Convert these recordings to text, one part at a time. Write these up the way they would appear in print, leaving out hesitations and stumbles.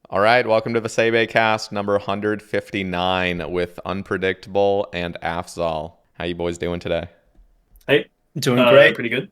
All right, welcome to the Sae Bae cast number 159 with Unpredictable and Afzaalh. How you boys doing today? Hey, Doing great. pretty good.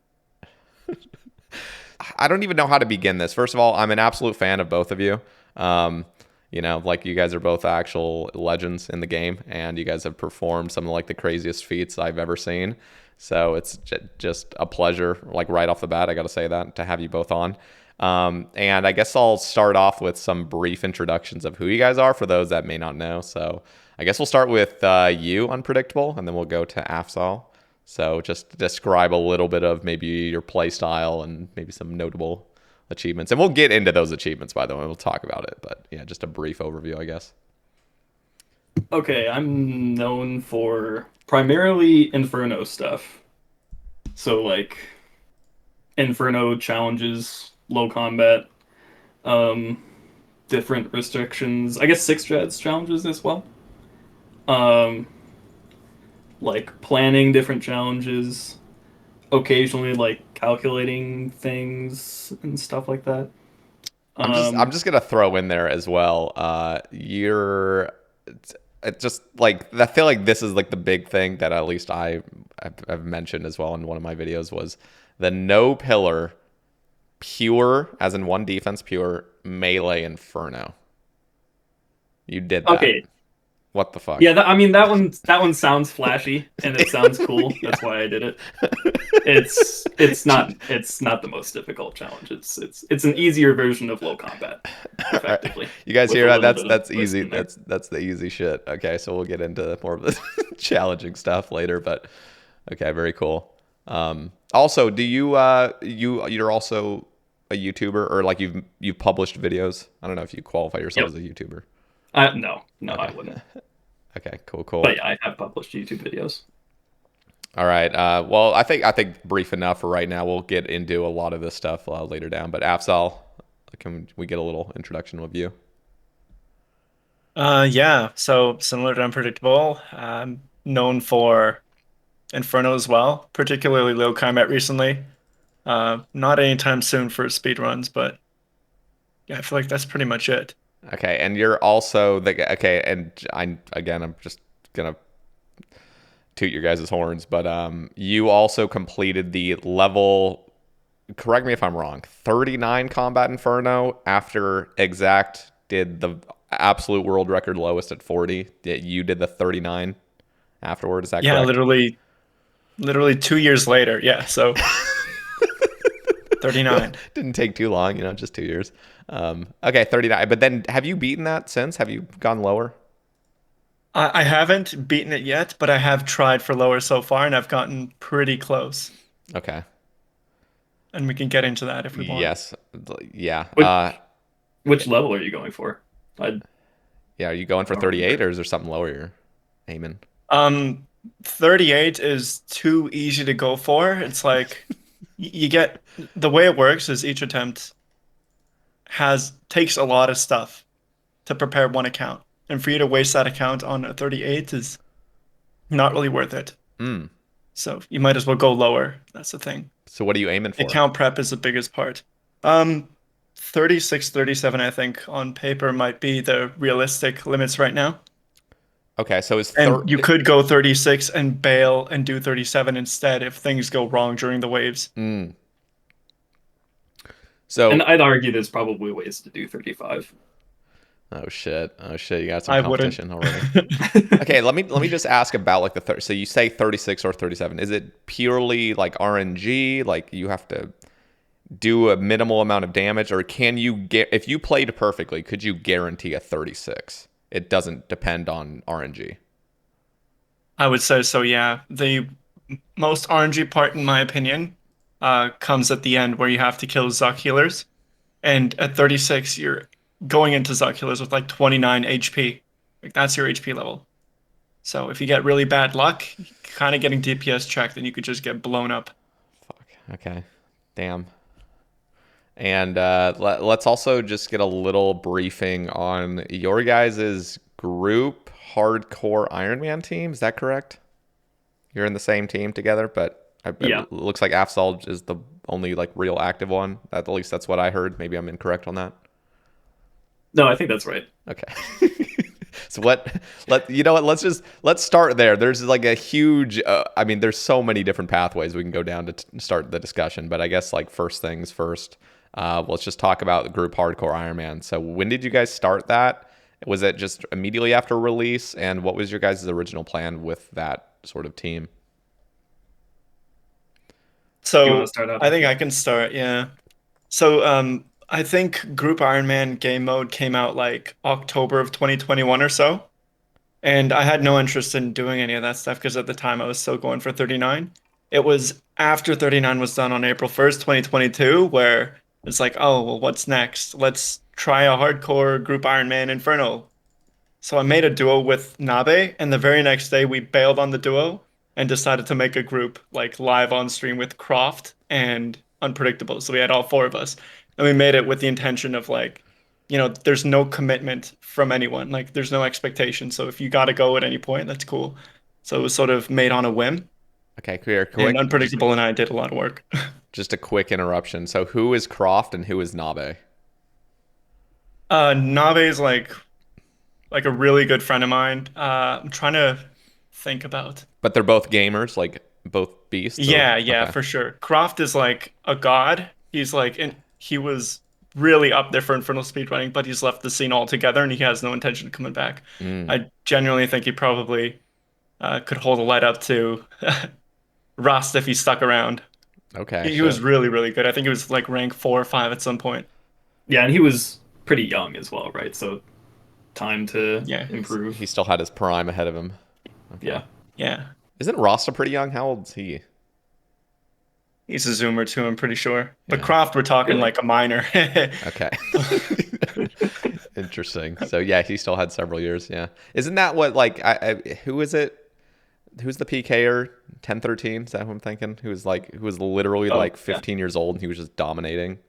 I don't even know how to begin this. First of all, I'm an absolute fan of both of you. Um, like you guys are both actual legends in the game, and you guys have performed some of like the craziest feats I've ever seen. So it's just a pleasure, like right off the bat, I got to say that, to have you both on. And I guess I'll start off with some brief introductions of who you guys are for those that may not know. So I guess we'll start with you, Unpredictable, and then we'll go to Afzal. So just describe a little bit of maybe your play style and maybe some notable achievements. And we'll get into those achievements, by the way. We'll talk about it. But yeah, just a brief overview, I guess. Okay, I'm known for primarily Inferno stuff. So like Inferno challenges, low combat, um, different restrictions. I guess six dreads challenges as well. Um, like planning different challenges, occasionally like calculating things and stuff like that. I'm Um, just gonna throw in there as well. You're it just like I feel like this is like the big thing that at least I've mentioned as well in one of my videos was the no pillar pure as in one defense pure melee inferno. You did that. okay, What the fuck? yeah, I mean that one sounds flashy and it sounds cool. Yeah. That's why I did it. It's not the most difficult challenge. It's an easier version of low combat, All right. effectively, You guys with hear a that? little That's bit of that's twist easy. in there. That's the easy shit. Okay, so we'll get into more of the challenging stuff later, but okay, very cool. Also, do you're also a YouTuber or like you've published videos? I don't know if you qualify yourself Yep. as a YouTuber. No, Okay. I wouldn't. Okay, cool. But yeah, I have published YouTube videos. All right. Well, I think brief enough for right now. We'll get into a lot of this stuff later down. But Afzal, can we get a little introduction of you? Yeah, so similar to Unpredictable, I'm known for Inferno as well, particularly low combat recently. Not anytime soon for speedruns, but yeah, I feel like that's pretty much it. Okay, and you're also the okay, and I'm just gonna toot your guys' horns, but you also completed the level. Correct me if I'm wrong. 39 combat inferno after exact did the absolute world record lowest at 40. You did the 39 afterward. Is that Yeah, correct? literally 2 years later. Yeah, so 39. Didn't take too long, just 2 years. Okay, 39. But then have you beaten that since? Have you gone lower? I haven't beaten it yet, but I have tried for lower so far, and I've gotten pretty close. Okay. And we can get into that if we want. Yes. Yeah. Which level are you going for? I Yeah. Are you going for don't 38 remember. or is there something lower you're aiming? Um, 38 is too easy to go for. It's like you get the way it works is each attempt has takes a lot of stuff to prepare one account. And for you to waste that account on a 38 is not really worth it. Mm. So you might as well go lower. That's the thing. So what are you aiming for? Account prep is the biggest part. Um, 36, 37, I think, on paper might be the realistic limits right now. Okay. So is And you could go 36 and bail and do 37 instead if things go wrong during the waves. mm. And So I'd argue there's probably ways to do 35. oh shit. Oh shit. You got some I wouldn't. competition already. Okay, let me just ask about like the so you say 36 or 37. Is it purely like RNG? Like you have to do a minimal amount of damage, or can you get if you played perfectly, could you guarantee a 36? It doesn't depend on RNG. I would say so, yeah. The most RNG part, in my opinion, comes at the end where you have to kill Zuk healers. And at 36, you're going into Zuk healers with like 29 HP. Like that's your HP level. So if you get really bad luck, kind of getting DPS checked, then you could just get blown up. Fuck. Okay. Damn. And let's also just get a little briefing on your guys' group hardcore Iron Man team. Is that correct? You're in the same team together, but Yeah. it looks like Afzal is the only like real active one. At least that's what I heard. Maybe I'm incorrect on that. No, I think that's right. Okay. So you know what, let's start there. There's like a huge I mean, there's so many different pathways we can go down to start the discussion, but I guess like first things first, let's just talk about the group hardcore Ironman. So when did you guys start that? Was it just immediately after release, and what was your guys' original plan with that sort of team? You want So to start out? I think I can start, yeah. So I think Group Iron Man game mode came out like October of 2021 or so. And I had no interest in doing any of that stuff because at the time I was still going for 39. It was after 39 was done on April 1st, 2022, where it's like, oh, well, what's next? Let's try a hardcore Group Iron Man Inferno. So I made a duo with Nabe, and the very next day we bailed on the duo and decided to make a group like live on stream with Croft and Unpredictable. So we had all four of us. And we made it with the intention of like, there's no commitment from anyone. Like there's no expectation. So if you gotta go at any point, that's cool. So it was sort of made on a whim. Okay, clear, And quick. Unpredictable and I did a lot of work. Just a quick interruption. So who is Croft and who is Nabe? Nabe is like a really good friend of mine. I'm trying to think about. But they're both gamers, like both beasts, or Yeah, yeah, okay. for sure. Croft is like a god. He's like, and he was really up there for Infernal speedrunning, but he's left the scene altogether, and he has no intention of coming back. Mm, I genuinely think he probably could hold a light up to Rust if he stuck around. okay, He was shit. really, really good. I think he was like rank 4 or 5 at some point. Yeah, and he was pretty young as well, right? So time to Yeah, improve. He still had his prime ahead of him. Okay. Yeah. yeah. Isn't Rasta pretty young? How old's he? He's a zoomer too, I'm pretty sure. But Yeah. Croft, we're talking Really? like a minor. Okay. Interesting. So yeah, he still had several years. Yeah. Isn't that what like who is it? Who's the PKer? 1013? Is that who I'm thinking? Who was literally Oh, like yeah. 15 years old and he was just dominating.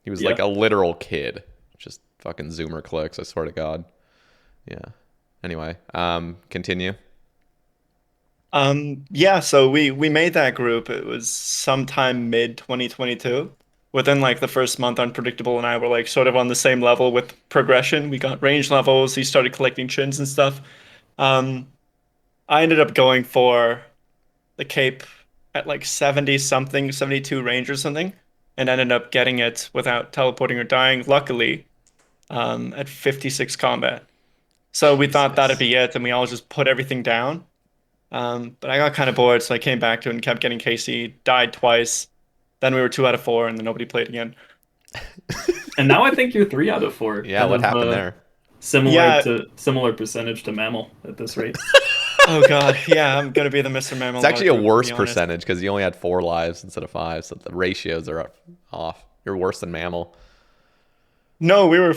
He was like Yeah. a literal kid. Just fucking zoomer clicks, I swear to God. Yeah. Anyway, continue. Yeah, so we made that group. It was sometime mid 2022. Within like the first month, Unpredictable and I were like sort of on the same level with progression. We got range levels. He started collecting chins and stuff. Um, I ended up going for the cape at like 70 something, 72 range or something, and ended up getting it without teleporting or dying, luckily, at 56 combat. So we thought that'd Jesus. be it, and we all just put everything down. But I got kind of bored, so I came back to it and kept getting KC, died twice. Then we were 2 out of 4, and then nobody played again. And now I think you're 3 out of 4. Yeah, Kind what of happened there? similar Yeah. to similar percentage to Mammal at this rate. Oh God. Yeah, I'm gonna be the Mr. Mammal It's of our actually a group, to worse be honest. percentage because you only had 4 lives instead of 5, so the ratios are off. You're worse than Mammal. No, we were.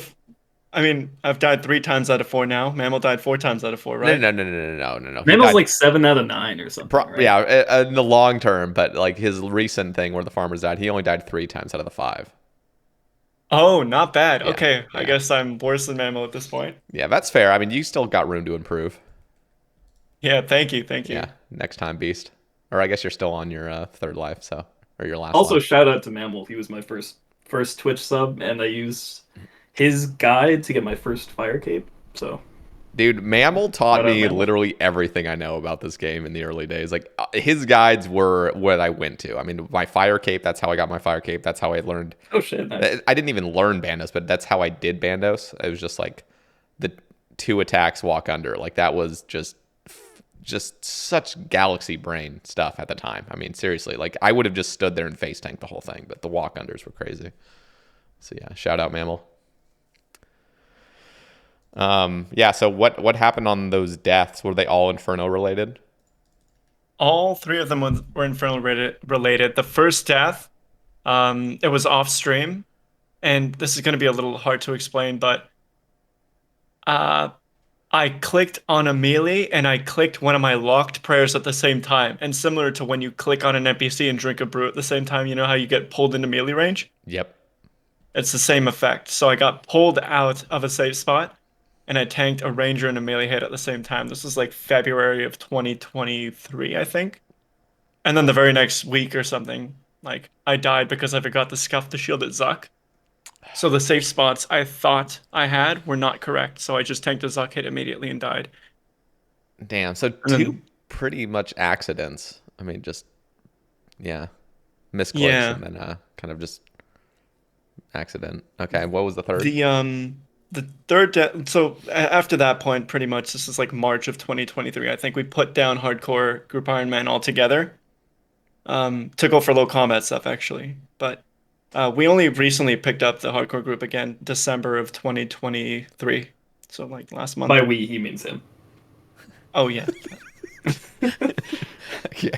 I mean, I've died 3 times out of 4 now. Mammal died 4 times out of 4, No, right? no, no, no, no, no, no, no. He Mammal's died. like 7 out of 9 or something, right? Yeah, in the long term, but like his recent thing where the farmers died, he only died 3 times out of the 5. Oh, not bad. Yeah, Okay, I yeah, guess I'm worse than Mammal at this point. yeah. That's fair. I mean, you still got room to improve. Yeah, thank you, thank you. Yeah, next time, Beast. Or I guess you're still on your third life, so or your last Also, life. shout out to Mammal. He was my first Twitch sub, and I used his guide to get my first fire cape. So Dude, Mammal taught shout out me Mammal. literally everything I know about this game in the early days. Like his guides were what I went to. I mean, my fire cape, that's how I got my fire cape. That's how I learned. Oh shit, nice. I didn't even learn Bandos, but that's how I did Bandos. It was just like the 2 attacks walk under. Like that was just such galaxy brain stuff at the time. I mean, seriously, like I would have just stood there and face tanked the whole thing, but the walk unders were crazy. So yeah, shout out Mammal. Yeah, so what happened on those deaths? Were they all Inferno related? All 3 of them were Infernal related. The first death, it was off stream, and this is going to be a little hard to explain, but uh, I clicked on a melee and I clicked one of my locked prayers at the same time. And similar to when you click on an NPC and drink a brew at the same time, you know how you get pulled into melee range? Yep. It's the same effect. So I got pulled out of a safe spot and I tanked a ranger and a melee hit at the same time. This was like February of 2023, I think. And then the very next week or something, like I died because I forgot to scuff the shield at Zuk. So the safe spots I thought I had were not correct. So I just tanked a Zuck hit immediately and died. Damn. So And two then, pretty much accidents. I mean, just yeah, misclicks yeah, and then kind of just accident. Okay. What was the third? the so after that point, pretty much this is like March of 2023. I think we put down hardcore group Iron Man altogether. To go for low combat stuff actually, but we only recently picked up the hardcore group again, December of 2023. So like last By month. we, he means him. Oh yeah. Okay.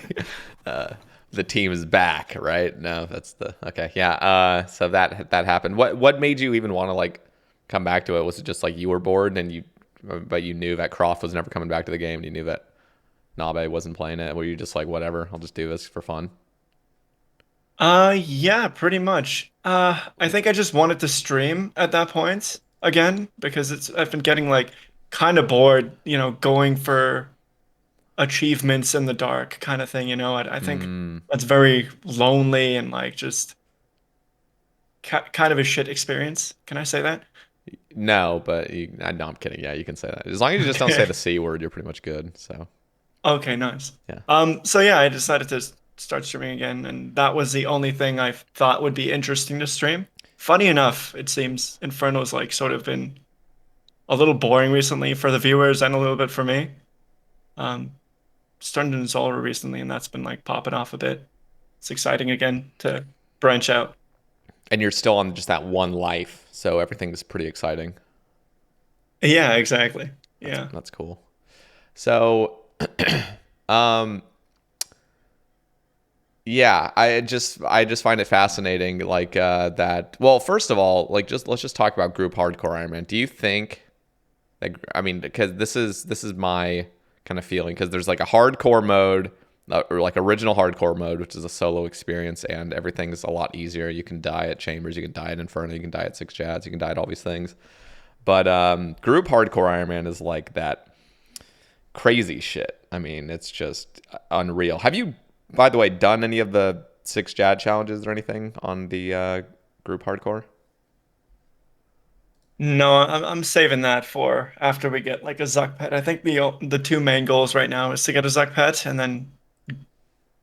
The team is back, right? No, that's the okay. Yeah. So that happened. What made you even want to like come back to it? Was it just like you were bored and but you knew that Croft was never coming back to the game? And you knew that Nabe wasn't playing it. Were you just like, whatever, I'll just do this for fun? Yeah, pretty much. I think I just wanted to stream at that point again because I've been getting like kind of bored, going for achievements in the dark kind of thing, I think Mm, that's very lonely and like just kind of a shit experience. Can I say that? no, but no, I'm kidding. Yeah, you can say that. As long as you just don't say Okay. the C word, you're pretty much good. So Okay, nice. yeah. So yeah, I decided to start streaming again, and that was the only thing I thought would be interesting to stream. Funny enough, it seems Inferno's like sort of been a little boring recently for the viewers and a little bit for me. Um, Started in Zolra recently, and that's been like popping off a bit. It's exciting again to branch out. And you're still on just that one life, so everything's pretty exciting. Yeah, exactly. That's Yeah. that's cool. So, um, yeah, I just find it fascinating, like that. Well, first of all, like just let's just talk about group hardcore Iron Man. Do you think like I mean, because this is my kind of feeling because there's like a hardcore mode or like original hardcore mode, which is a solo experience, and everything's a lot easier. You can die at Chambers, you can die at Inferno, you can die at Six Jads, you can die at all these things. But group hardcore Iron Man is like that crazy shit. I mean, it's just unreal. Have you, by the way, done any of the Six Jad challenges or anything on the group hardcore? No, I'm saving that for after we get like a Zuck pet. I think the two main goals right now is to get a Zuck pet and then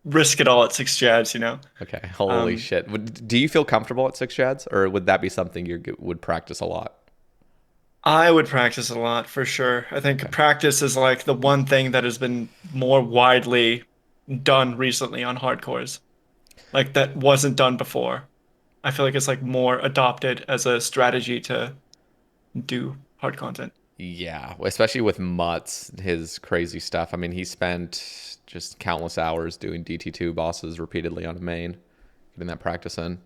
risk it all at six Jads. Okay, holy Um, shit. Do you feel comfortable at Six Jads, or would that be something you would practice a lot? I would practice a lot for sure. I think Okay. practice is like the one thing that has been more widely done recently on hardcores. Like that wasn't done before. I feel like it's like more adopted as a strategy to do hard content. Yeah, especially with Mutts, his crazy stuff. I mean, he spent just countless hours doing DT2 bosses repeatedly on a main, getting that practice in.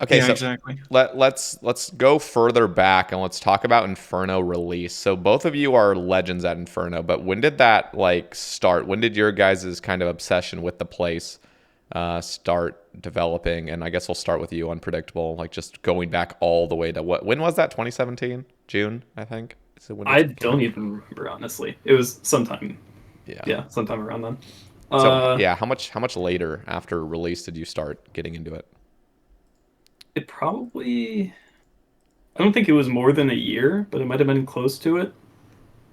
Okay, Yeah, so exactly. let's go further back and let's talk about Inferno release. So both of you are legends at Inferno, but when did that like start? When did your guys' kind of obsession with the place start developing? And I guess we'll start with you, Unpredictable. Like just going back all the way to what? When was that? 2017, June, I think. So when did I you get don't in? even remember honestly. It was sometime, Yeah. yeah, sometime around then. So Uh, yeah, how much later after release did you start getting into it? it probably. I don't think it was more than a year, but it might have been close to it.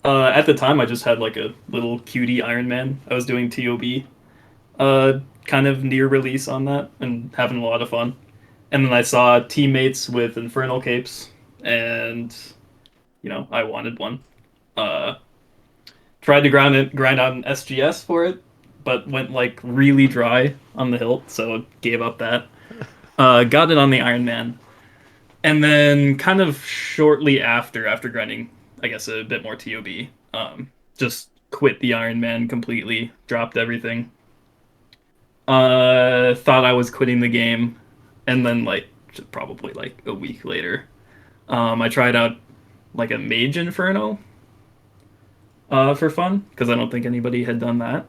At the time, I just had like a little cutie Iron Man. I was doing TOB, kind of near release on that and having a lot of fun. And then I saw teammates with Infernal capes, and I wanted one. Uh, Tried to grind out an SGS for it, but went like really dry on the hilt, so gave up that. Got it on the Iron Man, and then kind of shortly after grinding, I guess a bit more TOB, just quit the Iron Man completely, dropped everything. Thought I was quitting the game, and then like probably like a week later, I tried out like a Mage Inferno, for fun because I don't think anybody had done that.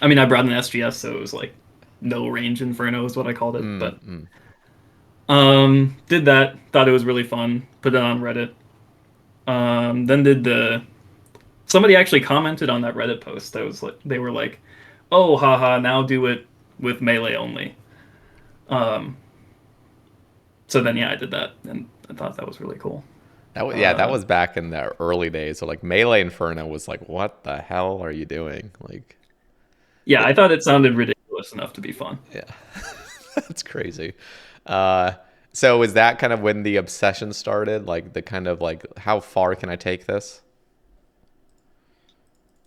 I mean, I brought an SGS, so it was like no range Inferno is what I called it, but Mm-mm. did that. Thought it was really fun. Put it on Reddit. Then did the somebody actually commented on that Reddit post. That was like they were like, "Oh, haha, now do it with melee only." Um, So then, yeah, I did that, and I thought that was really cool. That was back in the early days. So like Melee Inferno was like, what the hell are you doing? Like, Yeah, I thought it sounded ridiculous enough to be fun. yeah, that's crazy. Uh, so is that kind of when the obsession started? Like the kind of like, how far can I take this?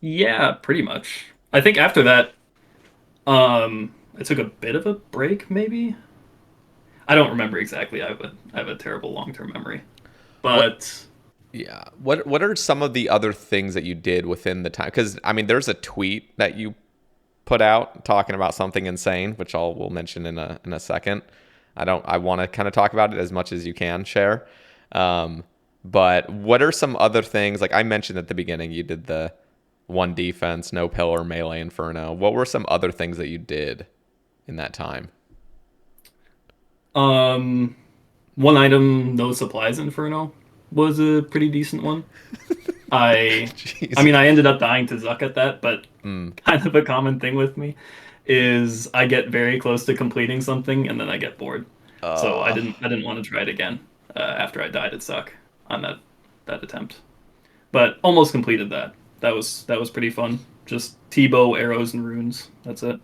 Yeah, pretty much. I think after that, I took a bit of a break, maybe. I don't remember exactly. I have a terrible long-term memory. What? But Yeah. What are some of the other things that you did within the time? Because I mean, there's a tweet that you put out talking about something insane, which we'll mention in a second. I want to kind of talk about it as much as you can share. Um, but what are some other things? Like I mentioned at the beginning, you did the one defense, no pillar, melee, inferno. What were some other things that you did in that time? um, one item, no supplies Inferno was a pretty decent one. I Jeez. mean, I ended up dying to Zuck at that, but Mm. kind of a common thing with me is I get very close to completing something and then I get bored. So Uh, I didn't want to try it again after I died at Zuck on that attempt. But almost completed that. That was pretty fun. Just T-bow, arrows, and runes. That's it.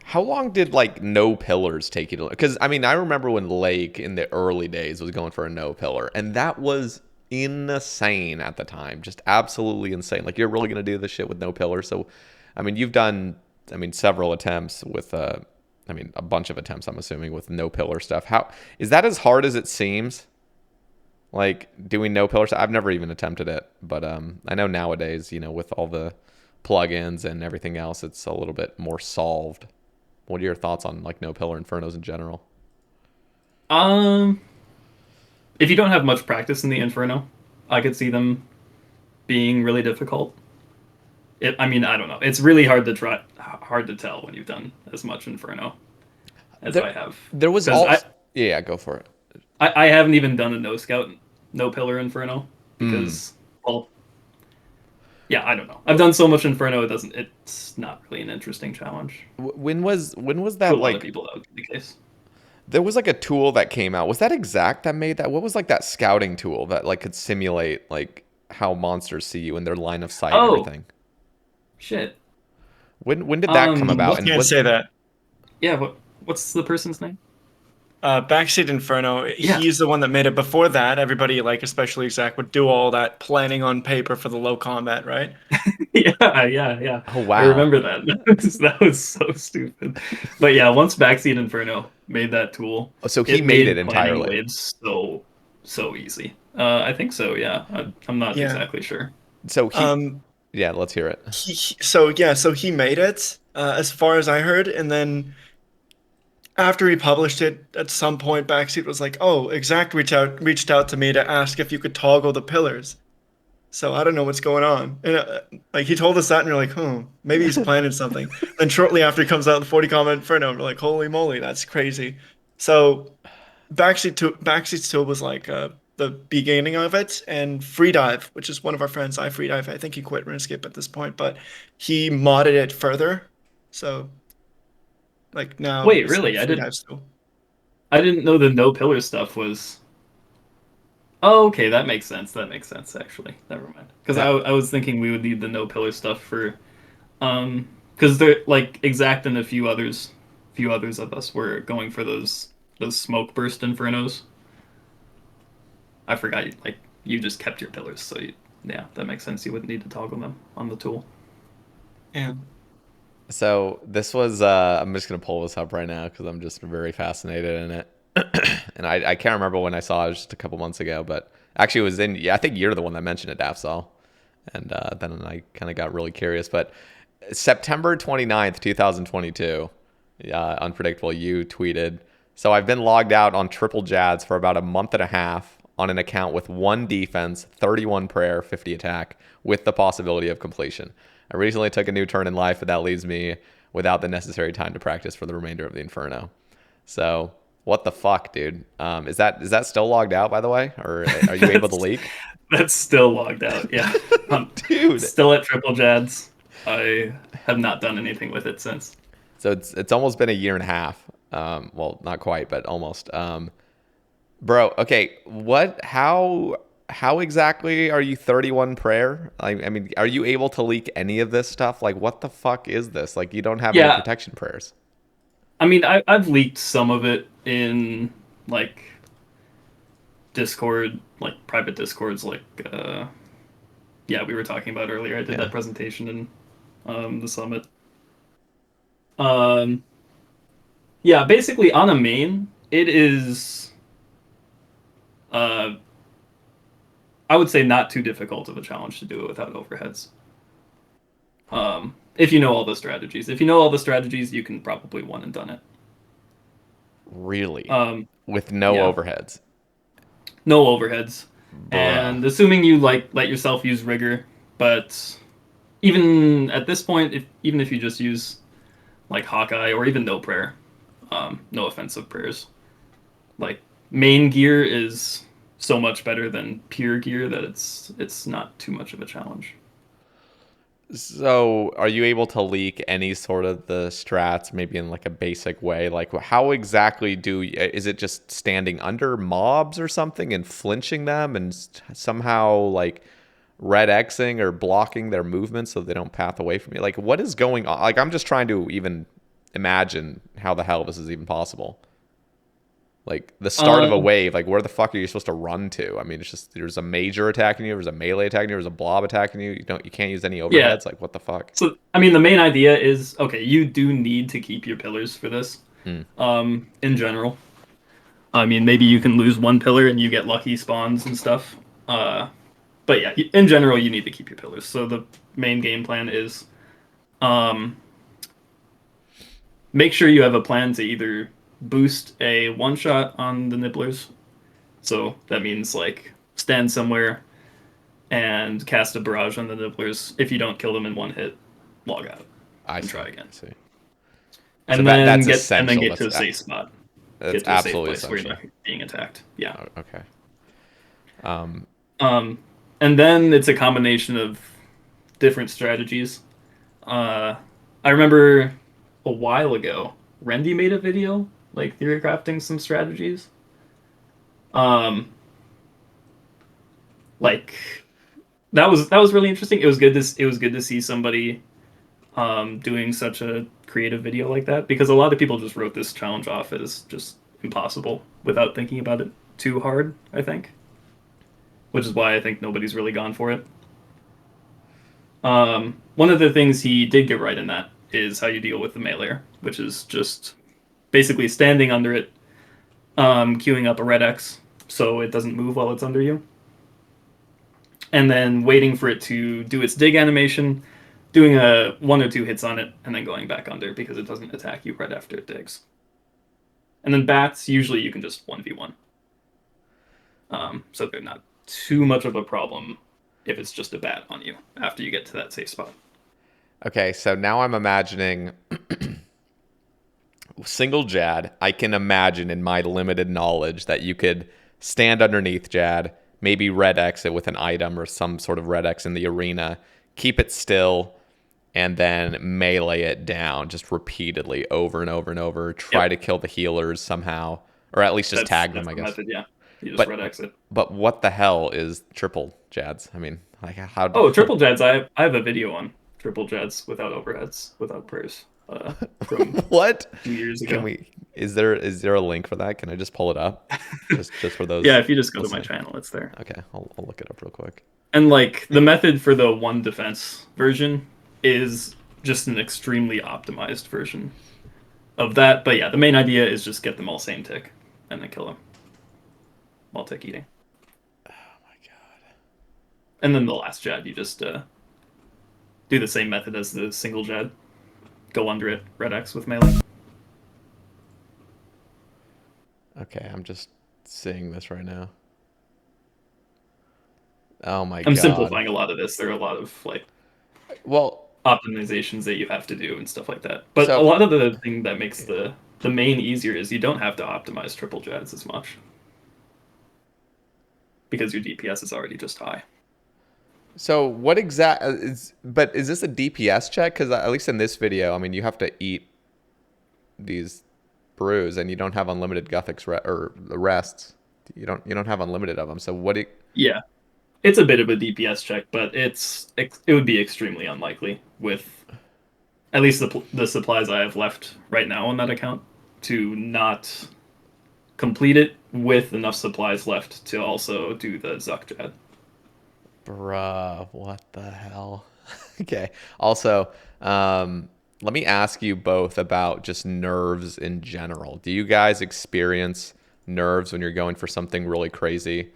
how long did like no pillars take you to? Because I mean, I remember when Lake in the early days was going for a no pillar, and that was insane at the time, just absolutely insane. Like you're really gonna do this shit with no pillar? So, I mean, you've done, I mean, several attempts with, I mean, a bunch of attempts. I'm assuming with no pillar stuff. How is that as hard as it seems? Like doing no pillar stuff. I've never even attempted it, but I know nowadays, with all the plugins and everything else, it's a little bit more solved. What are your thoughts on like no pillar infernos in general? Um, if you don't have much practice in the Inferno, I could see them being really difficult. I mean, I don't know. It's really hard to tell when you've done as much Inferno as There, I have. there was Because all. Yeah, go for it. I haven't even done a no scout, no pillar Inferno Mm. because, well, yeah, I don't know. I've done so much Inferno, it's not really an interesting challenge. When was To a that lot of like? people, that would be the case. There was like a tool that came out. Was that exact that made that? What was like that scouting tool that like could simulate like how monsters see you in their line of sight and Oh, everything? shit. When did that come about? What? And Can't what? say that. Yeah, what's the person's name? Backseat Inferno, Yeah. he's the one that made it. Before that, everybody, like especially Zach, would do all that planning on paper for the low combat, right? Yeah. Oh I wow. remember that. That was so stupid. But yeah, once Backseat Inferno made that tool, Oh, so he it made it made planning entirely. waves so easy. I think so, yeah. I'm not Yeah. exactly sure. So he. Um, Yeah, let's hear it. so he made it, as far as I heard, and then after he published it, at some point, Backseat was like, "Oh, Exact reached out to me to ask if you could toggle the pillars." So I don't know what's going on. And like he told us that, and you're like, "Hmm, maybe he's planning something." Then shortly after he comes out, the 40 comment Inferno, we're like, "Holy moly, that's crazy!" So Backseat's tool was like the beginning of it, and Freedive, which is one of our friends, I Freedive. I think he quit RuneScape at this point, but he modded it further. So like now Wait, it's like really? Freedive's tool. I didn't know the no pillar stuff was. Oh, okay, that makes sense. That makes sense actually. Never mind. Because Yeah. I was thinking we would need the no pillar stuff for because they're like Exact and few others of us were going for those smoke burst infernos. I forgot like you just kept your pillars, so yeah, that makes sense. You wouldn't need to toggle them on the tool. Yeah. So this was. I'm just gonna pull this up right now because I'm just very fascinated in it. And I can't remember when I saw it just a couple months ago, but actually it was in. Yeah, I think you're the one that mentioned it, Afzal. And then I kind of got really curious. But September 29th, 2022, Unpredictable, you tweeted, so I've been logged out on triple Jads for about a month and a half on an account with 1 defense, 31 prayer, 50 attack, with the possibility of completion. I recently took a new turn in life, but that leaves me without the necessary time to practice for the remainder of the Inferno. So what the fuck, dude? Is that still logged out, by the way? Or are you able to that's, leak? that's still logged out. Yeah, I'm Dude. still at triple Jads. I have not done anything with it since. So it's almost been a year and a half. Well, not quite, but almost. Bro, okay, how exactly are you 31 prayer? I mean, are you able to leak any of this stuff? Like, what the fuck is this? Like, you don't have any Yeah, protection prayers. I mean, I've leaked some of it in like Discord, like private Discords, like yeah, we were talking about earlier. I did Yeah. that presentation in the summit. Um, yeah, basically on a main, it is uh, I would say not too difficult of a challenge to do it without overheads. If you know all the strategies, if you know all the strategies, you can probably one and done it. Really? Um, With no yeah, overheads. no overheads, Bruh. and assuming you like let yourself use rigor, but even at this point, even if you just use like Hawkeye or even no prayer, no offensive prayers, like main gear is so much better than pure gear that it's not too much of a challenge. So, are you able to leak any sort of the strats, maybe in like a basic way? Like, how exactly is it just standing under mobs or something and flinching them and somehow like red Xing or blocking their movements so they don't path away from you? Like, what is going on? Like, I'm just trying to even imagine how the hell this is even possible. Like the start of a Um, wave, like where the fuck are you supposed to run to? I mean, it's just there's a major attacking you, there's a melee attacking you, there's a blob attacking you. You can't use any yeah. overheads. Like what the fuck? So I mean, the main idea is okay. You do need to keep your pillars for this. Hmm. In general, I mean, maybe you can lose one pillar and you get lucky spawns and stuff. But yeah, in general, you need to keep your pillars. So the main game plan is um, make sure you have a plan to either boost a one shot on the nibblers. So that means like stand somewhere and cast a barrage on the nibblers. If you don't kill them in one hit, log out I and see. try again. I see. So And then that's get essential. to a safe spot. That's Get to a safe absolutely place where you're essential. not being attacked. Yeah. Oh, okay. Um. Um, and then it's a combination of different strategies. Uh, I remember a while ago, Rendy made a video like theory crafting some strategies. Um, like that was really interesting. It was good to see somebody doing such a creative video like that because a lot of people just wrote this challenge off as just impossible without thinking about it too hard. I think, which is why I think nobody's really gone for it. One of the things he did get right in that is how you deal with the melee, which is just basically standing under it, queuing up a red X so it doesn't move while it's under you, and then waiting for it to do its dig animation, doing a one or two hits on it, and then going back under because it doesn't attack you right after it digs. And then bats, usually you can just 1v1. So they're not too much of a problem if it's just a bat on you after you get to that safe spot. Okay. So now I'm imagining single Jad. I can imagine in my limited knowledge that you could stand underneath Jad, maybe red X it with an item or some sort of red X in the arena, keep it still, and then melee it down just repeatedly over and over and over. Try Yep, to kill the healers somehow, or at least just tag them, that's I the guess. method. Yeah, you just red But exit. but what the hell is triple Jads? I mean, like how? Oh, triple jets! I have a video on triple jets without overheads, without prayers, from What? 2 years Can ago. we? Is there a link for that? Can I just pull it up? Just for Yeah, those if you just go to my listening. channel, it's there. Okay, I'll look it up real quick. And like the method for the one defense version is just an extremely optimized version of that. But yeah, the main idea is just get them all same tick and then kill them while tick eating. Oh my god. And then the last Jad, you just do the same method as the single Jad. Go under it, red X with melee. Okay, I'm just seeing this right now. Oh my I'm god. simplifying a lot of this. There are a lot of like Well, optimizations that you have to do and stuff like that. But a so lot of the thing that makes the main easier is you don't have to optimize triple Jads as much because your DPS is already just high. so what exact is? But is this a DPS check? Because at least in this video, I mean, you have to eat these brews, and you don't have unlimited Guthix or the rests. You don't have unlimited of them. So what do you, Yeah, it's a bit of a DPS check, but it would be extremely unlikely with at least the supplies I have left right now on that account to not complete it with enough supplies left to also do the Zuk Jad. bruh, what the hell? Okay. Also, let me ask you both about just nerves in general. Do you guys experience nerves when you're going for something really crazy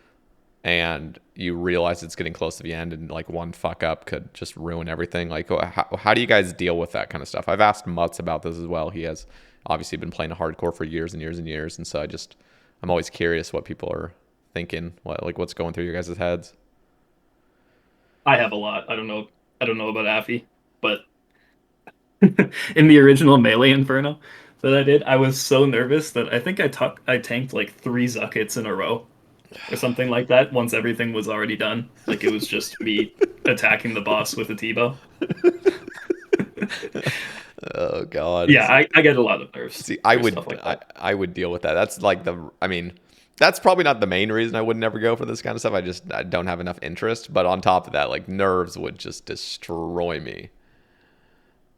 and you realize it's getting close to the end and like one fuck up could just ruin everything? Like, how do you guys deal with that kind of stuff? I've asked Mutz about this as well. He has obviously been playing hardcore for years and years and years. And so I'm always curious what people are thinking, what's going through your guys' heads. I have a lot. I don't know about Affy, but in the original melee Inferno that I did, I was so nervous that I think I tanked like 3 Zuckets in a row or something like that once everything was already done. Like it was just me attacking the boss with a T-bow. Oh God. Yeah, I get a lot of nerves. See, for stuff like that. I would deal with that. That's like I mean, that's probably not the main reason I would never go for this kind of stuff. I don't have enough interest. But on top of that, like nerves would just destroy me.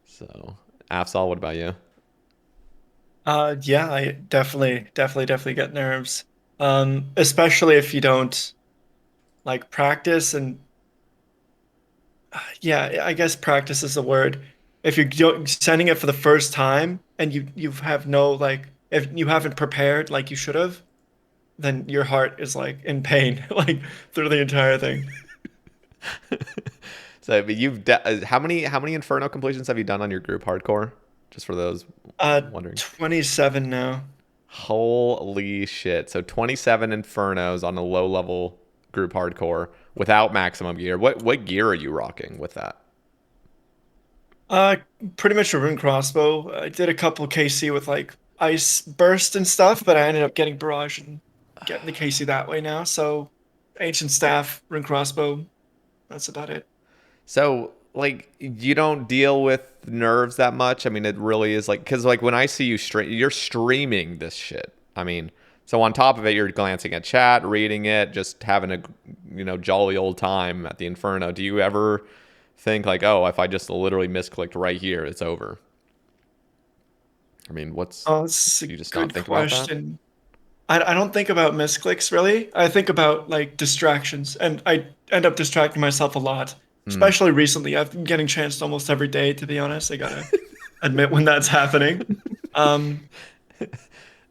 So, Afzal, what about you? Yeah, I definitely get nerves. Especially if you don't like practice and yeah, I guess practice is the word. If sending it for the first time and you have no like if you haven't prepared like you should have, then your heart is like in pain like through the entire thing. So, but how many Inferno completions have you done on your group hardcore? Just for those wondering. 27 now. Holy shit! So 27 Infernos on a low level group hardcore without maximum gear. What gear are you rocking with that? Uh, Pretty much a rune crossbow. I did a couple KC with like ice burst and stuff, but I ended up getting barrage and getting the KC that way now. So ancient staff, rune crossbow. That's about it. So, like, you don't deal with nerves that much. I mean, it really is like, because like when I see you you're streaming this shit. I mean, so on top of it, you're glancing at chat, reading it, just having a jolly old time at the Inferno. Do you ever think like, oh, if I just literally misclicked right here, it's over? I mean, Oh, it's a you just not good think about that? question. I don't think about misclicks really. I think about like distractions, and I end up distracting myself a lot. Especially recently, I've been getting chanced almost every day. To be honest, I gotta admit when that's happening. Um,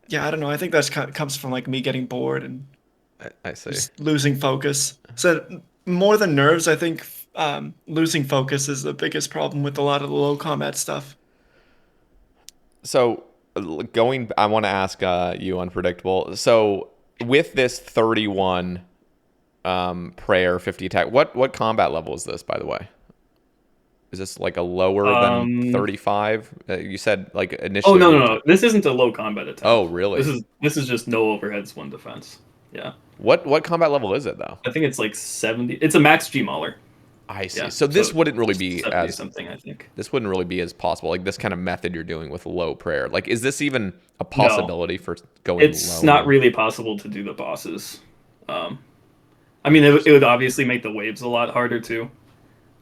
yeah, I don't know. I think that's comes from like me getting bored and I see. just losing focus. So more than nerves, I think losing focus is the biggest problem with a lot of the low combat stuff. So I want to ask you, Unpredictable. So with this 31 prayer 50 attack, what combat level is this, by the way? Is this like a lower than 35? You said like initially. Oh no. This isn't a low combat attack. Oh really? This is just no overheads, 1 defense. Yeah. What combat level is it though? I think it's like 70. It's a max G Mauler. I see. Yeah, So this so wouldn't really be 70 as something, I think. this wouldn't really be as possible. Like this kind of method you're doing with low prayer. Like, is this even a possibility for going It's low? not really possible to do the bosses. I mean, it would obviously make the waves a lot harder too.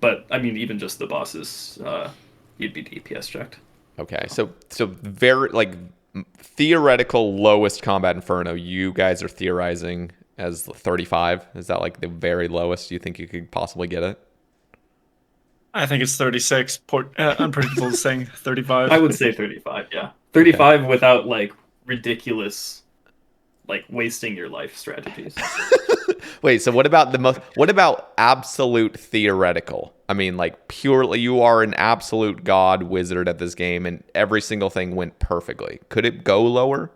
But I mean, even just the bosses, you'd be DPS checked. Okay, so very like theoretical lowest combat Inferno. You guys are theorizing as 35. Is that like the very lowest you think you could possibly get it? I think it's 36. Unpredictable is saying 35. I would say 35. Yeah, 35 without like ridiculous, like wasting your life strategies. Wait, so what about what about absolute theoretical? I mean, like purely, you are an absolute god wizard at this game and every single thing went perfectly. Could it go lower?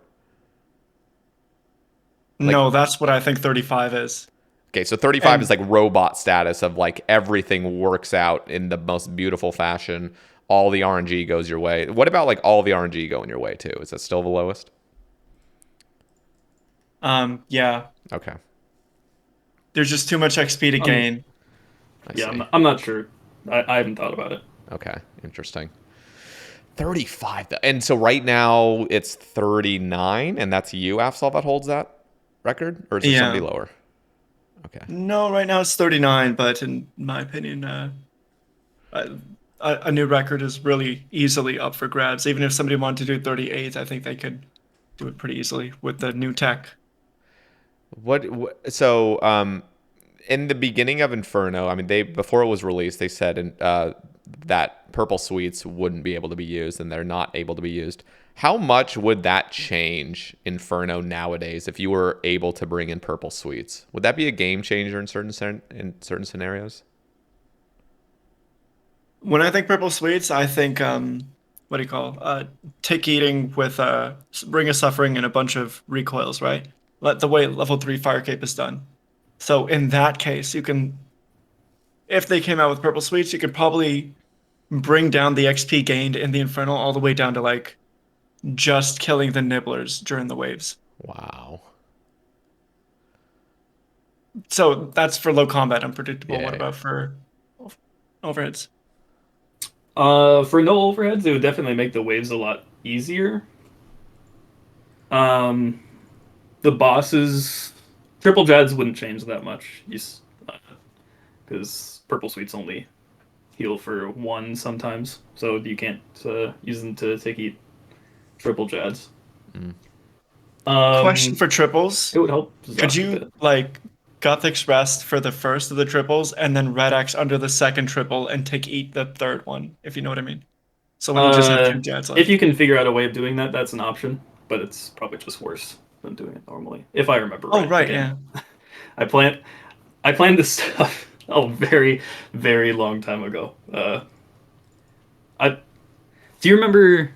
No, that's what I think 35 is. Okay, so 35 is like robot status of like everything works out in the most beautiful fashion. All the RNG goes your way. What about like all the RNG going your way too? Is that still the lowest? Yeah. Okay. There's just too much XP to gain. I'm not sure. I haven't thought about it. Okay, interesting. 35. And so right now it's 39, and that's you, Afzal, that holds that, record, or is there somebody Yeah. lower? Okay. No, right now it's 39, but in my opinion, a new record is really easily up for grabs. Even if somebody wanted to do 38, I think they could do it pretty easily with the new tech. So in the beginning of Inferno, I mean, they before it was released, they said that purple suites wouldn't be able to be used, and they're not able to be used. How much would that change Inferno nowadays if you were able to bring in purple suites? Would that be a game changer in certain scenarios? When I think purple suites, I think what do you call tick eating with ring of suffering and a bunch of recoils, right? Let the way level 3 fire cape is done. So in that case, you can, if they came out with purple suites, you could probably bring down the XP gained in the Infernal all the way down to like just killing the nibblers during the waves. Wow. So that's for low combat unpredictable. Yeah, What yeah. about for overheads? For no overheads, it would definitely make the waves a lot easier. Um, the bosses, triple jads wouldn't change that much, because purple suites only heal for one sometimes, so you can't use them to take eat triple jads. Mm. Question for triples. It would help. Could Zuck a you bit. like Gothic's Rest for the first of the triples and then Red X under the second triple and take eat the third one, if you know what I mean? So when you just have two jads left. If you can figure out a way of doing that, that's an option, but it's probably just worse than doing it normally, if I remember right. Oh, right, Again, yeah. I planned this stuff a very, very long time ago. I do you remember?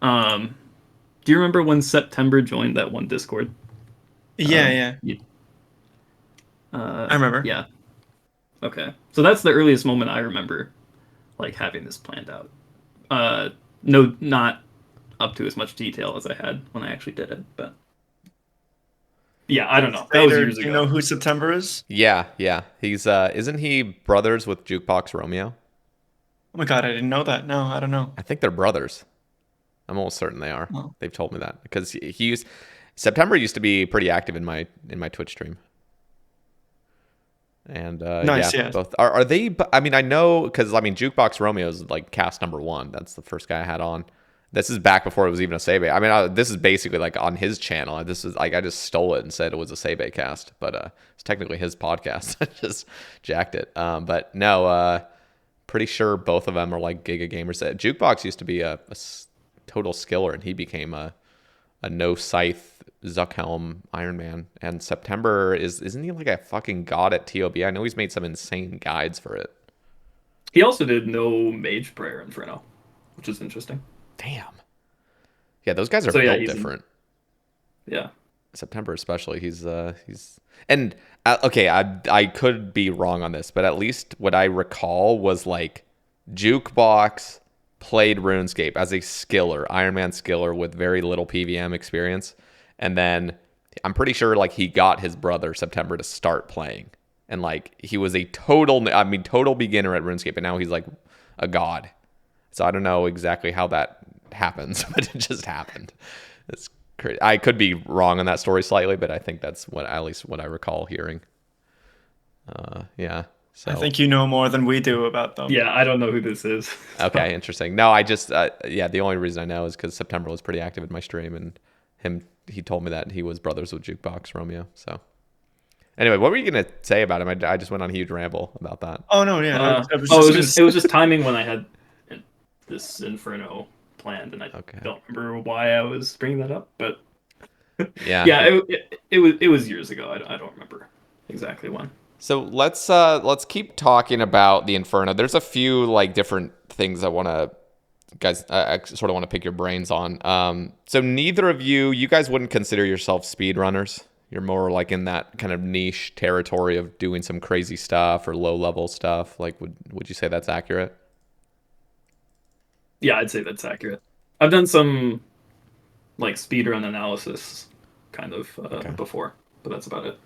Do you remember when September joined that one Discord? Yeah. I remember. Yeah. Okay. So that's the earliest moment I remember, like having this planned out. No, not up to as much detail as I had when I actually did it, but yeah, I don't know. That was Vader, years do you ago. know who September is? Yeah. He's isn't he brothers with Jukebox Romeo? Oh my god, I didn't know that. No, I don't know. I think they're brothers. I'm almost certain they are. Oh. They've told me that because he used September used to be pretty active in my Twitch stream. And Nice, yeah, yeah. both are they? I mean, I know because I mean, Jukebox Romeo is like cast number 1. That's the first guy I had on. This is back before it was even a Sae Bae. I mean, this is basically like on his channel. This is like I just stole it and said it was a Sae Bae cast, but it's technically his podcast. I just jacked it. But no, pretty sure both of them are like Giga Gamers. Jukebox used to be a total skiller, and he became a no scythe Zuk Helm Iron Man. And September isn't he like a fucking god at TOB? I know he's made some insane guides for it. He also did no Mage Prayer Inferno, which is interesting. Damn. Yeah, those guys are So, yeah, built different. Yeah. September especially. He's and okay, I could be wrong on this, but at least what I recall was like Jukebox played RuneScape as a skiller, Iron Man skiller with very little PvM experience, and then I'm pretty sure like he got his brother September to start playing, and like he was a total beginner at RuneScape, and now he's like a god. So I don't know exactly how that happens, but it just happened. It's crazy. I could be wrong on that story slightly, but I think that's at least what I recall hearing. Yeah. So I think you know more than we do about them. Yeah, I don't know who this is. okay, interesting. No, I just yeah, the only reason I know is because September was pretty active in my stream, and he told me that he was brothers with Jukebox Romeo. So anyway, what were you gonna say about him? I just went on a huge ramble about that. Oh no, yeah. It was just timing when I had this Inferno planned, and I don't remember why I was bringing that up, but yeah, it was years ago. I don't remember exactly when. So let's keep talking about the Inferno. There's a few like different things I sort of want to pick your brains on. So neither of you guys wouldn't consider yourself speedrunners. You're more like in that kind of niche territory of doing some crazy stuff or low level stuff. Like would you say that's accurate? Yeah, I'd say that's accurate. I've done some like speedrun analysis kind of before, but that's about it.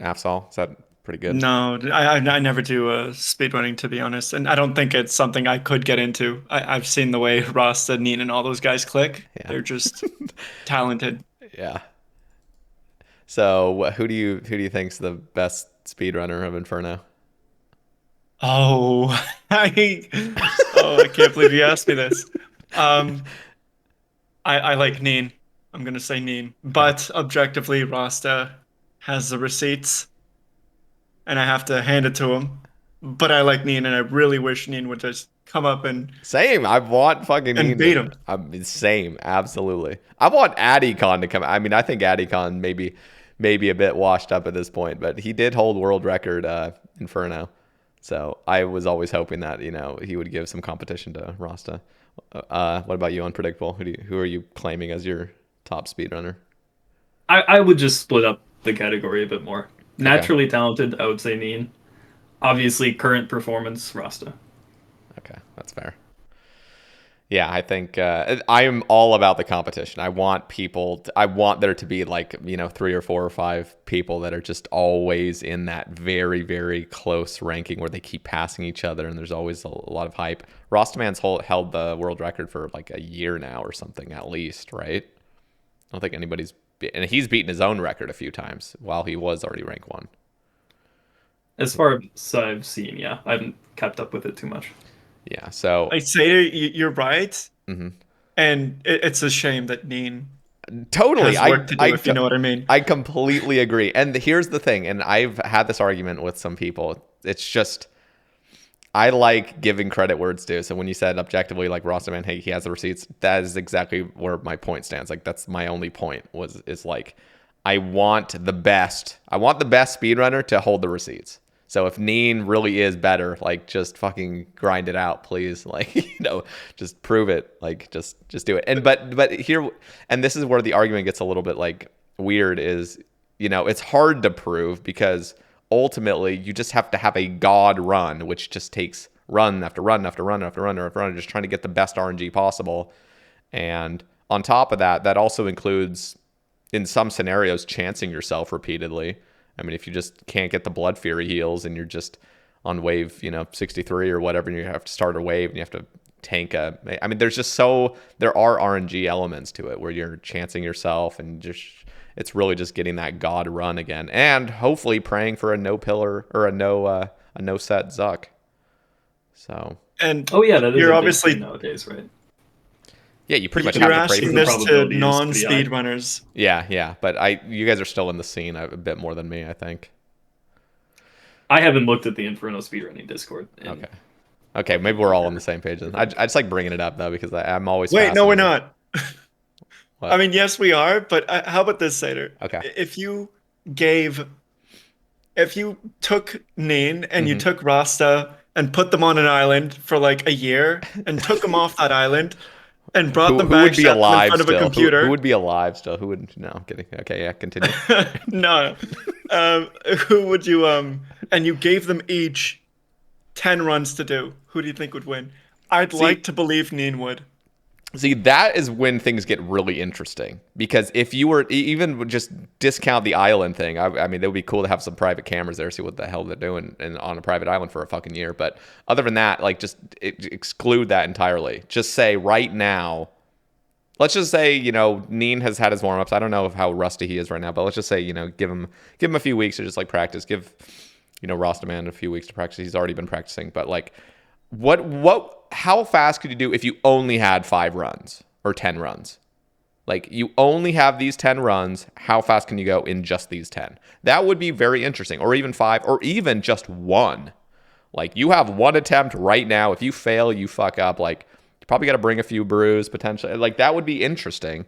Afzaalh, is that pretty good? No, I never do speedrunning, to be honest, and I don't think it's something I could get into. I've seen the way Rasta, Neen, and all those guys click. Yeah. They're just talented. Yeah. So who do you think's the best speedrunner of Inferno? Oh, I can't believe you asked me this. Um, I like Neen. I'm gonna say Neen, Okay. but objectively, Rasta has the receipts, and I have to hand it to him. But I like Neen, and I really wish Neen would just come up Same. I want fucking and Neen beat to. him. Same. Absolutely. I want Adicon to come. I mean, I think Adicon maybe a bit washed up at this point, but he did hold world record Inferno. So I was always hoping that he would give some competition to Rasta. What about you, Unpredictable? Who are you claiming as your top speedrunner? I would just split up the category a bit more. Okay. Naturally talented, I would say Neen. Obviously, current performance, Rasta. Okay, that's fair. Yeah, I think I am all about the competition. I want I want there to be like, 3 or 4 or 5 people that are just always in that very, very close ranking where they keep passing each other and there's always a lot of hype. Rostaman's held the world record for like a year now or something at least, right? I don't think and he's beaten his own record a few times while he was already rank 1. As far as I've seen, yeah, I haven't kept up with it too much. Yeah, so I say you're right, mhm. and it's a shame that Neen Totally. has work to do, if you know what I mean. I completely agree. And here's the thing, and I've had this argument with some people. It's just I like giving credit where it's due. So when you said objectively, like Rosterman, hey, he has the receipts, that is exactly where my point stands. Like that's my only point is like I want the best speedrunner to hold the receipts. So if Neen really is better, like just fucking grind it out, please. Like, just prove it. Like just do it. And but here, and this is where the argument gets a little bit like weird is, it's hard to prove because ultimately you just have to have a god run, which just takes run after run after run after run after run, just trying to get the best RNG possible. And on top of that, that also includes in some scenarios chancing yourself repeatedly. I mean, if you just can't get the Blood Fury heals and you're just on wave, 63 or whatever, and you have to start a wave and you have to tank I mean, there are RNG elements to it where you're chancing yourself and it's really just getting that god run again and hopefully praying for a no pillar or a no set Zuk. So. And Oh yeah, that is you're a big obviously thing nowadays, right? Yeah, you pretty much you're have to pray asking for this to probability is pretty high. non-speedrunners. Yeah, but you guys are still in the scene a bit more than me, I think. I haven't looked at the Inferno speedrunning Discord. Okay, maybe we're all on the same page then. I just like bringing it up though because I'm always Wait, no, we're fascinated. not. What? I mean, yes, we are, but how about this, Sater? Okay. If you took Neen and you Mhm. took Rasta and put them on an island for like a year and took them off that island and brought them Who back, would be sat them in alive front of a still? Who computer. would be alive still? Who would? No, I'm kidding. Okay, yeah, continue. No. Who would you and you gave them each 10 runs to do. Who do you think would win? I'd like to believe Neen would. See, that is when things get really interesting because if you were even just discount the island thing, I mean, it would be cool to have some private cameras there, see what the hell they're doing on a private island for a fucking year. But other than that, like just exclude that entirely. Just say right now, let's just say, Neen has had his warm-ups. I don't know how rusty he is right now, but let's just say, give him a few weeks to just like practice. Give, Rostaman a few weeks to practice. He's already been practicing, but like how fast could you do if you only had 5 runs or 10 runs? Like you only have these 10 runs. How fast can you go in just these 10? That would be very interesting. Or even 5 or even just 1. Like you have 1 attempt right now. If you fail, you fuck up. Like you probably got to bring a few brews potentially. Like that would be interesting.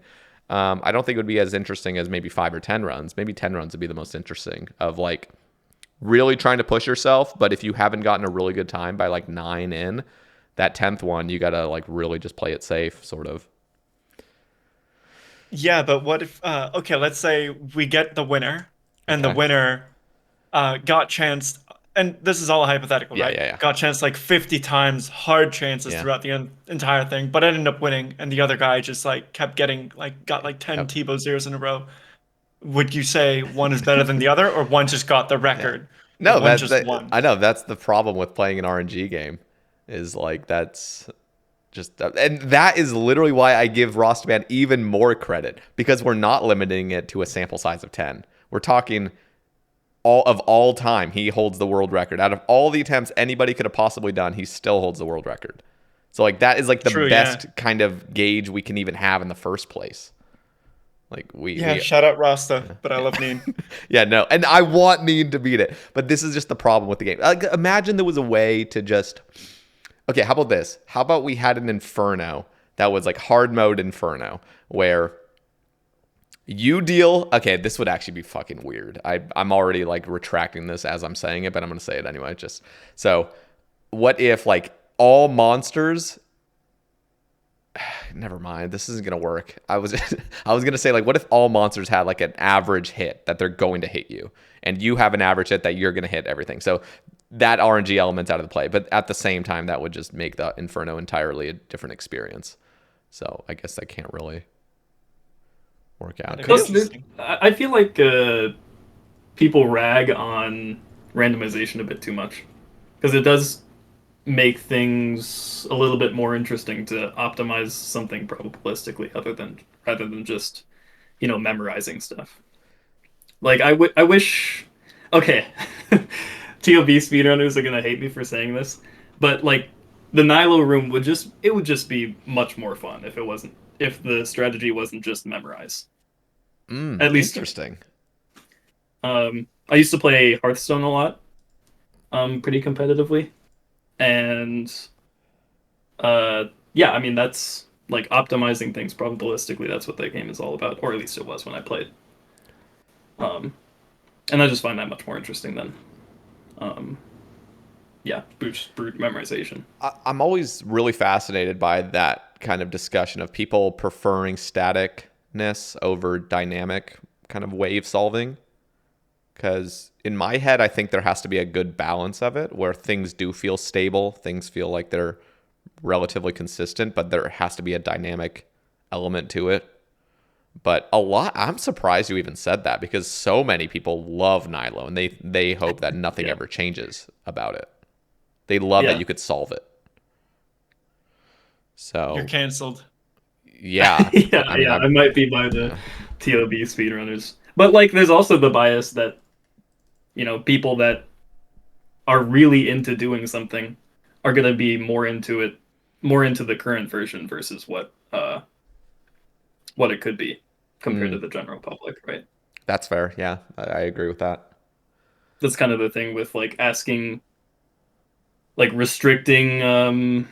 I don't think it would be as interesting as maybe 5 or 10 runs. Maybe 10 runs would be the most interesting of like really trying to push yourself. But if you haven't gotten a really good time by like 9 in, that 10th one, you got to like really just play it safe, sort of. Yeah, but what if, okay, let's say we get the winner and the Okay. winner got chanced, and this is all hypothetical, right? Yeah. Got chanced like 50 times, hard chances Yeah. throughout the entire thing, but ended up winning, and the other guy just like kept getting, got like 10 Tebow zeros in a row. Would you say one is better than the other, or one just got the record? No, one just won? I know that's the problem with playing an RNG game is like that's just and that is literally why I give Rostman even more credit because we're not limiting it to a sample size of 10. We're talking all time. He holds the world record. Out of all the attempts anybody could have possibly done, he still holds the world record. So like that is like the True, best yeah. kind of gauge we can even have in the first place. Like we Shout out Rasta, but I love Neen. yeah, no, and I want Need to beat it, but this is just the problem with the game. Like, imagine there was a way to just, okay, how about this? How about we had an Inferno that was like hard mode Inferno, where you deal, okay, this would actually be fucking weird. I'm already like retracting this as I'm saying it, but I'm going to say it anyway. Just so what if like all monsters, never mind, this isn't going to work. I was going to say like, what if all monsters had like an average hit that they're going to hit you, and you have an average hit that you're going to hit everything. So that RNG element's out of the play, but at the same time, that would just make the Inferno entirely a different experience. So I guess that can't really work out. Plus, I feel like people rag on randomization a bit too much, because it does make things a little bit more interesting to optimize something probabilistically, rather than just memorizing stuff. Like I wish. Okay, TOB speedrunners are gonna hate me for saying this, but like the Nilo room would just be much more fun if the strategy wasn't just memorize. At least interesting. I used to play Hearthstone a lot, pretty competitively, and yeah, I mean that's like optimizing things probabilistically. That's what that game is all about, or at least it was when I played. And I just find that much more interesting than, yeah, brute memorization. I'm always really fascinated by that kind of discussion of people preferring staticness over dynamic kind of wave solving. Because in my head, I think there has to be a good balance of it where things do feel stable, things feel like they're relatively consistent, but there has to be a dynamic element to it. But I'm surprised you even said that, because so many people love Nilo and they hope that nothing ever changes about it. They love that you could solve it. So you're canceled. Yeah. I might be by the TOB speedrunners. But like there's also the bias that people that are really into doing something are going to be more into the current version versus what it could be compared to the general public, right? That's fair. Yeah, I agree with that. That's kind of the thing with like asking, like restricting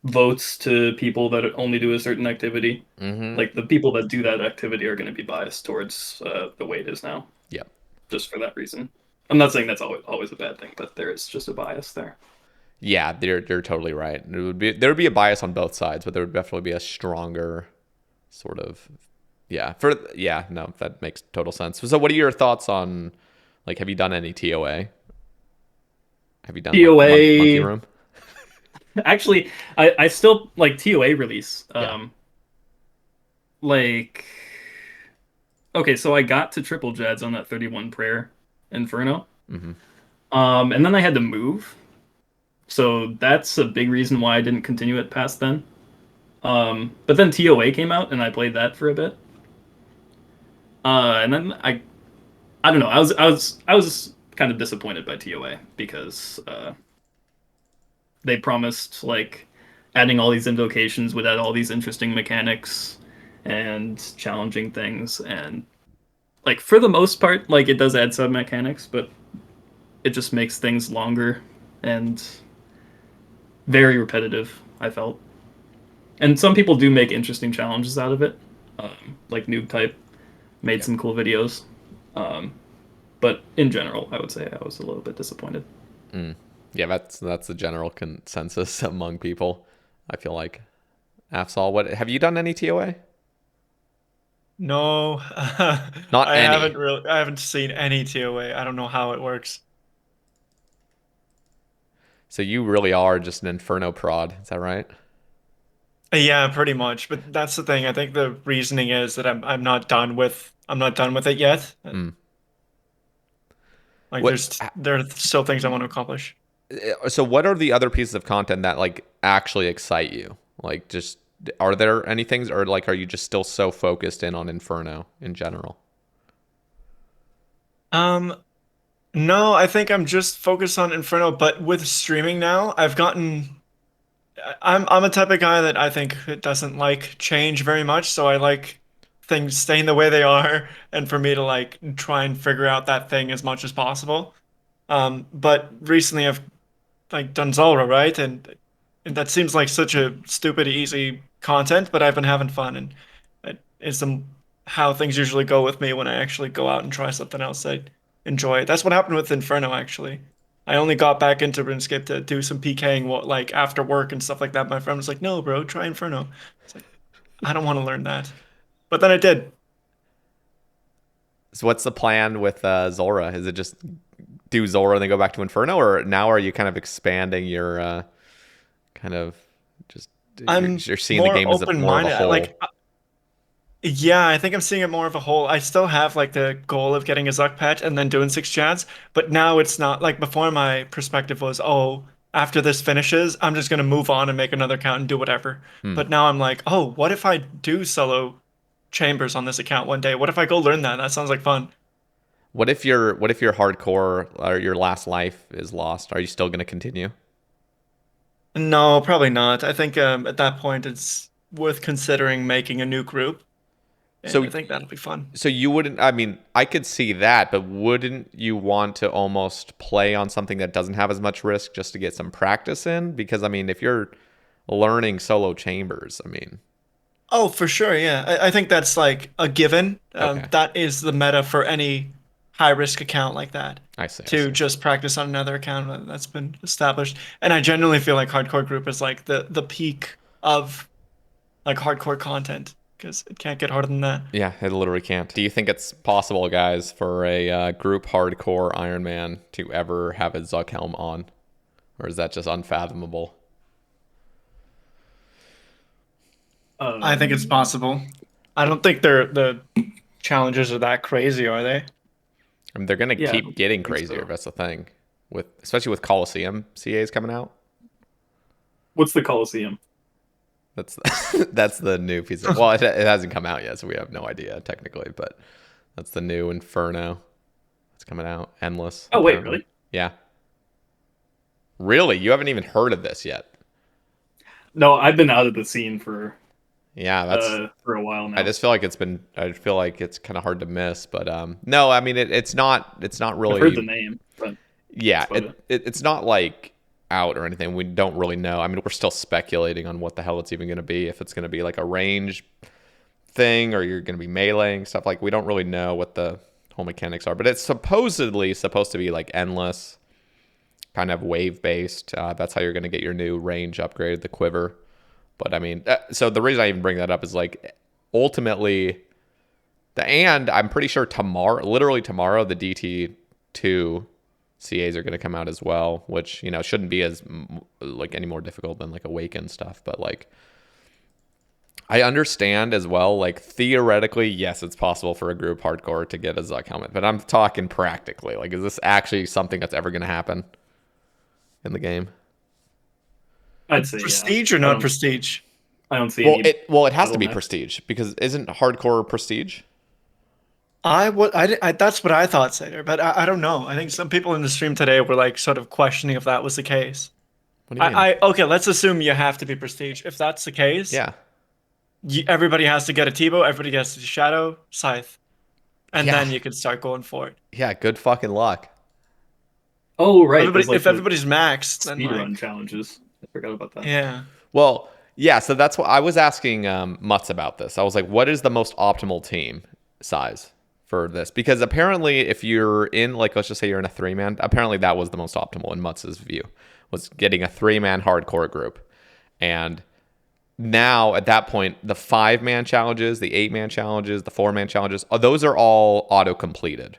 votes to people that only do a certain activity. Mm-hmm. Like the people that do that activity are going to be biased towards the way it is now. Yep. Just for that reason. I'm not saying that's always a bad thing, but there is just a bias there. Yeah, you're totally right. There would be a bias on both sides, but there would definitely be a stronger sort of no, that makes total sense. So what are your thoughts on, like, have you done any TOA? Have you done TOA Monkey Room? Actually, I still like TOA release. Like, okay, so I got to triple Jads on that 31 prayer Inferno. Mm-hmm. And then I had to move. So that's a big reason why I didn't continue it past then. But then TOA came out and I played that for a bit. And then I don't know, I was kind of disappointed by TOA because they promised like adding all these invocations would add all these interesting mechanics and challenging things, and like for the most part, like it does add some mechanics, but it just makes things longer and very repetitive, I felt. And some people do make interesting challenges out of it, like Noobtype made some cool videos. But in general, I would say I was a little bit disappointed. Yeah, that's the general consensus among people, I feel like. Afzaalh, what have you done any TOA? No, Not I any. I haven't seen any TOA. I don't know how it works. So you really are just an Inferno prod, is that right? Yeah, pretty much. But that's the thing. I think the reasoning is that I'm not done with it yet. Like there are still things I want to accomplish. So what are the other pieces of content that like actually excite you? Like, just, are there any things, or like are you just still so focused in on Inferno in general? Um, no, I think I'm just focused on Inferno, but with streaming now, I'm a type of guy that I think it doesn't like change very much, so I like things staying the way they are, and for me to like try and figure out that thing as much as possible. But recently I've like done Zulrah, right? And that seems like such a stupid, easy content, but I've been having fun, and it's how things usually go with me when I actually go out and try something else I enjoy. That's what happened with Inferno, actually. I only got back into RuneScape to do some PKing, like after work and stuff like that. My friend was like, "No, bro, try Inferno." It's like, I don't want to learn that, but then I did. So what's the plan with Zulrah? Is it just do Zulrah and then go back to Inferno, or now are you kind of expanding your kind of just I'm you're seeing the more game as more of a open-minded. whole? Like, yeah, I think I'm seeing it more of a whole. I still have like the goal of getting a Zuck pet and then doing 6 chats, but now it's not like before. My perspective was, oh, after this finishes, I'm just gonna move on and make another account and do whatever. Hmm. But now I'm like, oh, what if I do solo chambers on this account one day? What if I go learn that? That sounds like fun. What if your hardcore or your last life is lost? Are you still going to continue? No, probably not. I think at that point it's worth considering making a new group, and So I think that'll be fun. so you wouldn't, I mean, I could see that, but wouldn't you want to almost play on something that doesn't have as much risk just to get some practice in? Because I mean, if you're learning solo chambers, I mean, Oh, for sure, yeah. I think that's like a given. okay, That is the meta for any high risk account like that. I see, I To see. just practice on another account that's been established. And I genuinely feel like hardcore group is like the peak of like hardcore content because it can't get harder than that. Yeah, it literally can't. Do you think it's possible, guys, for a group hardcore Iron Man to ever have a Zuk Helm on? Or is that just unfathomable? I think it's possible. I don't think the challenges are that crazy, are they? I mean, they're going to Yeah, I keep don't getting think crazier. so. That's the thing. Especially with Colosseum CAs coming out. What's the Colosseum? That's that's the new piece of, well, it hasn't come out yet, so we have no idea technically, but that's the new Inferno. It's coming out. Endless. Oh wait, apparently. really? Yeah. Really? You haven't even heard of this yet? No, I've been out of the scene Yeah, that's for a while I now. just feel like I feel like it's kind of hard to miss, but no, I mean it's not I've heard really. the name, but Yeah, that's about it. it's not like out or anything. We don't really know. I mean, we're still speculating on what the hell it's even going to be. If it's going to be like a range thing or you're going to be meleeing stuff, like we don't really know what the whole mechanics are. But it's supposedly supposed to be like endless, kind of wave based. That's how you're going to get your new range upgrade, the quiver. But I mean, so the reason I even bring that up is like ultimately, and I'm pretty sure tomorrow, literally tomorrow, the DT2 CAs are going to come out as well, which, shouldn't be as like any more difficult than like Awaken stuff. But like, I understand as well, like theoretically, yes, it's possible for a group hardcore to get a Zuck helmet, but I'm talking practically. Like, is this actually something that's ever going to happen in the game? I'd say yeah. Prestige or not prestige? I don't see Well, any. it has to be bottlenecks. prestige because isn't hardcore prestige? That's what I thought, Sater, but I don't know. I think some people in the stream today were like sort of questioning if that was the case. What do you mean? Okay, let's assume you have to be prestige. If that's the case, Yeah. everybody has to get a Tebow, everybody gets a Shadow, Scythe, and Yeah. then you can start going for it. Yeah. Good fucking luck. Oh right, there's like If the everybody's maxed, then speedrun like, challenges. I forgot about that. yeah. Well, yeah. So that's what I was asking Mutz about this. I was like, what is the most optimal team size for this? Because apparently, if you're in, like, let's just say you're in a 3-man, apparently that was the most optimal in Mutz's view, was getting a 3-man hardcore group. And now at that point, the 5-man challenges, the 8-man challenges, the 4-man challenges, those are all auto completed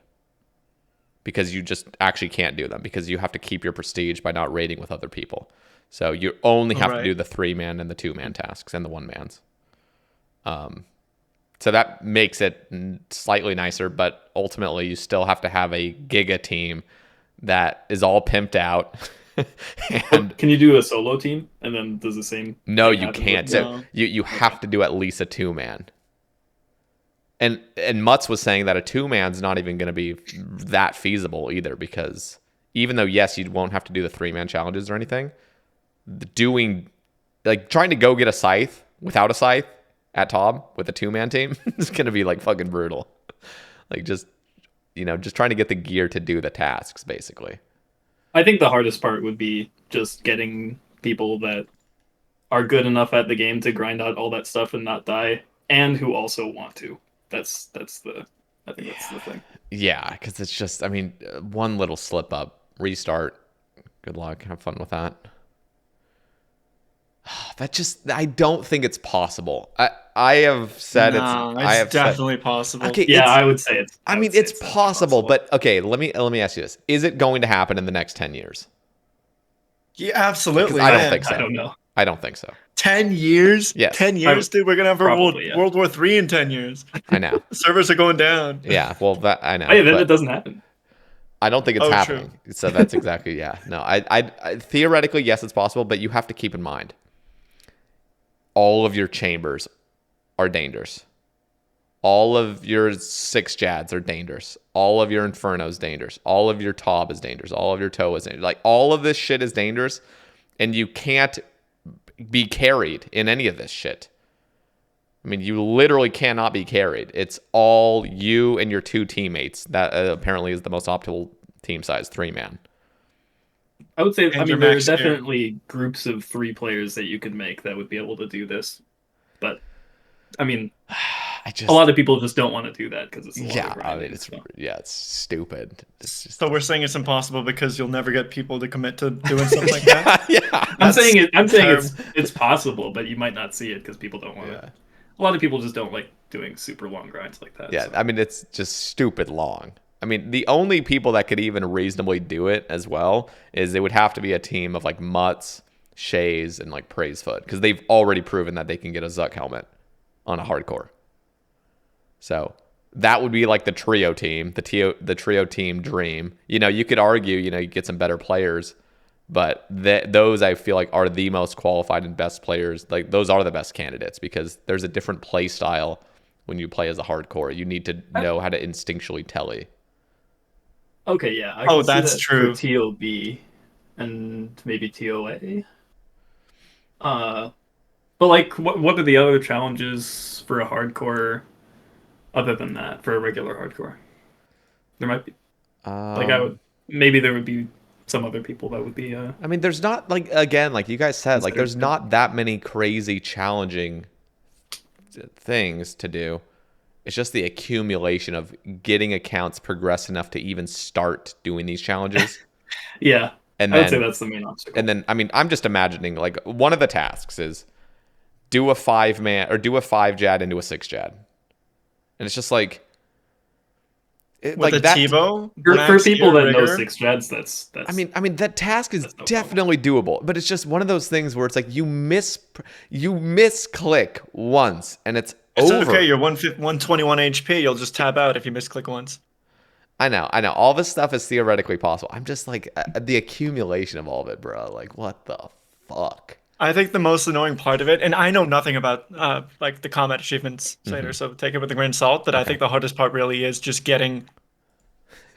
because you just actually can't do them because you have to keep your prestige by not raiding with other people. So you only have to Right. do the 3-man and the 2-man tasks and the 1-mans. So that makes it slightly nicer, but ultimately you still have to have a giga team that is all pimped out. And Can you do a solo team and then does the same? no, thing you happen can't. with- So No. you have to do at least a 2-man. And Mutz was saying that a 2-man's not even going to be that feasible either, because even though, yes, you won't have to do the 3-man challenges or anything, trying to go get a scythe without a scythe at top with a 2-man team is going to be like fucking brutal. Like just trying to get the gear to do the tasks, basically. I think the hardest part would be just getting people that are good enough at the game to grind out all that stuff and not die, and who also want to. I think that's the thing. Yeah, because it's just, I mean, one little slip up, restart. Good luck. Have fun with that. I don't think it's possible. I have said it's definitely possible. Okay, yeah, I would say it's. I mean, it's possible, but okay. Let me ask you this: is it going to happen in the next 10 years? Yeah, absolutely. I don't think so. I don't know. I don't think so. 10 years? Yes. 10 years, dude. We're gonna have Probably, World War III in 10 years. I know. Servers are going down. Yeah. Well, that I know. Hey, that doesn't happen. I don't think it's happening. True. So that's exactly No. I theoretically, yes, it's possible, but you have to keep in mind, all of your chambers are dangerous. All of your 6 Jads are dangerous. All of your Inferno is dangerous. All of your Tob is dangerous. All of your Toe is dangerous. Like, all of this shit is dangerous, and you can't be carried in any of this shit. I mean, you literally cannot be carried. It's all you and your 2 teammates. That apparently is the most optimal team size, 3-man. I would say, And there are definitely groups of 3 players that you could make that would be able to do this. But, I mean, a lot of people just don't want to do that because it's a lot of grinding, it's stupid. It's just, so we're saying it's impossible because you'll never get people to commit to doing something like that? Yeah. I'm saying it's possible, but you might not see it because people don't want to. A lot of people just don't like doing super long grinds like that. Yeah, so. I mean, it's just stupid long. I mean, the only people that could even reasonably do it as well is it would have to be a team of like Mutts, Shays, and like Praisefoot, because they've already proven that they can get a Zuk helmet on a hardcore. So that would be like the trio team, the trio team dream. You could argue, you get some better players, but those I feel like are the most qualified and best players. Like, those are the best candidates because there's a different play style when you play as a hardcore. You need to know how to instinctually telly. Okay, yeah. I Oh, can see that's that true. For TOB and maybe TOA. But like, what are the other challenges for a hardcore other than that, for a regular hardcore? There might be. Maybe there would be some other people that would be. I mean, there's not, like, again, like you guys said, like, there's not that many crazy challenging things to do. It's just the accumulation of getting accounts progress enough to even start doing these challenges. Yeah, and I would say that's the main obstacle. And then, I mean, I'm just imagining, like, one of the tasks is do a 5-man or do a 5 Jad into a 6 Jad, and it's just like. With like a that, TiVo? For people that know 6 Jads, that's. I mean, that task is no definitely doable, but it's just one of those things where it's like you misclick once and it's over. Okay, you're 121 HP. You'll just tab out if you misclick once. I know. All this stuff is theoretically possible. I'm just like the accumulation of all of it, bro. Like, what the fuck? I think the most annoying part of it, and I know nothing about like the combat achievements later, so take it with a grain of salt. But I think the hardest part really is just getting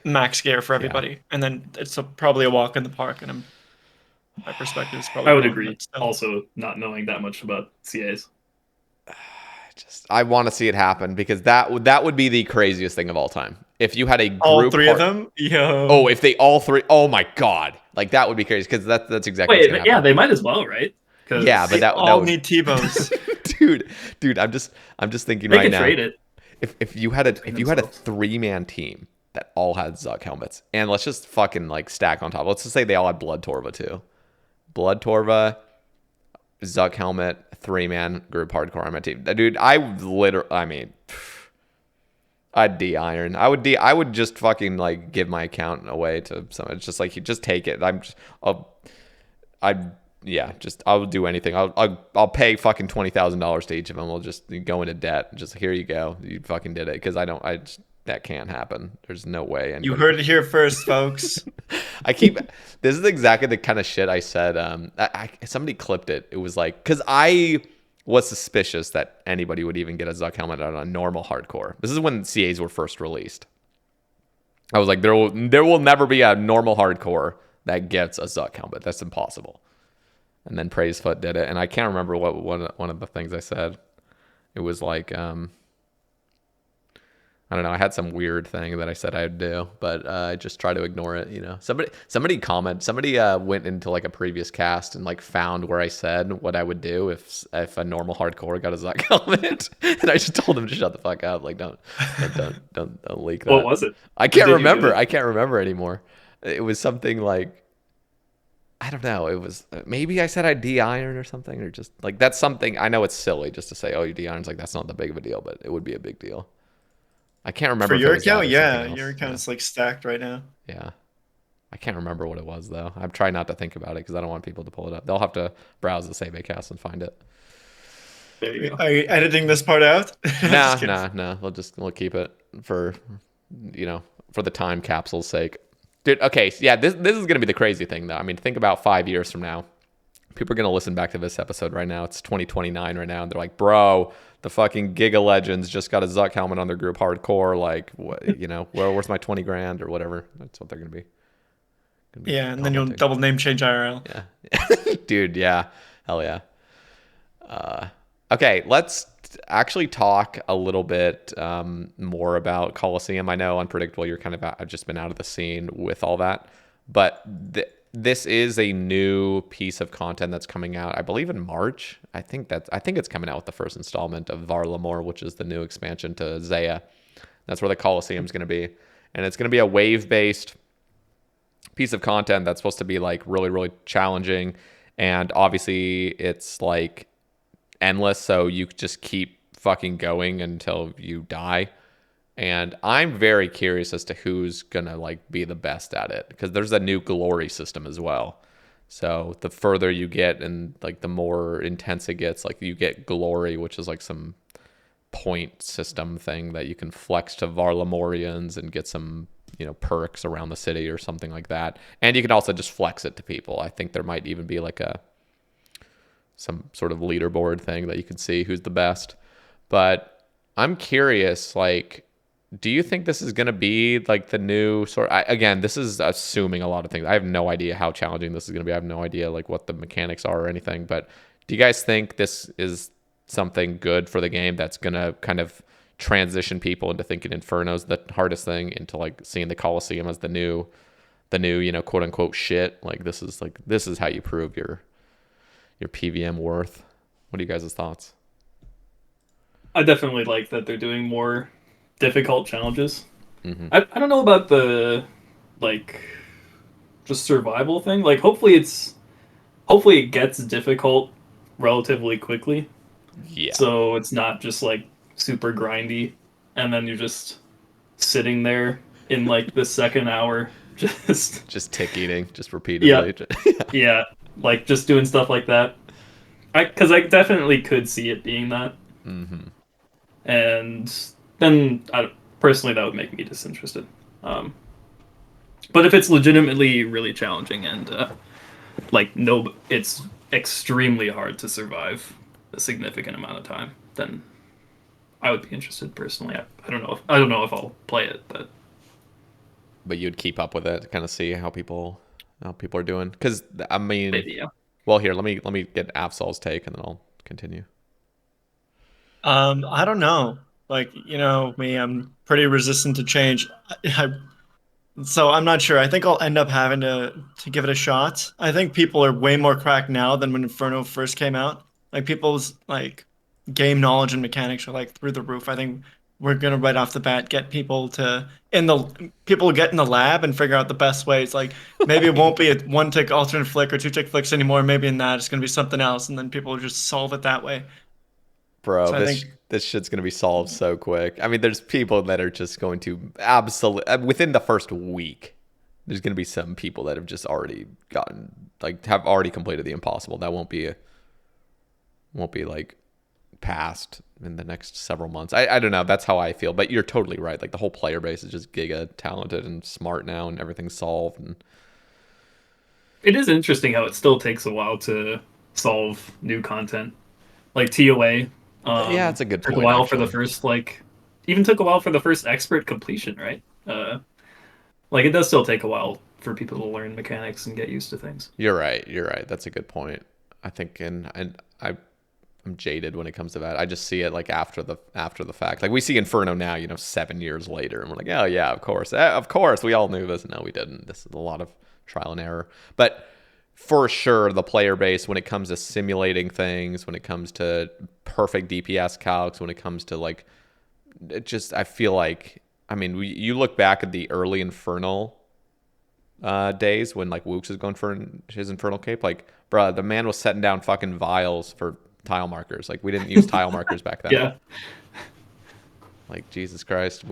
max gear for everybody, and then it's probably a walk in the park. And my perspective is probably. I would agree. Also, not knowing that much about CAs. I want to see it happen because that would be the craziest thing of all time. If you had a group, all 3 of them, yo. Oh, if they all 3, oh my god, like that would be crazy because that's exactly. Wait, yeah, they might as well, right? Yeah, but that all would need T-bones. dude, I'm just thinking they right can now. Trade it. If you had a 3-man team that all had Zuk helmets, and let's just fucking like stack on top. Let's just say they all had Blood Torva too. Blood Torva, Zuk helmet, 3-man group hardcore on my team. Dude, I'd de-iron. I would just fucking like give my account away to someone. It's just like, you just take it. I'll do anything. I'll pay fucking $20,000 to each of them. We'll just go into debt. Just, here you go. You fucking did it. Because that can't happen. There's no way. You heard it here first, folks. This is exactly the kind of shit I said. Somebody clipped it. It was like, because I was suspicious that anybody would even get a Zuk helmet on a normal hardcore. This is when CAs were first released. I was like, there will never be a normal hardcore that gets a Zuk helmet. That's impossible. And then Praisefoot did it, and I can't remember what one of the things I said. It was like, I don't know. I had some weird thing that I said I'd do, but I just try to ignore it. You know, somebody went into like a previous cast and like found where I said what I would do if a normal hardcore got a Zuk helmet, and I just told him to shut the fuck up. Like, don't leak that. What was it? I can't remember. I can't remember anymore. It was something like, I don't know. It was maybe I said I'd de-iron or something, or just like that's something. I know it's silly just to say, oh, you de-iron's like that's not that big of a deal, but it would be a big deal. I can't remember. For your account, yeah, your account's like stacked right now. Yeah, I can't remember what it was though. I'm trying not to think about it because I don't want people to pull it up. They'll have to browse the Sae Bae cast and find it. There you go. Are you editing this part out? Nah. We'll keep it for for the time capsule's sake, dude. Okay, yeah, this is gonna be the crazy thing though. I mean, think about 5 years from now. People are gonna listen back to this episode right now. It's 2029 right now, and they're like, "Bro, the fucking Giga Legends just got a Zuk helmet on their group hardcore. Like, what? Where's my 20 grand or whatever?" That's what they're gonna be. Yeah, and then you'll double name change IRL. Yeah, dude. Yeah, hell yeah. Okay, let's actually talk a little bit more about Colosseum. I know Unpredictable. You're kind of I've just been out of the scene with all that, but this is a new piece of content that's coming out, I believe, in March. I think it's coming out with the first installment of Varlamore, which is the new expansion to Zaya. That's where the Colosseum is going to be, and it's going to be a wave-based piece of content that's supposed to be like really, really challenging, and obviously it's like endless, so you just keep fucking going until you die. And I'm very curious as to who's gonna like be the best at it, because there's a new glory system as well. So the further you get and like the more intense it gets, like you get glory, which is like some point system thing that you can flex to Varlamorians and get some perks around the city or something like that. And you can also just flex it to people. I think there might even be like some sort of leaderboard thing that you can see who's the best. But I'm curious, like, do you think this is going to be like the new sort again, this is assuming a lot of things. I have no idea how challenging this is going to be. I have no idea like what the mechanics are or anything, but do you guys think this is something good for the game that's going to kind of transition people into thinking Inferno's the hardest thing, into like seeing the Colosseum as the new quote unquote shit? Like this is how you prove your PvM worth. What are you guys' thoughts? I definitely like that they're doing more difficult challenges. Mm-hmm. I don't know about the like just survival thing. Like hopefully it gets difficult relatively quickly. Yeah. So it's not just like super grindy and then you're just sitting there in like the second hour just tick eating, just repeatedly. Yeah, like just doing stuff like that. Because I definitely could see it being that. Mm-hmm. And then personally that would make me disinterested. But if it's legitimately really challenging and it's extremely hard to survive a significant amount of time, then I would be interested personally. I don't know if I'll play it, but you'd keep up with it to kind of see how people are doing. Because I mean, maybe, yeah. Well, here, let me get Afzaalh's take, and then I'll continue. I don't know. Like, me, I'm pretty resistant to change. So I'm not sure. I think I'll end up having to give it a shot. I think people are way more cracked now than when Inferno first came out. Like people's like game knowledge and mechanics are like through the roof. I think we're gonna right off the bat get people get in the lab and figure out the best ways. Like maybe it won't be a 1-tick alternate flick or 2-tick flicks anymore. Maybe in that it's gonna be something else, and then people will just solve it that way. Bro, so this shit's going to be solved so quick. I mean, there's people that are just going to within the first week, there's going to be some people that have just already have already completed the impossible. That won't be like passed in the next several months. I don't know. That's how I feel. But you're totally right. Like the whole player base is just giga talented and smart now, and everything's solved. And it is interesting how it still takes a while to solve new content. like TOA. Yeah, that's a good took point. a while for the Actually, first even took a while for the first expert completion, right? Like it does still take a while for people to learn mechanics and get used to things. you're right. You're right. That's a good point. I think, and I'm jaded when it comes to that. I just see it like after the fact. Like we see Inferno now, 7 years later, and we're like, oh yeah, of course, we all knew this. No, we didn't. This is a lot of trial and error. But for sure, the player base, when it comes to simulating things, when it comes to perfect DPS calcs, when it comes to like, I feel like, I mean, you look back at the early Infernal days when like Woox was going for his Infernal Cape, like, bruh, the man was setting down fucking vials for tile markers. Like we didn't use tile markers back then. Yeah. Like Jesus Christ,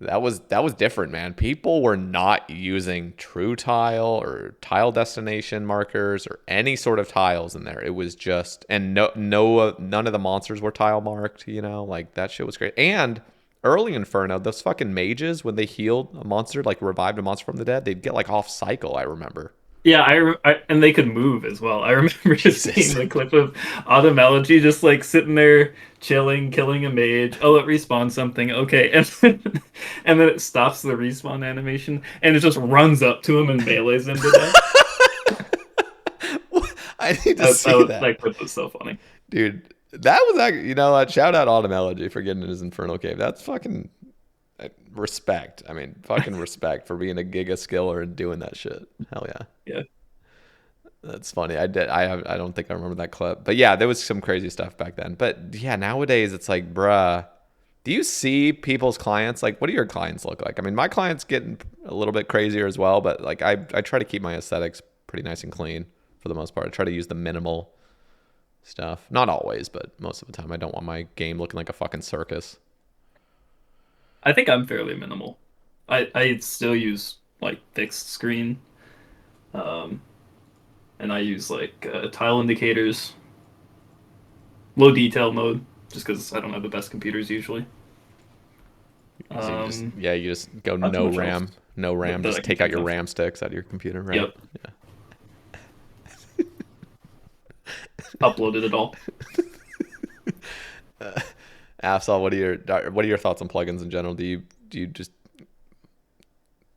that was different, man. People were not using true tile or tile destination markers or any sort of tiles in there. It was just, and none of the monsters were tile marked, like that shit was great. And early Inferno, those fucking mages, when they healed a monster, like revived a monster from the dead, they'd get like off cycle, I remember. Yeah, and they could move as well. I remember just seeing the clip of Automology just like sitting there chilling, killing a mage. Oh, it respawns something. Okay, and then it stops the respawn animation, and it just runs up to him and melees him to death. I need to see that. That clip was so funny, dude. That was actually, what? Shout out Automology for getting in his Infernal Cave. That's fucking respect. I mean, fucking respect for being a giga skiller and doing that shit. Hell yeah. Yeah. That's funny. I don't think I remember that clip. But yeah, there was some crazy stuff back then. But yeah, nowadays it's like, bruh, do you see people's clients? Like, what do your clients look like? I mean, my clients getting a little bit crazier as well, but like I try to keep my aesthetics pretty nice and clean for the most part. I try to use the minimal stuff. Not always, but most of the time. I don't want my game looking like a fucking circus. I think I'm fairly minimal. I still use like fixed screen, and I use like tile indicators, low detail mode, just because I don't have the best computers usually. So you just go no RAM, just take out your RAM sticks out of your computer, right? Yep. Yeah. Uploaded it all. Afzaalh, what are your thoughts on plugins in general? Do you just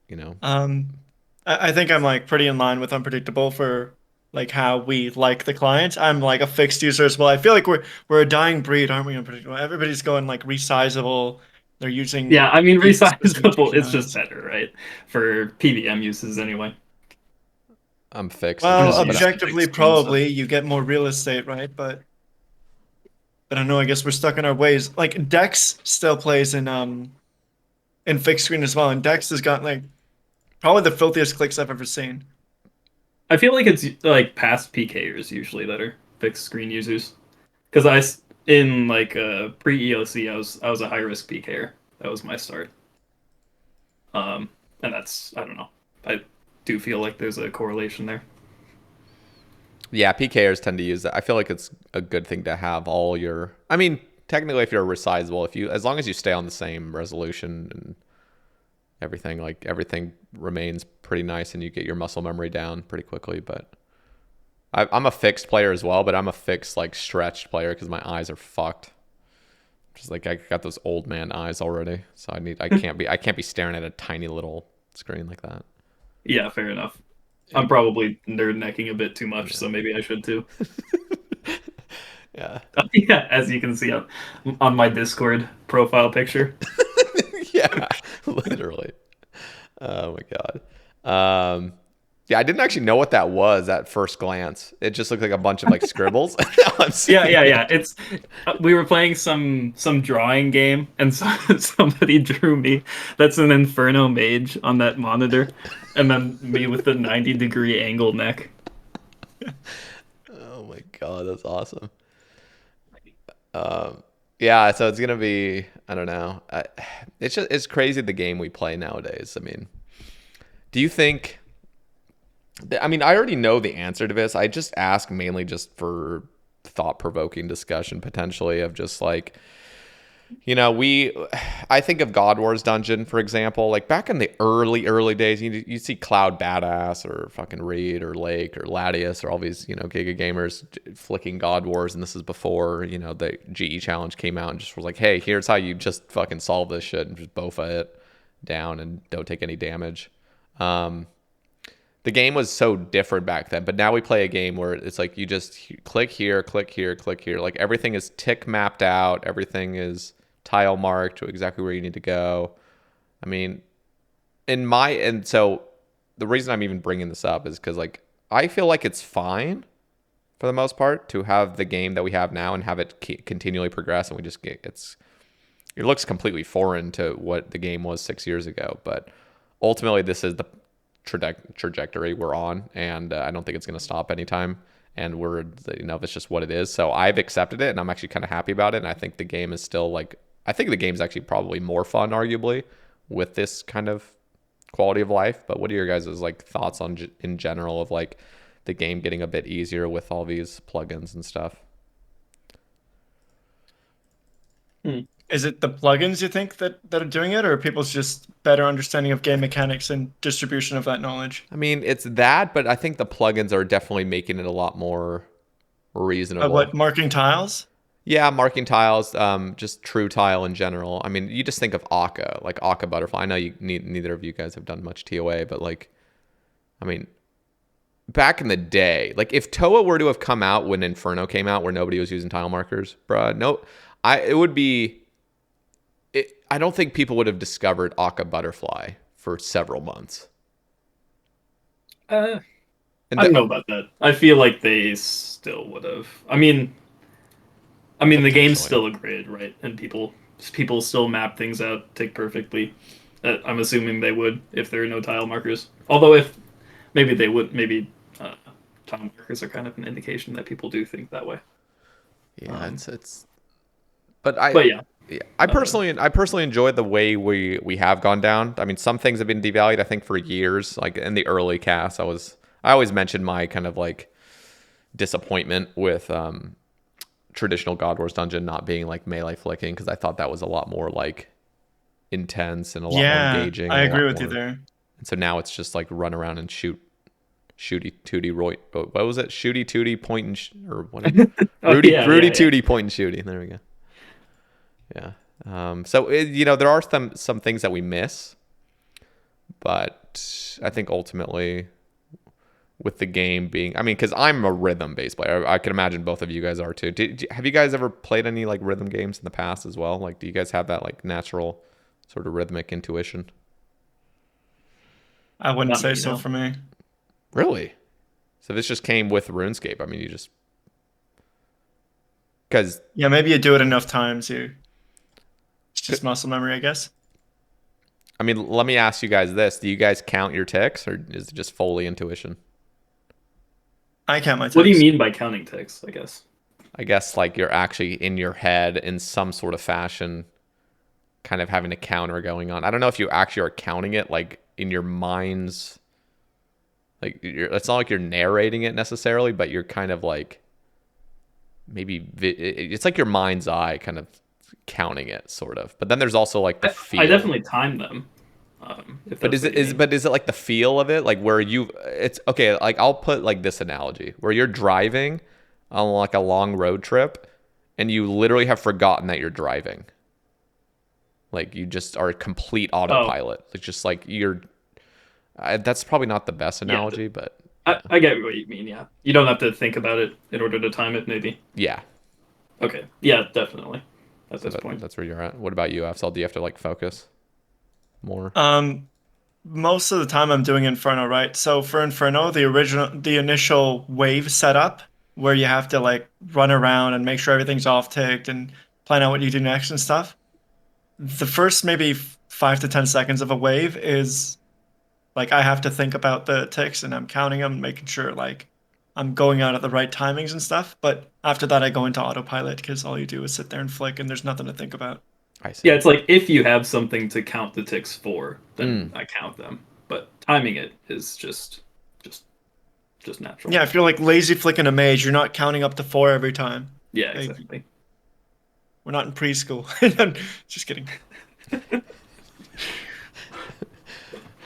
I think I'm like pretty in line with Unpredictable for like how we like the client. I'm like a fixed user as well. I feel like we're a dying breed, aren't we? Unpredictable. Everybody's going like resizable. They're using I mean resizable. It's just better, right? For PvM uses anyway. I'm fixed. Well, objectively, probably you get more real estate, right? But I don't know. I guess we're stuck in our ways. Like Dex still plays in fixed screen as well, and Dex has got like probably the filthiest clicks I've ever seen. I feel like it's like past PKers usually that are fixed screen users, because in like pre EOC I was a high risk PKer. That was my start. And that's, I don't know. I do feel like there's a correlation there. Yeah, PKers tend to use that. I feel like it's a good thing to have all your. I mean, technically, if you're resizable, as long as you stay on the same resolution and everything remains pretty nice, and you get your muscle memory down pretty quickly. But I'm a fixed player as well, but I'm a fixed like stretched player because my eyes are fucked. Just like I got those old man eyes already, so I can't be staring at a tiny little screen like that. Yeah, fair enough. I'm probably nerd necking a bit too much, so maybe I should too. Yeah. Yeah, as you can see on my Discord profile picture. Yeah, literally. Oh my god. Yeah, I didn't actually know what that was at first glance. It just looked like a bunch of like scribbles. Yeah. It's we were playing some drawing game, and somebody drew me. That's an Inferno mage on that monitor, and then me with the 90-degree angle neck. Oh my god, that's awesome. Yeah, so it's gonna be, I don't know. It's crazy the game we play nowadays. I mean, do you think? I mean, I already know the answer to this. I just ask mainly just for thought-provoking discussion, potentially, of just like, I think of God Wars Dungeon, for example. Like back in the early days, you see Cloud Badass or fucking Reed or Lake or Latius or all these, Giga Gamers flicking God Wars. And this is before, the GE Challenge came out and just was like, hey, here's how you just fucking solve this shit and just bofa it down and don't take any damage. The game was so different back then, but now we play a game where it's like you just click here, click here, click here. Like everything is tick mapped out. Everything is tile marked to exactly where you need to go. I mean, and so the reason I'm even bringing this up is because like I feel like it's fine for the most part to have the game that we have now and have it continually progress, and we just get it looks completely foreign to what the game was 6 years ago. But ultimately, this is the trajectory we're on, and I don't think it's going to stop anytime. And it's just what it is. So I've accepted it, and I'm actually kind of happy about it. And I think the game is still I think the game's actually probably more fun, arguably, with this kind of quality of life. But what are your guys' thoughts on in general of the game getting a bit easier with all these plugins and stuff? Is it the plugins you think that are doing it, or people's just better understanding of game mechanics and distribution of that knowledge? I mean, it's that, but I think the plugins are definitely making it a lot more reasonable. What, marking tiles? Yeah, marking tiles, just true tile in general. I mean, you just think of Akka, like Akka Butterfly. I know neither of you guys have done much TOA, but I mean, back in the day, if Toa were to have come out when Inferno came out, where nobody was using tile markers, bruh, it would be. I don't think people would have discovered Akka Butterfly for several months. I don't know about that. I feel like they still would have. I mean, the game's still a grid, right? And people still map things out, tick perfectly. I'm assuming they would if there are no tile markers. Although if maybe they would, tile markers are kind of an indication that people do think that way. Yeah, But yeah. Yeah, I personally enjoy the way we have gone down. I mean, some things have been devalued. I think for years, like in the early cast, I always mentioned my kind of disappointment with traditional God Wars Dungeon not being melee flicking, because I thought that was a lot more intense and a lot more engaging. I agree with you there. And so now it's just run around and shooty tooty Roy. What was it? Shooty tooty point and or what? Rudy tooty point and shooty. There we go. Yeah. So there are some things that we miss, but I think ultimately with the game being, I mean, because I'm a rhythm-based player, I can imagine both of you guys are too. Have you guys ever played any rhythm games in the past as well? Do you guys have that natural sort of rhythmic intuition? I wouldn't say so for me. Really? So this just came with RuneScape. I mean, you just because maybe you do it enough times, it's just muscle memory, I guess. I mean, let me ask you guys this: do you guys count your ticks, or is it just fully intuition? I count my ticks. What do you mean by counting ticks? I guess you're actually in your head in some sort of fashion, kind of having a counter going on. I don't know if you actually are counting it in your mind's. It's not like you're narrating it necessarily, but you're kind of maybe it's your mind's eye kind of counting it, sort of. But then there's also the feel. I definitely time them. But is it the feel of it, where it's okay? I'll put this analogy where you're driving on a long road trip, and you literally have forgotten that you're driving. You just are a complete autopilot. It's just you're. That's probably not the best analogy, but I get what you mean. Yeah, you don't have to think about it in order to time it. Maybe. Yeah. Okay. Yeah, definitely. At this point, that's where you're at. What about you, Afzaalh? Do you have to focus more? Most of the time I'm doing Inferno, right? So for Inferno, the initial wave setup where you have to run around and make sure everything's off ticked and plan out what you do next and stuff. The first maybe 5 to 10 seconds of a wave is I have to think about the ticks and I'm counting them, making sure I'm going out at the right timings and stuff. But after that, I go into autopilot because all you do is sit there and flick and there's nothing to think about. I see. Yeah, it's if you have something to count the ticks for, then I count them. But timing it is just natural. Yeah, if you're lazy flicking a mage, you're not counting up to 4 every time. Yeah, exactly. We're not in preschool. Just kidding.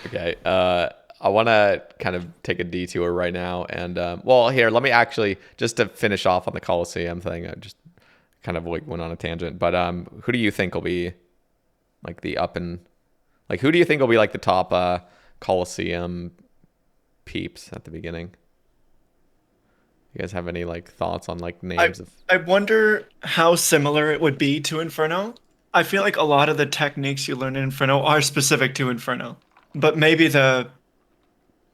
Okay. I want to kind of take a detour right now. And, well, here, let me actually, just to finish off on the Colosseum thing, I just kind of like went on a tangent. But who do you think will be like the who do you think will be like the top Colosseum peeps at the beginning? You guys have any like thoughts on like names I wonder how similar it would be to Inferno. I feel like a lot of the techniques you learn in Inferno are specific to Inferno, but maybe the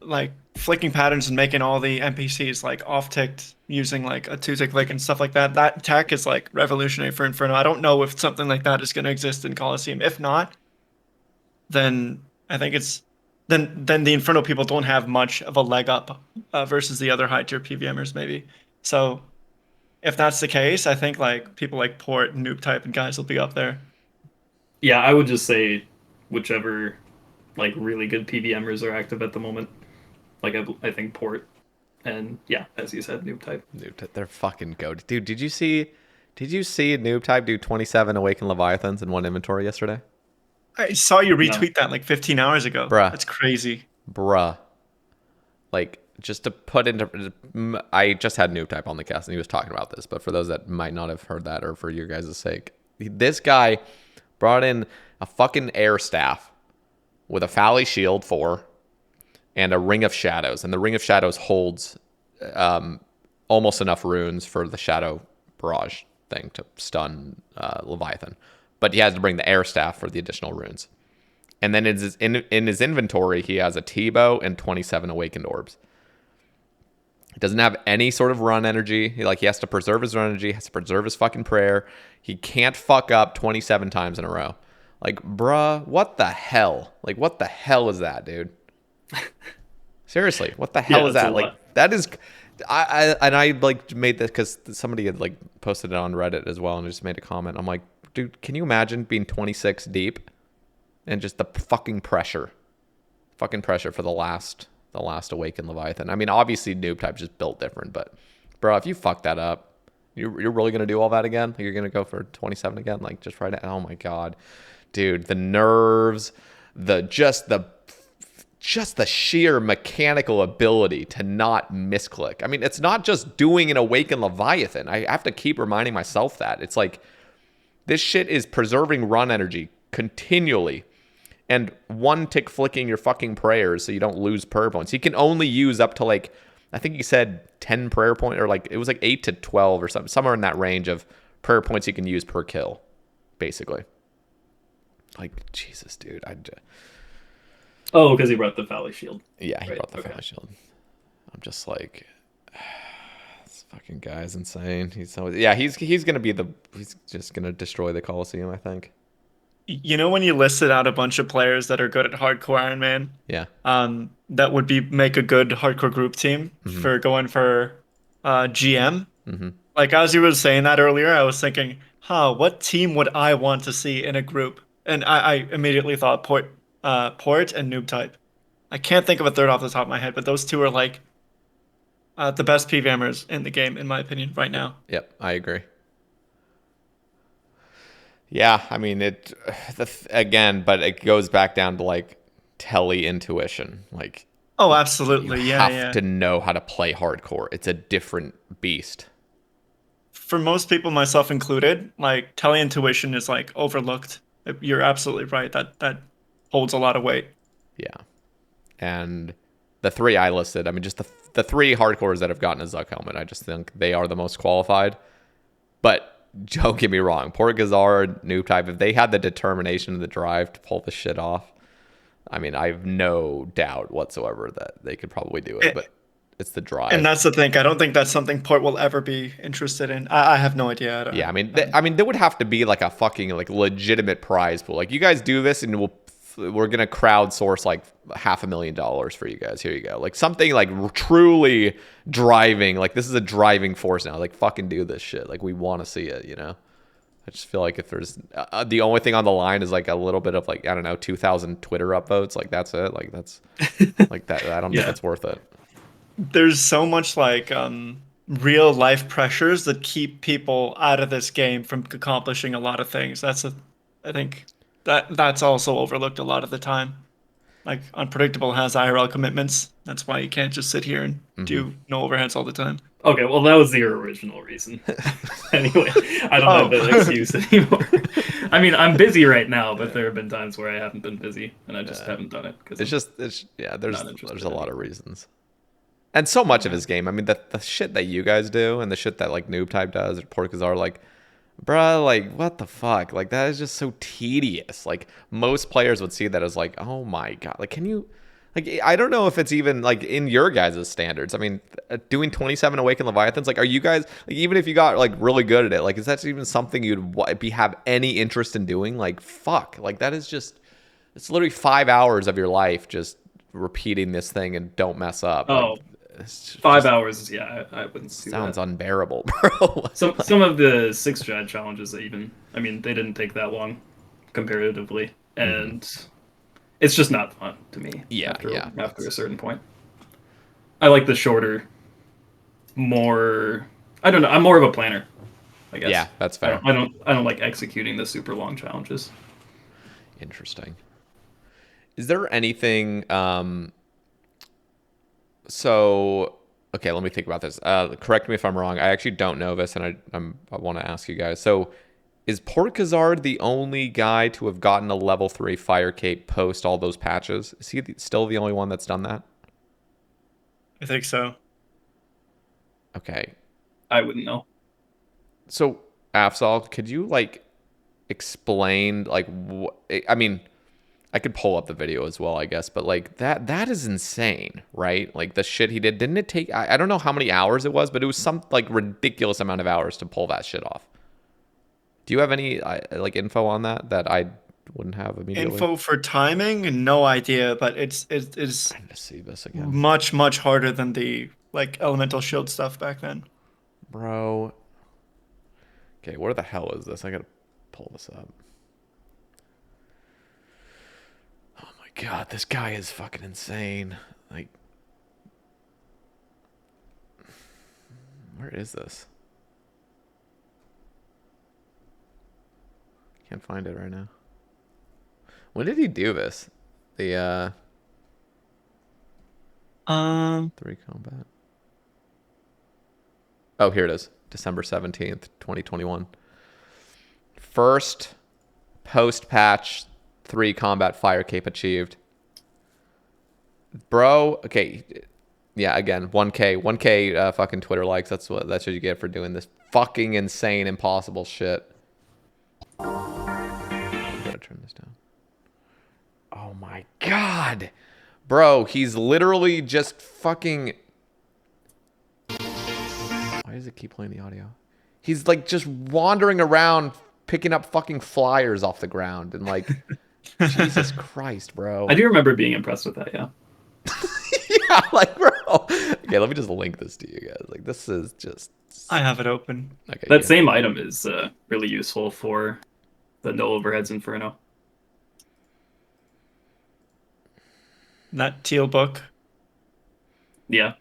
like flicking patterns and making all the NPCs like off-ticked using like a two-tick flick and stuff like that. That tech is like revolutionary for Inferno. I don't know if something like that is going to exist in Colosseum. If not, then I think it's then the Inferno people don't have much of a leg up versus the other high tier PvMers maybe. So if that's the case, I think like people like Port and Noobtype and guys will be up there. Yeah, I would just say whichever like really good PvMers are active at the moment. Like I think Port and yeah, as you said, Noobtype. Noobtype, they're fucking goated. Dude, did you see Noobtype do 27 Awakened Leviathans in one inventory yesterday? I saw you retweet that like 15 hours ago. Bruh. That's crazy. Bruh. Like, just to put into... I just had Noobtype on the cast, and he was talking about this, but for those that might not have heard that, or for your guys' sake, this guy brought in a fucking air staff with a Fally Shield 4 and a Ring of Shadows, and the Ring of Shadows holds almost enough runes for the Shadow Barrage thing to stun Leviathan. But he has to bring the air staff for the additional runes. And then in his inventory, he has a T-bow and 27 awakened orbs. He doesn't have any sort of run energy. He has to preserve his run energy, has to preserve his fucking prayer. He can't fuck up 27 times in a row. Like, bruh, what the hell? Like, what the hell is that, dude? Seriously, what the hell is that? Like, that is... I like made this because somebody had like posted it on Reddit as well and just made a comment. I'm like, dude, can you imagine being 26 deep and just the fucking pressure for the last Awakened Leviathan? I mean, obviously Noobtype just built different, but bro, if you fuck that up, you're really gonna do all that again? You're gonna go for 27 again? Like, just right now? Oh my god, dude, the nerves, just the sheer mechanical ability to not misclick. I mean, it's not just doing an Awakened Leviathan. I have to keep reminding myself that. It's like, this shit is preserving run energy continually and one tick flicking your fucking prayers so you don't lose prayer points. He can only use up to like, I think he said 10 prayer points, or like, it was like 8 to 12 or something, somewhere in that range of prayer points you can use per kill, basically. Like, Jesus, dude. Oh, because he brought the Fally Shield. Yeah, he brought the Fally Shield. I'm just like, this fucking guy's insane. He's gonna be he's just gonna destroy the Colosseum, I think. You know, when you listed out a bunch of players that are good at hardcore Iron Man, yeah, that would make a good hardcore group team for going for GM. Like, as you were saying that earlier, I was thinking, what team would I want to see in a group? And I immediately thought Port and Noobtype. I can't think of a third off the top of my head, but those two are like the best PvMers in the game, in my opinion, right now. Yep, I agree. Yeah, I mean, again, but it goes back down to like tele-intuition. Like, oh, absolutely, you have to know how to play hardcore. It's a different beast. For most people, myself included, like, tele-intuition is like overlooked. You're absolutely right. That holds a lot of weight. Yeah. And the three I listed, I mean, just the three hardcores that have gotten a Zuk helmet, I just think they are the most qualified. But don't get me wrong, poor Khazard, Noobtype, if they had the determination and the drive to pull this shit off, I mean, I have no doubt whatsoever that they could probably do it, but it's the drive. And that's the thing. I don't think that's something Port will ever be interested in. I have no idea. Yeah, I mean, there would have to be like a fucking like legitimate prize pool. Like, you guys do this and we're gonna crowdsource like $500,000 for you guys. Here you go. Like, something like truly driving. Like, this is a driving force now. Like, fucking do this shit. Like, we want to see it. You know. I just feel like if there's the only thing on the line is like a little bit of like, I don't know, 2,000 Twitter upvotes. Like, that's it. Like, that's like that. I don't think it's worth it. There's so much like real life pressures that keep people out of this game from accomplishing a lot of things. I think that's also overlooked a lot of the time. Like Unpredictable has IRL commitments. That's why you can't just sit here and do no overheads all the time. Okay, well, that was your original reason. Anyway, I don't have that Oh. excuse anymore. I mean, I'm busy right now, but there have been times where I haven't been busy, and I just haven't done it. There's a lot of reasons. And so much of his game, I mean, the shit that you guys do and the shit that, like, Noobtype does or Khazard, like, bruh, like, what the fuck? Like, that is just so tedious. Like, most players would see that as, like, oh my god. Like, can you... Like, I don't know if it's even, like, in your guys' standards. I mean, doing 27 Awakened Leviathans, like, are you guys... Like, even if you got, like, really good at it, like, is that even something you'd have any interest in doing? Like, fuck. Like, that is just... It's literally 5 hours of your life just repeating this thing and don't mess up. Oh, like, it's 5 hours. Yeah, I wouldn't do sounds that. unbearable, bro. Some of the 6 strat challenges even. I mean, they didn't take that long comparatively, and it's just not fun to me. Yeah, After a certain point, I like the shorter, more. I don't know. I'm more of a planner, I guess. Yeah, that's fair. I don't like executing the super long challenges. Interesting. Is there anything so okay, let me think about this. Correct me if I'm wrong. I actually don't know this, and I want to ask you guys. So is Khazard the only guy to have gotten a level 3 fire cape post all those patches? Is he still the only one that's done that? I think so. Okay. I wouldn't know. So, Afzaalh, could you, like, explain, like, I mean, I could pull up the video as well, I guess, but, like, that is insane, right? Like, the shit he did. Didn't it take, I don't know how many hours it was, but it was some, like, ridiculous amount of hours to pull that shit off. Do you have any, like, info on that I wouldn't have immediately? Info for timing? No idea, but it's trying to see this again. much harder than the, like, elemental shield stuff back then. Bro. Okay, where the hell is this? I gotta pull this up. Oh my god, this guy is fucking insane. Like, where is this? Can't find it right now. When did he do this? The 3 combat. Oh, here it is. December 17th, 2021. First post-patch 3 combat fire cape achieved. Bro, okay. Yeah, again, 1K fucking Twitter likes. That's what you get for doing this fucking insane, impossible shit. I'm gonna turn this down. Oh my god. Bro, he's literally just fucking... Why does it keep playing the audio? He's, like, just wandering around picking up fucking flyers off the ground and, like, Jesus Christ, bro. I do remember being impressed with that, yeah. Yeah, like, bro. Okay, let me just link this to you guys. Like, this is just... I have it open. Okay, That same item is really useful for the no overheads Inferno. That teal book. Yeah.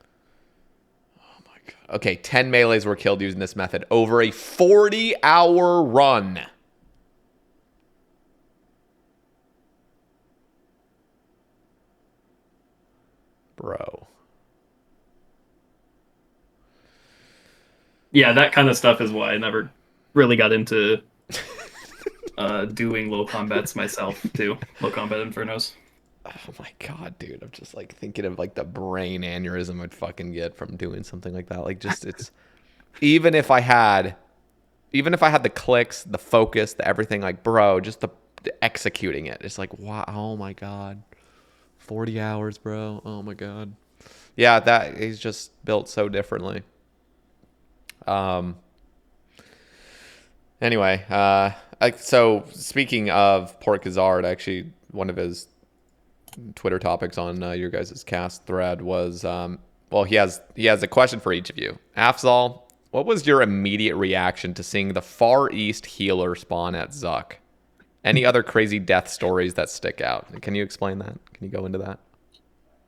Oh my god. Okay, 10 melees were killed using this method over a 40-hour run. Bro. Yeah, that kind of stuff is why I never really got into doing low combats myself, too. Low combat Infernos. Oh my god, dude. I'm just, like, thinking of, like, the brain aneurysm I'd fucking get from doing something like that. Like, just, it's... even if I had the clicks, the focus, the everything, like, bro, just the executing it. It's like, wow, oh my god. 40 hours, bro. Oh my god. Yeah, he's just built so differently. Anyway, so speaking of Khazard, actually, one of his Twitter topics on your guys' cast thread was, well, he has a question for each of you. Afzaalh, what was your immediate reaction to seeing the Far East healer spawn at Zuk? Any other crazy death stories that stick out? Can you explain that? Can you go into that?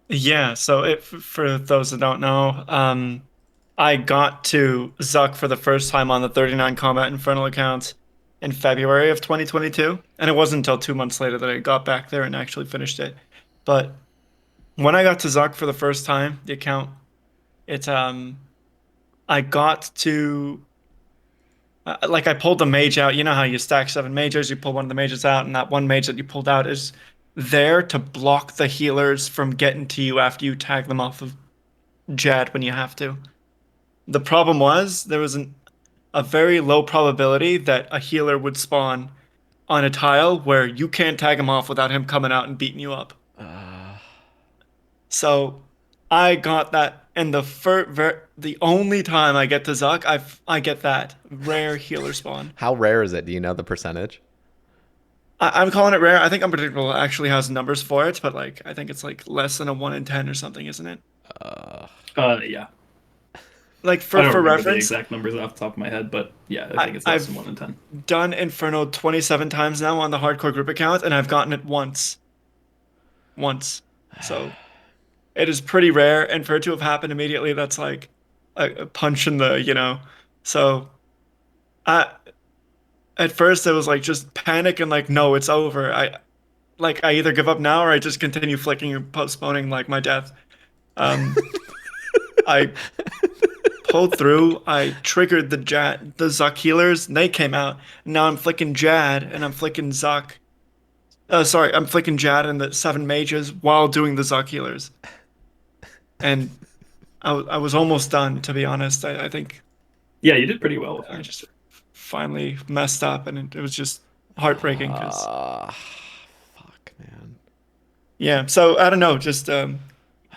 Yeah, so for those that don't know, I got to Zuk for the first time on the 39 Combat Infernal account in February of 2022, and it wasn't until 2 months later that I got back there and actually finished it. But when I got to Zuk for the first time, the account, it I got to like I pulled the mage out. You know how you stack 7 mages, you pull one of the mages out, and that one mage that you pulled out is there to block the healers from getting to you after you tag them off of Jad when you have to. The problem was there was a very low probability that a healer would spawn on a tile where you can't tag him off without him coming out and beating you up. So I got that, and the only time I get to Zuk, I get that rare healer spawn. How rare is it? Do you know the percentage? I'm calling it rare. I think Unpredictable actually has numbers for it, but like I think it's like less than a 1 in 10 or something, isn't it? Yeah. Like I don't for remember the reference, exact numbers off the top of my head, but yeah, I think it's less than 1 in 10. done Inferno 27 times now on the hardcore group account, and I've gotten it once. So it is pretty rare, and for it to have happened immediately, that's like a punch in the. So at first it was like just panic and like, no, it's over. I either give up now or I just continue flicking and postponing like my death. I pulled through. I triggered the Zuk healers, and they came out. Now I'm flicking Jad, and I'm flicking Zuk. Sorry, I'm flicking Jad and the 7 mages while doing the Zuk healers. And I was almost done, to be honest. I think Yeah, you did pretty well with I it. just finally messed up, and it was just heartbreaking. Fuck, man. Yeah, so I don't know, just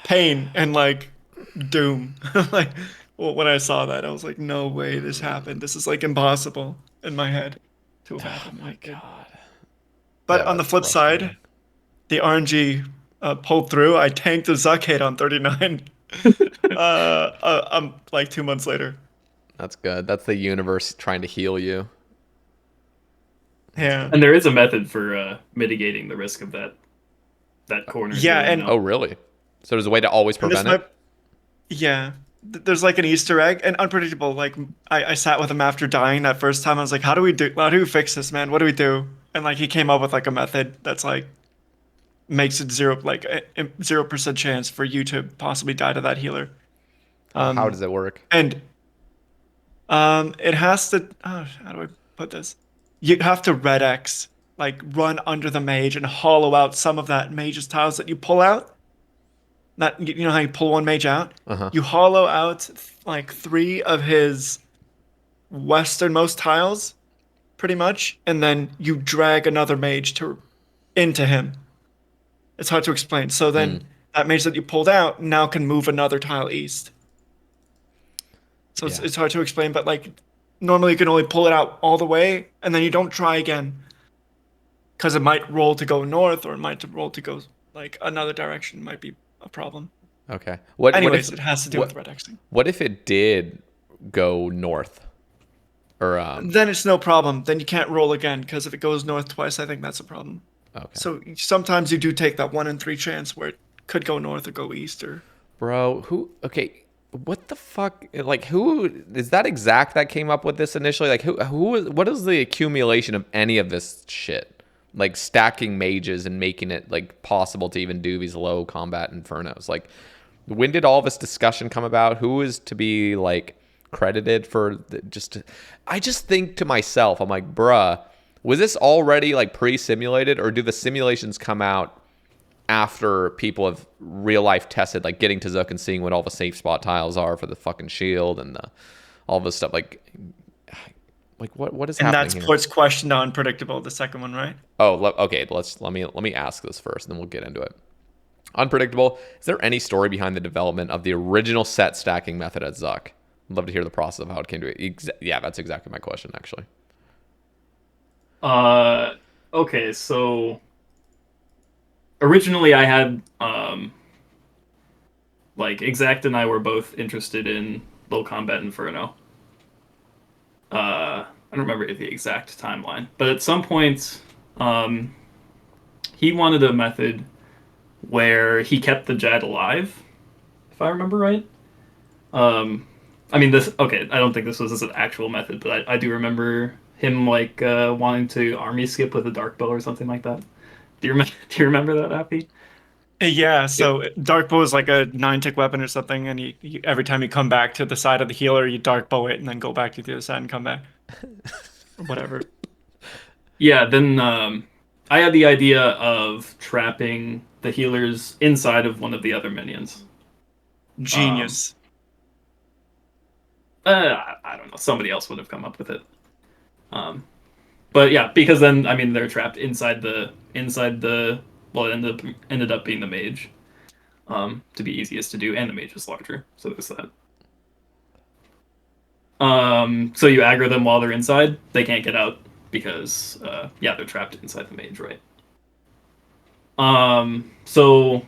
pain and like doom. Like when I saw that, I was like, no way this happened. This is like impossible in my head to have happened. Oh my god. But Yeah, on the that's flip frustrating. side, the RNG pulled through. I tanked the Zuk hate on 39. I'm like 2 months later. That's good. That's the universe trying to heal you. Yeah. And there is a method for mitigating the risk of that corner. Yeah, healing, and you Oh, know? really? So there's a way to always And this prevent it? might, yeah. There's like an Easter egg and Unpredictable. Like I sat with him after dying that first time. I was like, how do we fix this, man? What do we do? And like he came up with like a method that's like makes it 0% chance for you to possibly die to that healer. How does it work? And it has to. Oh, how do I put this? You have to red X, like run under the mage and hollow out some of that mage's tiles that you pull out. That you know how you pull one mage out. Uh-huh. You hollow out like 3 of his westernmost tiles, pretty much, and then you drag another mage into him. It's hard to explain. So then that mage that you pulled out now can move another tile east. So Yeah. it's hard to explain, but like normally you can only pull it out all the way, and then you don't try again because it might roll to go north or it might roll to go like another direction. Might be a problem. Okay. Anyways, it has to do with red Xing. What if it did go north? Or Then it's no problem. Then you can't roll again because if it goes north twice, I think that's a problem. okay. So sometimes you do take that 1 in 3 chance where it could go north or go east or. Bro, okay, what the fuck? Like, who is that exact that came up with this initially? Like, what is the accumulation of any of this shit? Like, stacking mages and making it, like, possible to even do these low combat infernos. Like, when did all this discussion come about? Who is to be, like, credited for I just think to myself, I'm like, bruh, was this already, like, pre-simulated? Or do the simulations come out after people have real life tested, like getting to Zuk and seeing what all the safe spot tiles are for the fucking shield and all this stuff? Like what is And happening that's here? what's questioned on Unpredictable, the second one, right? Oh, okay. Let me ask this first, and then we'll get into it. Unpredictable. Is there any story behind the development of the original set stacking method at Zuk? I'd love to hear the process of how it came to it. Yeah, that's exactly my question, actually. Okay, so originally I had like Exact and I were both interested in low combat Inferno. I don't remember the exact timeline, but at some point he wanted a method where he kept the Jad alive, if I remember right. I mean, this. Okay, I don't think this was an actual method, but I do remember him like wanting to army skip with a dark bow or something like that. Do you remember? Do you remember that, Appy? Yeah, so dark bow is like a 9-tick weapon or something, and every time you come back to the side of the healer, you dark bow it and then go back to the other side and come back. Or whatever. Yeah. Then I had the idea of trapping the healers inside of one of the other minions. Genius. I don't know. Somebody else would have come up with it. But yeah, because then I mean they're trapped inside the well, it ended up being the mage, to be easiest to do, and the mage is larger, so there's that. So you aggro them while they're inside. They can't get out because yeah, they're trapped inside the mage, right? So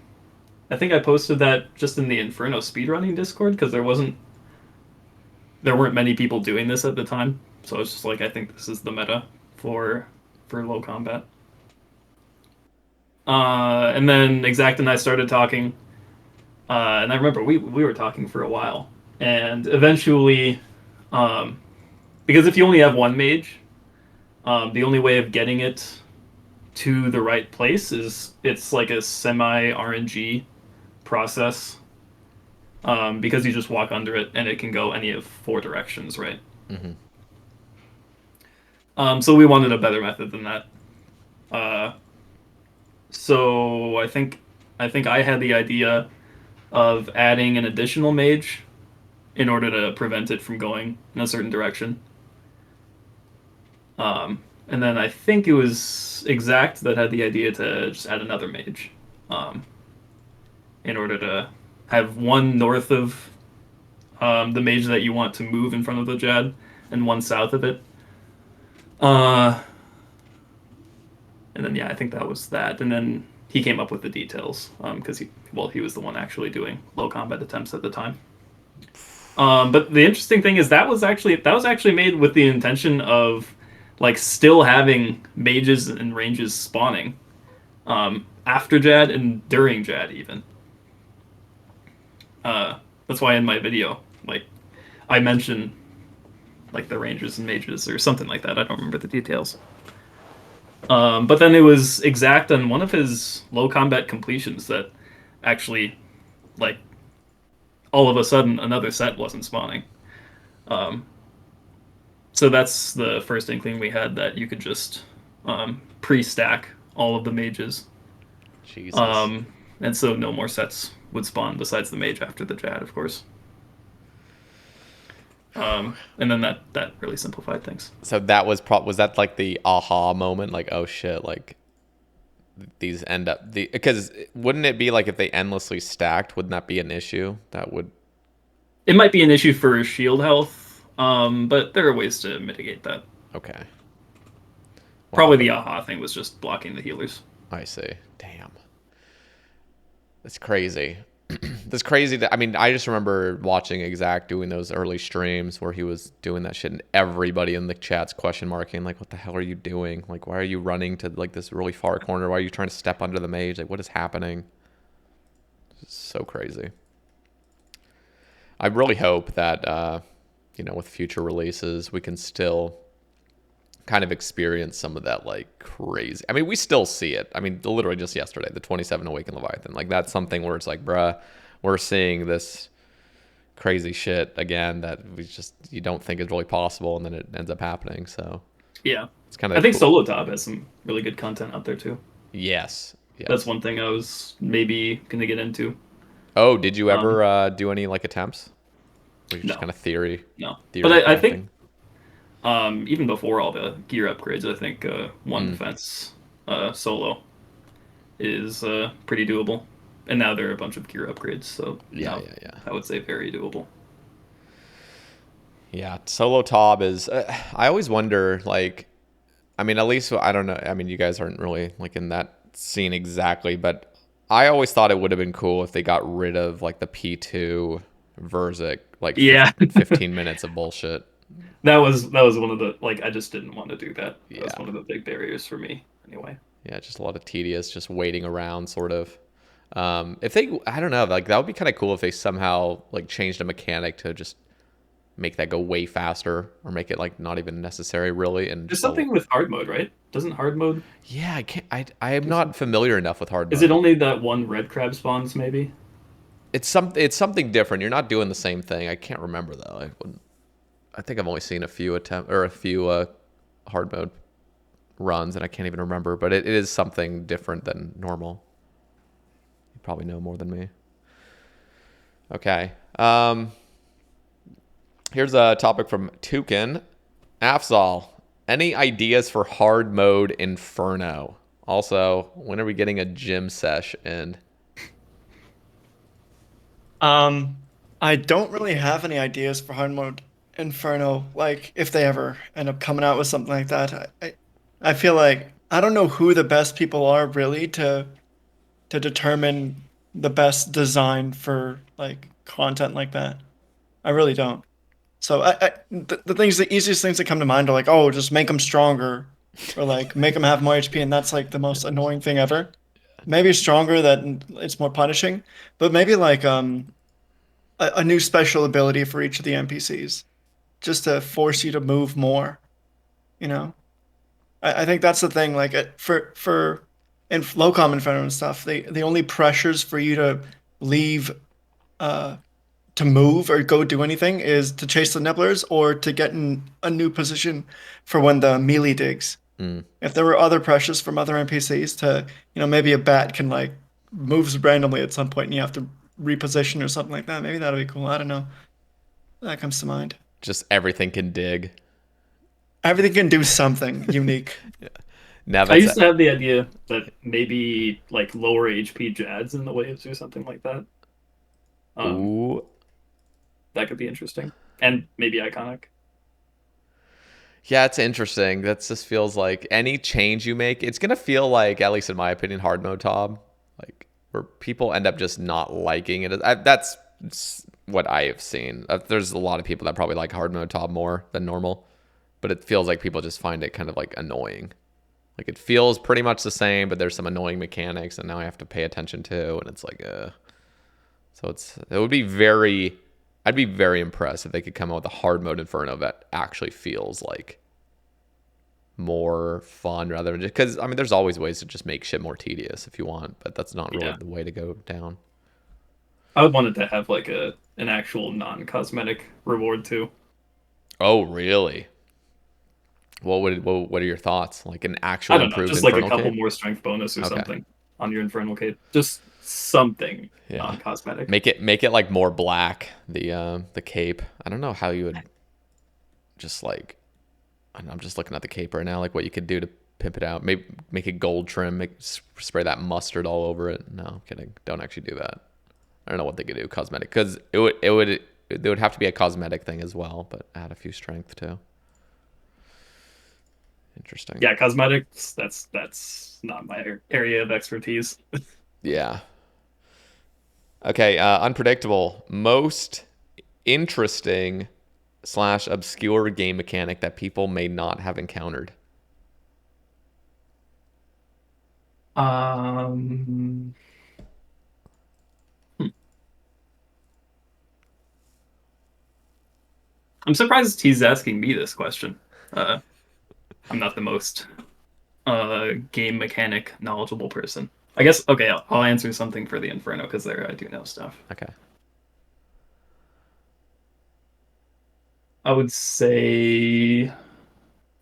I think I posted that just in the Inferno speedrunning Discord because there weren't many people doing this at the time, so it's just like I think this is the meta for low combat. And then Exact and I started talking, and I remember we were talking for a while, and eventually, because if you only have one mage, the only way of getting it to the right place is it's like a semi RNG process, because you just walk under it and it can go any of 4 directions, right? Mm-hmm. So we wanted a better method than that. So I think I had the idea of adding an additional mage in order to prevent it from going in a certain direction. And then I think it was Exact that had the idea to just add another mage, in order to have one north of the mage that you want to move in front of the Jad, and one south of it. And then yeah, I think that was that. And then he came up with the details because he was the one actually doing low combat attempts at the time. But the interesting thing is that was actually made with the intention of like still having mages and ranges spawning after Jad and during Jad even. That's why in my video, like, I mention like the rangers and mages or something like that. I don't remember the details. But then it was Exact on one of his low combat completions that actually, like, all of a sudden another set wasn't spawning. So that's the first inkling we had that you could just pre-stack all of the mages. Jesus. And so no more sets would spawn besides the mage after the Jad, of course. And then that really simplified things. So that was that like the aha moment? Like, oh shit, like these end up because wouldn't it be like if they endlessly stacked, wouldn't that be an issue? It might be an issue for shield health, but there are ways to mitigate that. Okay. Wow. Probably the aha thing was just blocking the healers. I see. Damn. That's crazy. That's crazy that, I mean, I just remember watching Exact doing those early streams where he was doing that shit and everybody in the chat's question marking, like, what the hell are you doing? Like, why are you running to like this really far corner? Why are you trying to step under the mage? Like, what is happening? It's so crazy. I really hope that, with future releases, we can still kind of experience some of that, like, crazy. I mean, we still see it. I mean, literally just yesterday, the 27 Awakened Leviathan. Like, that's something where it's like, bruh, we're seeing this crazy shit again that you don't think is really possible, and then it ends up happening. So yeah, it's kind of. I think cool. Solotop has some really good content out there too. Yes. That's one thing I was maybe gonna get into. Oh, did you ever do any like attempts? Or just no. kind of theory? No, but I think even before all the gear upgrades, I think one defense solo is pretty doable. And now there are a bunch of gear upgrades, so yeah. I would say very doable. Yeah, solo Tob is. I always wonder, like, I mean, at least I don't know. I mean, you guys aren't really like in that scene exactly, but I always thought it would have been cool if they got rid of like the P2 Verzik, like 15 minutes of bullshit. That was one of the, like, I just didn't want to do that. Yeah. That was one of the big barriers for me, anyway. Yeah, just a lot of tedious, just waiting around, sort of. If they, I don't know, like that would be kind of cool if they somehow like changed a mechanic to just make that go way faster or make it like not even necessary really. And There's something with hard mode, right? Doesn't hard mode? yeah, I am not familiar enough with hard Is mode. it only that one red crab spawns, maybe? It's something different. You're not doing the same thing. I can't remember though. I think I've only seen a few hard mode runs, and I can't even remember. But it is something different than normal. You probably know more than me. Okay. Here's a topic from Tukin. Afzaalh, any ideas for hard mode Inferno? Also, when are we getting a gym sesh in? I don't really have any ideas for hard mode Inferno. Like, if they ever end up coming out with something like that, I feel like I don't know who the best people are really to determine the best design for like content like that. I really don't. So the easiest things that come to mind are like, oh, just make them stronger, or like make them have more HP, and that's like the most annoying thing ever. Maybe stronger that it's more punishing, but maybe like a new special ability for each of the NPCs, just to force you to move more. You know, I think that's the thing. Like for in low common Inferno and stuff, the only pressures for you to leave to move or go do anything is to chase the nibblers or to get in a new position for when the melee digs. If there were other pressures from other NPCs to, maybe a bat can like moves randomly at some point and you have to reposition or something like that. Maybe that'd be cool. I don't know. That comes to mind. Just everything can dig. Everything can do something unique. Yeah. Now I used to have the idea that maybe like lower HP Jads in the waves or something like that. Ooh. That could be interesting. And maybe iconic. Yeah, it's interesting. That just feels like any change you make, it's going to feel like, at least in my opinion, hard mode Tob. Like, where people end up just not liking it. That's what I have seen. There's a lot of people that probably like hard mode Tob more than normal. But it feels like people just find it kind of like annoying. Like, it feels pretty much the same, but there's some annoying mechanics that now I have to pay attention to. And it's like, So it would be I'd be very impressed if they could come out with a hard mode Inferno that actually feels like more fun rather than just, because I mean there's always ways to just make shit more tedious if you want, but that's not really the way to go down. I would want it to have like an actual non-cosmetic reward too. Oh really? What are your thoughts? Like an actual I don't know, improved just like Infernal a couple cape? more strength bonus or something on your Infernal cape. Just something non-cosmetic. Make it like more black, the cape. I don't know how you would just like, I'm just looking at the cape right now, like what you could do to pimp it out. Maybe make it gold trim, spray that mustard all over it. No, I'm kidding. Don't actually do that. I don't know what they could do cosmetic, because it would have to be a cosmetic thing as well, but add a few strength too. Interesting. Yeah, cosmetics, that's not my area of expertise. Yeah. Okay, unpredictable. Most interesting / obscure game mechanic that people may not have encountered. I'm surprised he's asking me this question. I'm not the most game mechanic knowledgeable person. I guess, okay, I'll answer something for the Inferno, because there I do know stuff. Okay. I would say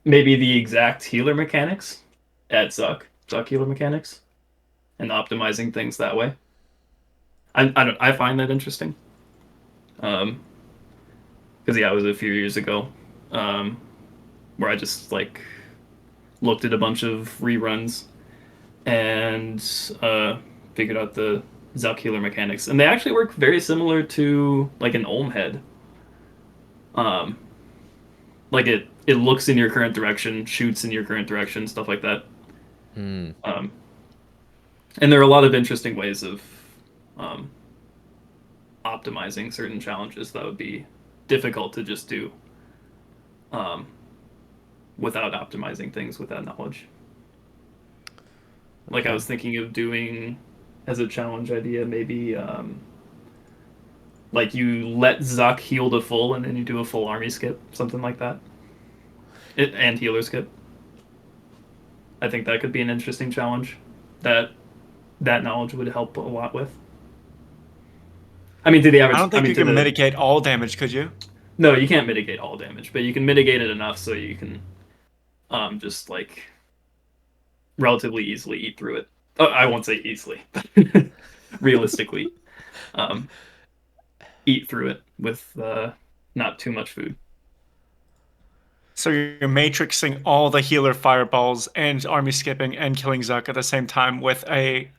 maybe the exact healer mechanics at Zuk healer mechanics, and optimizing things that way. I find that interesting. Because it was a few years ago, where I just like looked at a bunch of reruns and figured out the Zuk healer mechanics, and they actually work very similar to like an Olm head. Like it looks in your current direction, shoots in your current direction, stuff like that. And there are a lot of interesting ways of optimizing certain challenges that would be difficult to just do without optimizing things with that knowledge. Like I was thinking of doing as a challenge idea, maybe Like you let Zuk heal to full, and then you do a full army skip, something like that. And healer skip. I think that could be an interesting challenge. That that knowledge would help a lot with. I mean, to the I average. don't I think mean, you to can the mitigate all damage, could you? no, you can't mitigate all damage, but you can mitigate it enough so you can just like relatively easily eat through it. Oh, I won't say easily, but realistically, um, eat through it with not too much food. So you're matrixing all the healer fireballs and army skipping and killing Zuk at the same time with a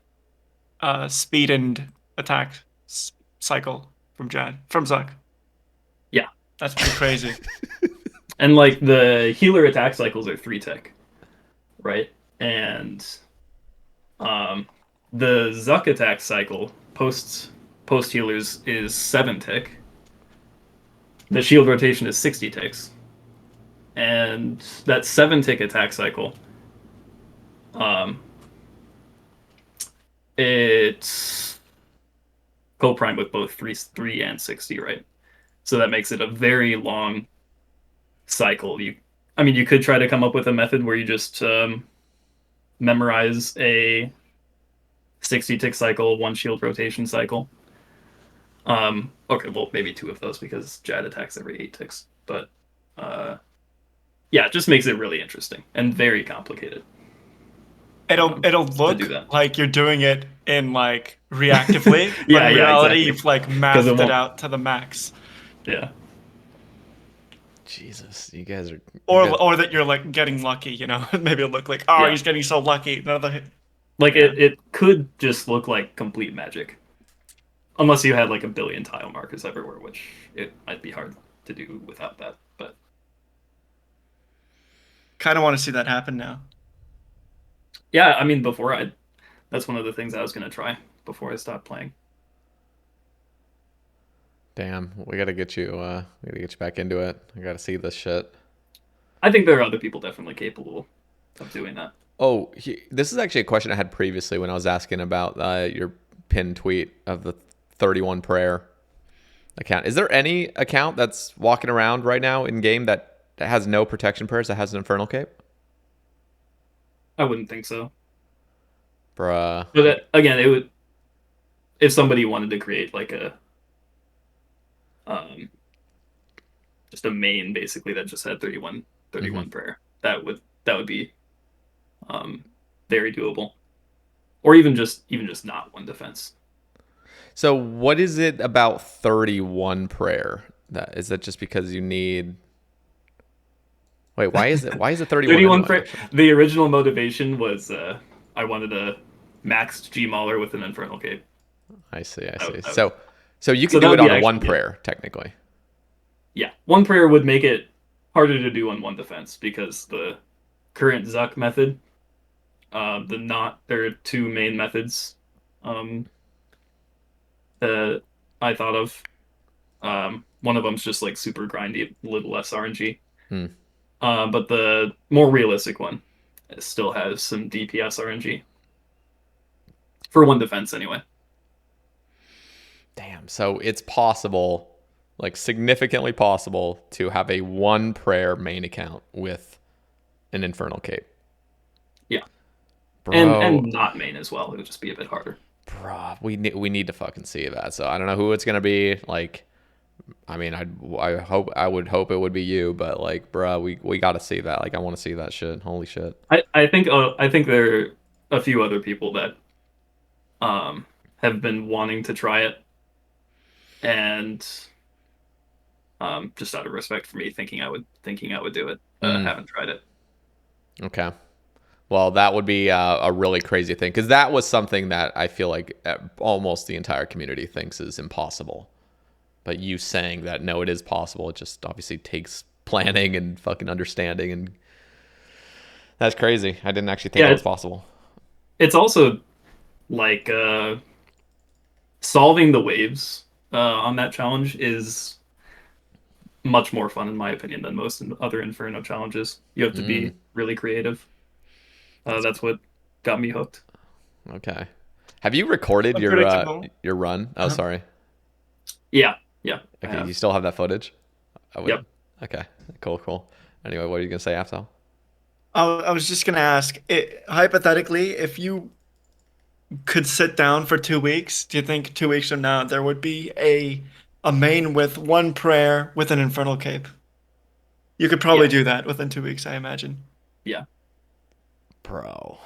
speed and attack cycle from Zuk. Yeah, That's pretty crazy. and like the healer attack cycles are 3 tick, right? And the Zuk attack cycle post healers is 7 tick. The shield rotation is 60 ticks, and that 7 tick attack cycle, it's co-prime with both 3 and 60, right? So that makes it a very long cycle. I mean, you could try to come up with a method where you just memorize a 60 tick cycle, 1 shield rotation cycle. Okay, well, maybe 2 of those because Jad attacks every 8 ticks. But yeah, it just makes it really interesting and very complicated. It'll look do that. like you're doing it in like reactively, but Yeah, in yeah, reality exactly. you've like 'Cause mathed it it won't- out to the max. Yeah. Jesus, you guys are. Or that you're like getting lucky, you know? Maybe it'll look like, oh, Yeah. he's getting so lucky. Another Like it could just look like complete magic. Unless you had like a billion tile markers everywhere, which it might be hard to do without that. But kind of want to see that happen now. yeah, I mean, that's one of the things I was gonna try before I stopped playing. Damn, we gotta get you. We gotta get you back into it. I gotta see this shit. I think there are other people definitely capable of doing that. Oh, this is actually a question I had previously when I was asking about your pinned tweet of the 31 prayer account. Is there any account that's walking around right now in game that has no protection prayers that has an Infernal Cape? I wouldn't think so. Bruh. But again, it would if somebody wanted to create like a just a main basically that just had 31 prayer. That would be very doable. Or even just not 1 defense. So what is it about 31 prayer? Is that just because you need? Wait, why is it 31? 31 anyway, prayer. actually? The original motivation was I wanted a maxed G Mauler with an Infernal Cape. I see. That- So you can so do that it would on be a 1 actually good. prayer technically. Yeah, 1 prayer would make it harder to do on 1 defense because the current Zuk method, there are 2 main methods that I thought of. One of them's just like super grindy, a little less RNG. But the more realistic one still has some DPS RNG for 1 defense anyway. Damn. So it's possible, like significantly possible, to have a 1 prayer main account with an Infernal Cape. Yeah. Bro, And not main as well. It would just be a bit harder. bro, we need to fucking see that. So I don't know who it's gonna be. Like, I mean, I would hope it would be you, but like, bro, we got to see that. Like, I want to see that shit. Holy shit. I think there are a few other people that have been wanting to try it, and just out of respect for me, thinking I would do it, haven't tried it. Okay. Well, that would be a really crazy thing because that was something that I feel like almost the entire community thinks is impossible. But you saying that no, it is possible, it just obviously takes planning and fucking understanding, and that's crazy. I didn't actually think it was possible. It's also like solving the waves on that challenge is much more fun in my opinion than most other Inferno challenges. You have to be really creative. That's what got me hooked. Okay. Have you recorded your run? Oh, sorry. Yeah, yeah. I Okay, have. you still have that footage? I would. Yep. Okay, cool. Anyway, what are you gonna say, Afzal? I was just gonna ask, hypothetically, if you could sit down for 2 weeks, do you think 2 weeks from now there would be a main with one prayer with an infernal cape? You could probably Yeah, do that within 2 weeks, I imagine. yeah. Bro.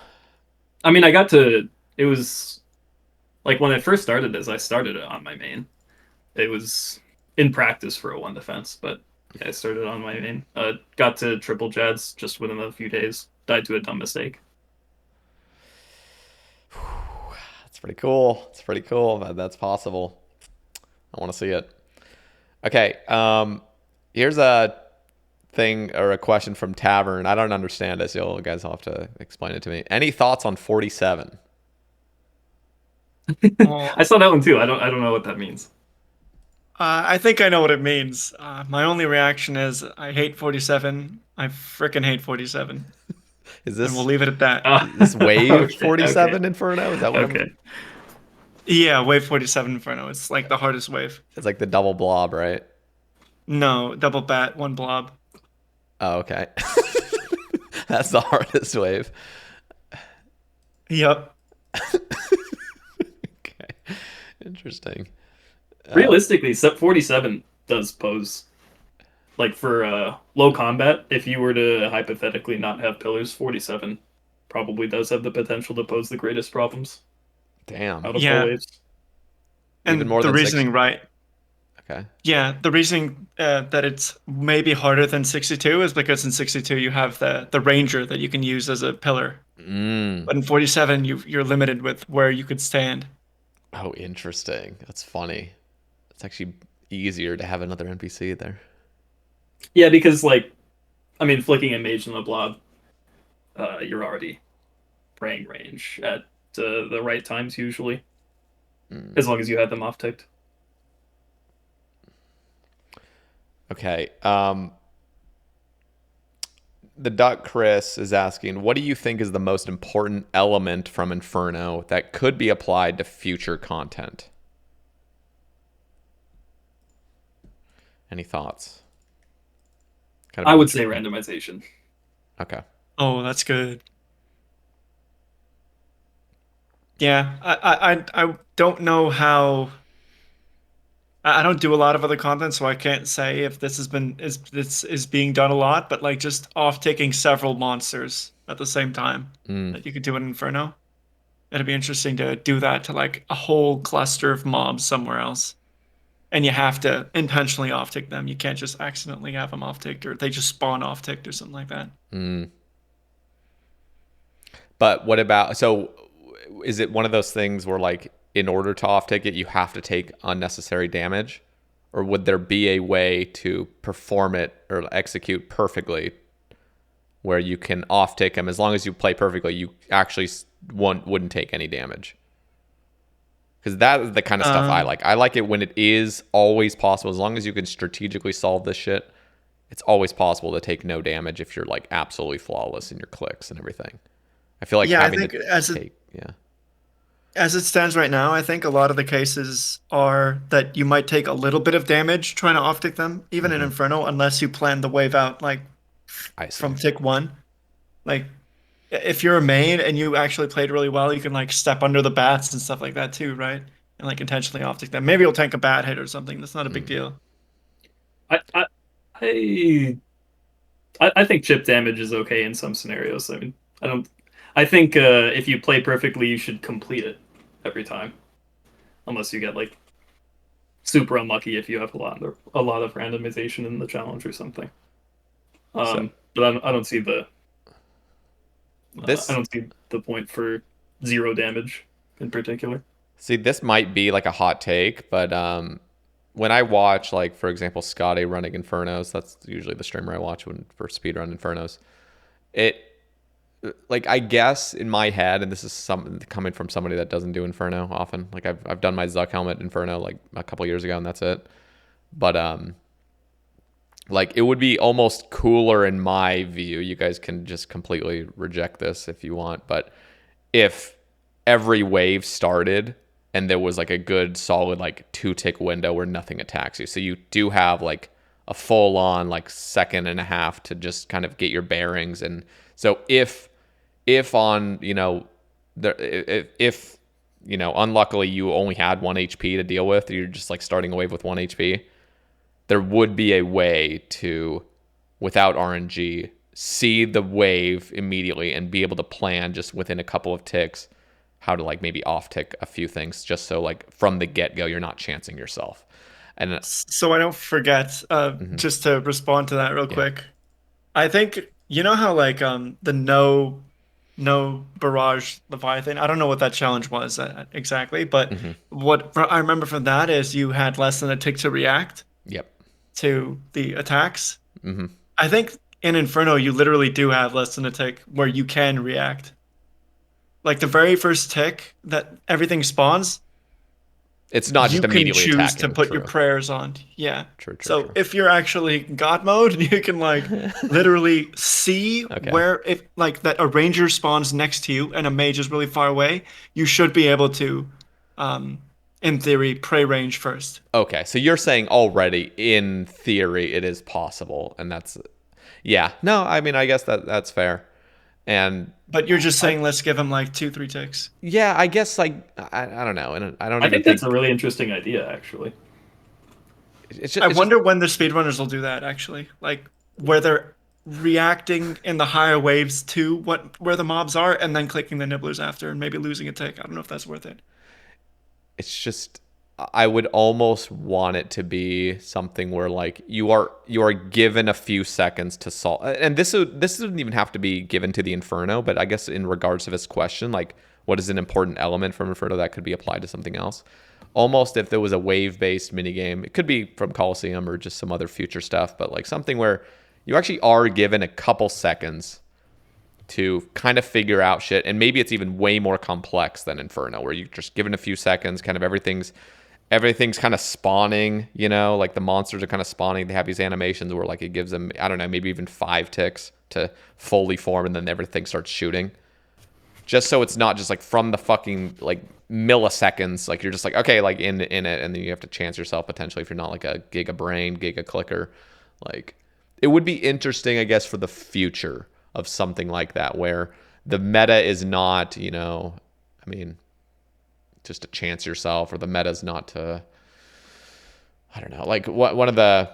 I mean, I got to. It was like when I first started this, I started it on my main. It was in practice for a one defense, but yeah, I started on my main. Got to triple Jads just within a few days. Died to a dumb mistake. That's pretty cool. It's pretty cool that that's possible. I want to see it. Okay, here's a thing or a question from Tavern. I don't understand it, so you guys will have to explain it to me. Any thoughts on 47? Well, I saw that one too. I don't know what that means. I think I know what it means. My only reaction is I hate 47. I freaking hate 47. Is And we'll this leave it at that. this wave Okay, 47 okay, Inferno? Is that what okay. I'm? Yeah, wave 47 Inferno. It's like the hardest wave. It's like the double blob, right? No, double bat, one blob. Oh, okay. That's the hardest wave. Yep. Okay, interesting. Realistically, 47 does pose like for low combat. If you were to hypothetically not have pillars, 47 probably does have the potential to pose the greatest problems Damn. out of all Yeah. waves. Even And more the than reasoning, 60. right? Okay. Yeah, the reasoning that it's maybe harder than 62 is because in 62 you have the ranger that you can use as a pillar. Mm. But in 47 you're limited with where you could stand. Oh, interesting. That's funny. It's actually easier to have another NPC there. Yeah, because like, I mean, flicking a mage in the blob, you're already praying range at the right times usually, as long as you had them off ticked. Okay. The Duck Chris is asking, what do you think is the most important element from Inferno that could be applied to future content? Any thoughts? I would say randomization. Okay. Oh, that's good. Yeah, I don't know how. I don't do a lot of other content, so I can't say if this is being done a lot. But like just off taking several monsters at the same time that you could do in Inferno. It'd be interesting to do that to like a whole cluster of mobs somewhere else. And you have to intentionally off tick them. You can't just accidentally have them off ticked or they just spawn off ticked or something like that. But what about, so is it one of those things where like in order to off tick it, you have to take unnecessary damage? Or would there be a way to perform it or execute perfectly where you can off tick them as long as you play perfectly, you actually wouldn't take any damage? Because that is the kind of stuff I like. I like it when it is always possible. As long as you can strategically solve this shit, it's always possible to take no damage if you're like absolutely flawless in your clicks and everything. I feel like having I think to take, yeah. as it stands right now, I think a lot of the cases are that you might take a little bit of damage trying to off tick them, even in Inferno, unless you plan the wave out like I see. from tick one. Like if you're a main and you actually played really well, you can like step under the bats and stuff like that too, right? And like intentionally off tick them. Maybe you'll tank a bat hit or something. That's not a big deal. I I I, I think chip damage is okay in some scenarios. I mean, I don't. I think if you play perfectly, you should complete it every time, unless you get like super unlucky if you have a lot of randomization in the challenge or something. But I don't see the This I don't see the point for zero damage in particular. See, this might be like a hot take, but when I watch, like, for example, Scotty running Infernos, that's usually the streamer I watch for speedrun Infernos. It, like, I guess in my head, and this is coming from somebody that doesn't do Inferno often. Like, I've done my Zuk Helm Inferno like a couple years ago, and that's it. But like, it would be almost cooler in my view. You guys can just completely reject this if you want, but if every wave started and there was like a good solid like 2-tick window where nothing attacks you. So you do have like a full on like second and a half to just kind of get your bearings. And so if on, you know, if you know, unluckily you only had 1 HP to deal with, you're just like starting a wave with 1 HP, there would be a way to, without RNG, see the wave immediately and be able to plan just within a couple of ticks how to like maybe off tick a few things, just so like from the get-go you're not chancing yourself. And So I don't forget, just to respond to that real quick. I think you know how like the no barrage Leviathan. I don't know what that challenge was exactly, but what I remember from that is you had less than a tick to react yep. to the attacks. I think in Inferno you literally do have less than a tick where you can react. Like the very first tick that everything spawns, It's not you just immediately can choose attacking. to put True. your prayers on. Yeah. True. So if you're actually God mode, you can like literally see where if like that a ranger spawns next to you and a mage is really far away, you should be able to, in theory, pray range first. Okay, so you're saying already in theory it is possible, and that's no, I mean I guess that's fair. But you're just saying let's give him like 2-3 ticks. Yeah, I guess like I don't know, and I don't. I even think that's a really interesting idea, actually. I wonder when the speedrunners will do that. Actually, like where they're reacting in the higher waves to where the mobs are, and then clicking the nibblers after, and maybe losing a tick. I don't know if that's worth it. It's just I would almost want it to be something where like you are given a few seconds to solve, and this doesn't even have to be given to the Inferno, but I guess in regards to this question, like what is an important element from Inferno that could be applied to something else? Almost if there was a wave-based minigame, it could be from Colosseum or just some other future stuff, but like something where you actually are given a couple seconds to kind of figure out shit, and maybe it's even way more complex than Inferno, where you're just given a few seconds, kind of everything's kind of spawning, you know, like the monsters are kind of spawning. They have these animations where like it gives them, I don't know, maybe even 5 ticks to fully form, and then everything starts shooting. Just so it's not just like from the fucking like milliseconds, like you're just like, okay, like in it, and then you have to chance yourself potentially if you're not like a giga brain, giga clicker. Like it would be interesting, I guess, for the future of something like that, where the meta is not, you know, I mean, just to chance yourself, or the meta is not to, I don't know, like one of the,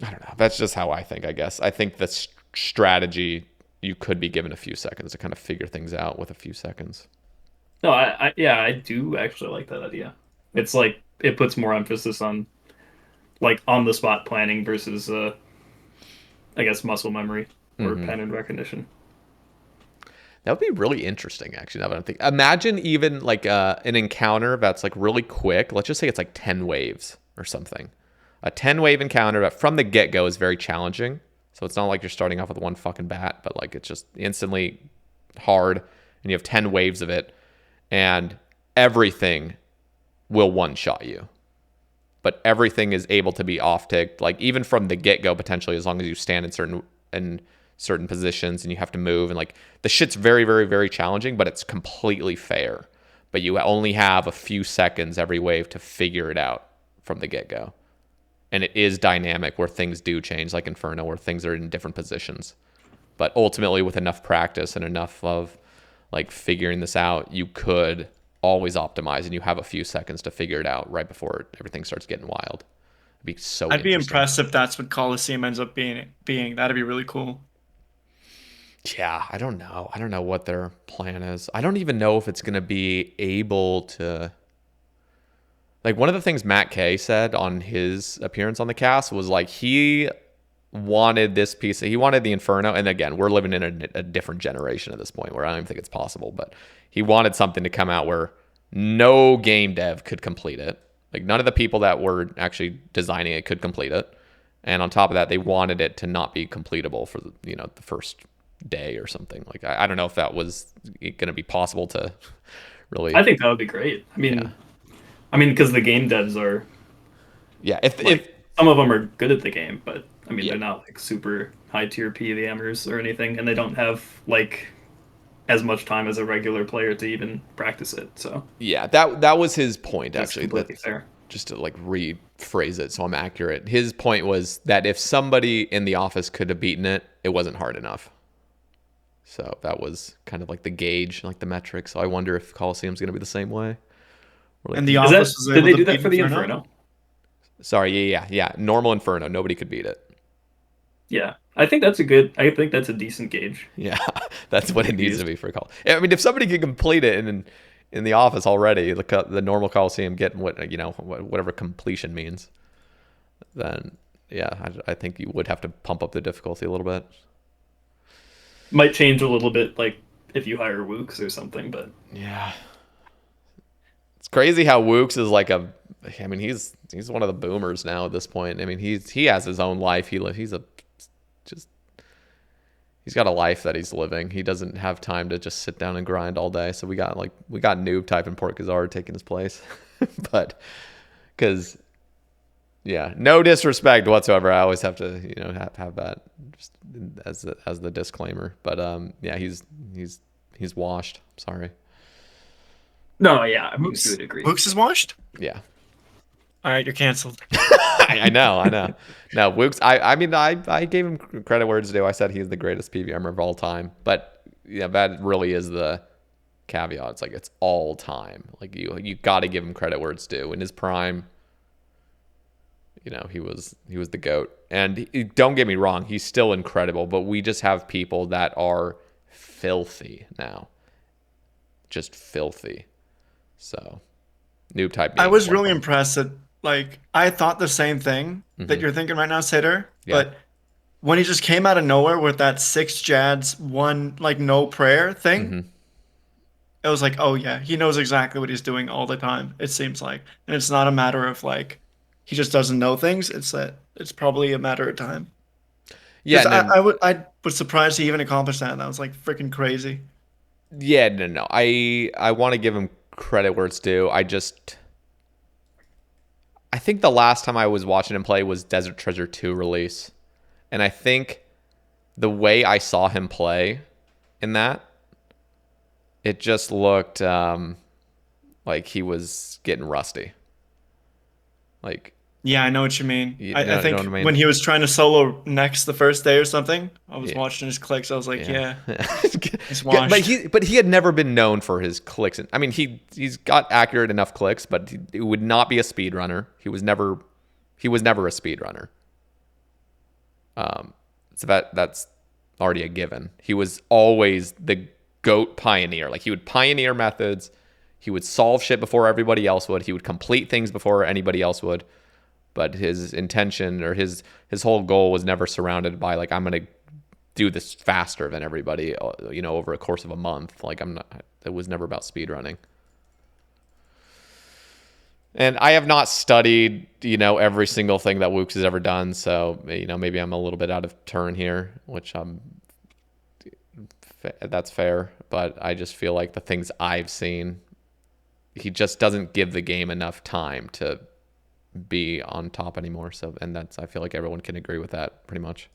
I don't know, that's just how I think, I guess. I think the strategy, you could be given a few seconds to kind of figure things out with a few seconds. No, I do actually like that idea. It's like it puts more emphasis on like on the spot planning versus I guess muscle memory or pattern recognition. That would be really interesting, actually. Now that I'm thinking, imagine even like an encounter that's like really quick. Let's just say it's like 10 waves or something. A 10-wave encounter that from the get-go is very challenging. So it's not like you're starting off with one fucking bat, but like it's just instantly hard, and you have 10 waves of it, and everything will one-shot you. But everything is able to be off-ticked, like even from the get-go potentially, as long as you stand in certain positions and you have to move, and like the shit's very, very, very challenging, but it's completely fair. But you only have a few seconds every wave to figure it out from the get-go. And it is dynamic where things do change, like Inferno, where things are in different positions. But ultimately, with enough practice and enough of like figuring this out, you could always optimize, and you have a few seconds to figure it out right before everything starts getting wild. It'd be so I'd be impressed if that's what Colosseum ends up being. That'd be really cool. Yeah, I don't know. I don't know what their plan is. I don't even know if it's going to be able to... Like, one of the things Matt Kay said on his appearance on the cast was, like, he wanted this piece. He wanted the Inferno. And again, we're living in a different generation at this point where I don't even think it's possible. But he wanted something to come out where no game dev could complete it. Like, none of the people that were actually designing it could complete it. And on top of that, they wanted it to not be completable for, the first day or something. Like, I don't know if that was going to be possible to really... I think that would be great. I mean, because the game devs are... Yeah, if some of them are good at the game, but, they're not, like, super high-tier PvMers or anything, and they don't have, like... as much time as a regular player to even practice it. So Yeah, that was his point, that's actually. completely fair. Just to like rephrase it so I'm accurate. His point was that if somebody in the office could have beaten it, it wasn't hard enough. So that was kind of like the gauge, like the metric. So I wonder if Colosseum's going to be the same way. Or like, And the Is office that was did able they to do that beat for the Inferno? Inferno? sorry, yeah. Normal Inferno, nobody could beat it. Yeah, I think that's a decent gauge. Yeah, that's what it needs Used. to be for Col. I mean, if somebody can complete it in the office already, the normal Coliseum getting whatever completion means, then yeah, I think you would have to pump up the difficulty a little bit. Might change a little bit, like if you hire Woox or something, but Yeah, it's crazy how Woox is like a. I mean, he's one of the boomers now at this point. I mean, he has his own life. He's got a life that he's living. He doesn't have time to just sit down and grind all day. So we got Noobtype and Port Khazard taking his place, but because yeah, no disrespect whatsoever. I always have to have that just as the disclaimer. But yeah, he's washed. Sorry. no, yeah, I mean, Woox, to a degree. Woox is washed? Yeah. All right, you're canceled. I know. No, Woox. I mean, I gave him credit where it's due. I said he's the greatest PvMer of all time. But yeah, that really is the caveat. It's like it's all time. Like you got to give him credit where it's due. In his prime, he was the GOAT. And don't get me wrong, he's still incredible. But we just have people that are filthy now, just filthy. So, Noobtype. I was really impressed that, like, I thought the same thing that you're thinking right now, Sitter. Yeah. But when he just came out of nowhere with that 6 Jads, 1, like, no prayer thing, it was like, oh, yeah, he knows exactly what he's doing all the time, it seems like. And it's not a matter of, like, he just doesn't know things. It's probably a matter of time. Yeah, I was surprised he even accomplished that. That was, like, freaking crazy. Yeah, no. I want to give him credit where it's due. I think the last time I was watching him play was Desert Treasure 2 release. And I think the way I saw him play in that, it just looked like he was getting rusty. Like, yeah, I know what you mean. I think know what I mean? when he was trying to solo next the first day or something, I was watching his clicks. I was like, yeah, he's washed. But he had never been known for his clicks. I mean, he's got accurate enough clicks, but he would not be a speedrunner. He was never a speedrunner. So that's already a given. He was always the GOAT pioneer. Like, he would pioneer methods. He would solve shit before everybody else would. He would complete things before anybody else would. But his intention or his whole goal was never surrounded by, like, I'm going to do this faster than everybody, over a course of a month. Like, it was never about speedrunning. And I have not studied, every single thing that Woox has ever done. So, maybe I'm a little bit out of turn here, which that's fair. But I just feel like the things I've seen, he just doesn't give the game enough time to be on top anymore. So, and I feel like everyone can agree with that pretty much.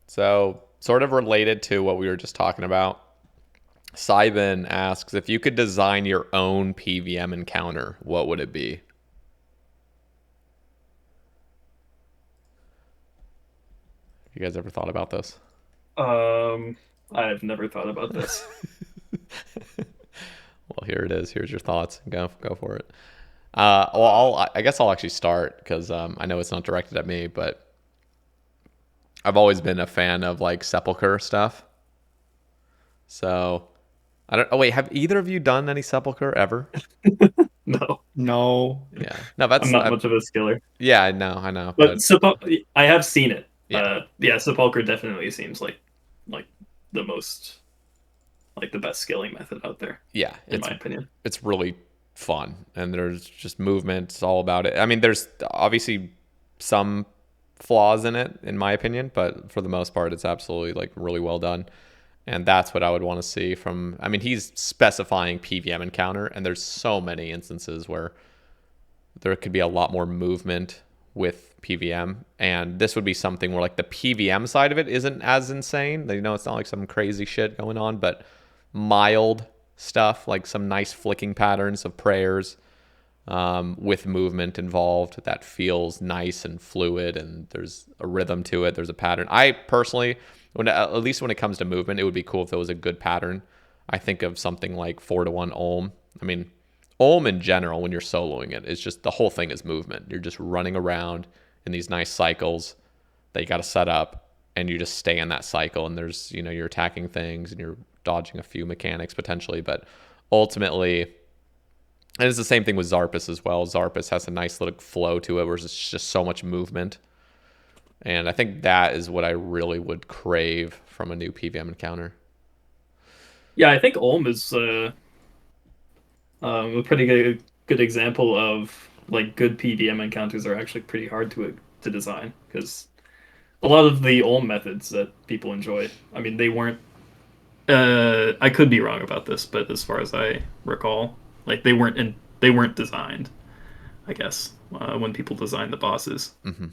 So, sort of related to what we were just talking about, Sae Bae asks, if you could design your own PvM encounter, what would it be? Have you guys ever thought about this? I've never thought about this. Well, here it is. Here's your thoughts. Go for it. Well, I guess I'll actually start because I know it's not directed at me, but I've always been a fan of, like, Sepulchre stuff. So I don't. Oh wait, have either of you done any Sepulchre ever? No. Yeah. No, that's I'm not much of a skiller. Yeah, I know. But I have seen it. Yeah. Sepulchre definitely seems like the most, like, the best skilling method out there. Yeah, in my opinion, it's really fun, and there's just movement. It's all about it. I mean, there's obviously some flaws in it, in my opinion, but for the most part, it's absolutely, like, really well done. And that's what I would want to see from. I mean, he's specifying PvM encounter, and there's so many instances where there could be a lot more movement with PvM, and this would be something where, like, the PvM side of it isn't as insane. It's not like some crazy shit going on, but mild stuff, like some nice flicking patterns of prayers with movement involved that feels nice and fluid, and there's a rhythm to it. There's a pattern. I personally, at least when it comes to movement, it would be cool if there was a good pattern. I think of something like 4-1 Olm. I mean, Olm in general, when you're soloing it, is just the whole thing is movement. You're just running around in these nice cycles that you got to set up, and you just stay in that cycle. And there's, you're attacking things and you're dodging a few mechanics potentially, but ultimately, and it's the same thing with Zarpus as well. Zarpus has a nice little flow to it where it's just so much movement. And I think that is what I really would crave from a new PvM encounter. Yeah, I think Ulm is a pretty good example of like good PvM encounters are actually pretty hard to design, because a lot of the Ulm methods that people enjoy, I mean, they weren't. I could be wrong about this, but as far as I recall, like they weren't designed, I guess, when people designed the bosses. Mm-hmm.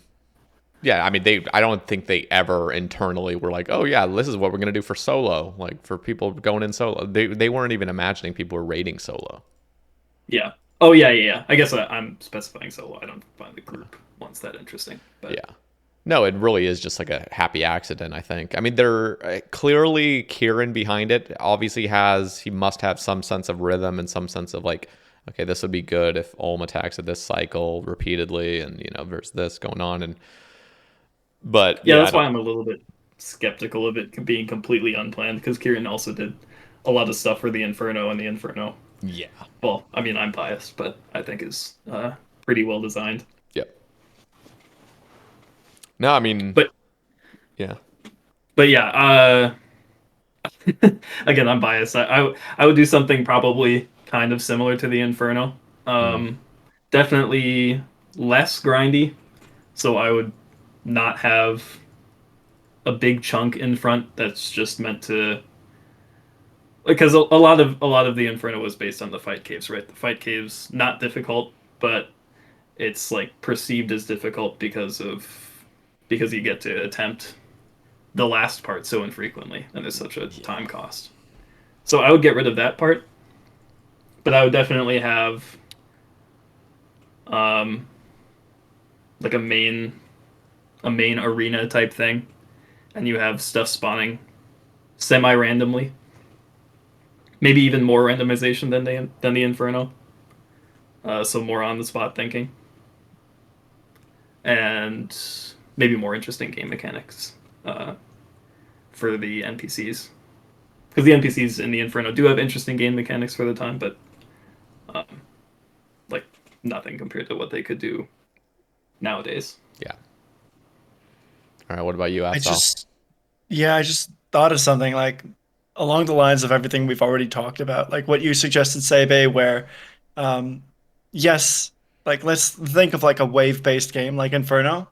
Yeah, I mean, I don't think they ever internally were like, oh yeah, this is what we're gonna do for solo. Like for people going in solo, they weren't even imagining people were raiding solo. Yeah. Oh yeah. I guess I'm specifying solo. I don't find the group ones that interesting. But yeah. No, it really is just like a happy accident, I think. I mean, they're clearly Kieran behind it. Obviously he must have some sense of rhythm and some sense of like, okay, this would be good if Ulm attacks at this cycle repeatedly, and there's this going on. But yeah, that's why I'm a little bit skeptical of it being completely unplanned, because Kieran also did a lot of stuff for the Inferno, and the Inferno. Yeah. Well, I mean, I'm biased, but I think is pretty well designed. Yep. No, I mean, but yeah. But yeah, again, I'm biased. I would do something probably kind of similar to the Inferno. Definitely less grindy. So I would not have a big chunk in front that's just meant to, because a lot of the Inferno was based on the fight caves, right? The fight caves not difficult, but it's like perceived as difficult because you get to attempt the last part so infrequently, and there's such a time cost. So I would get rid of that part, but I would definitely have like a main arena type thing, and you have stuff spawning semi-randomly, maybe even more randomization than the Inferno. So more on the spot thinking, and maybe more interesting game mechanics for the NPCs, because the NPCs in the Inferno do have interesting game mechanics for the time, but like nothing compared to what they could do nowadays. Yeah. All right. What about you, Asol? I just thought of something like along the lines of everything we've already talked about, like what you suggested, Sae Bae, where, yes, like let's think of like a wave-based game like Inferno,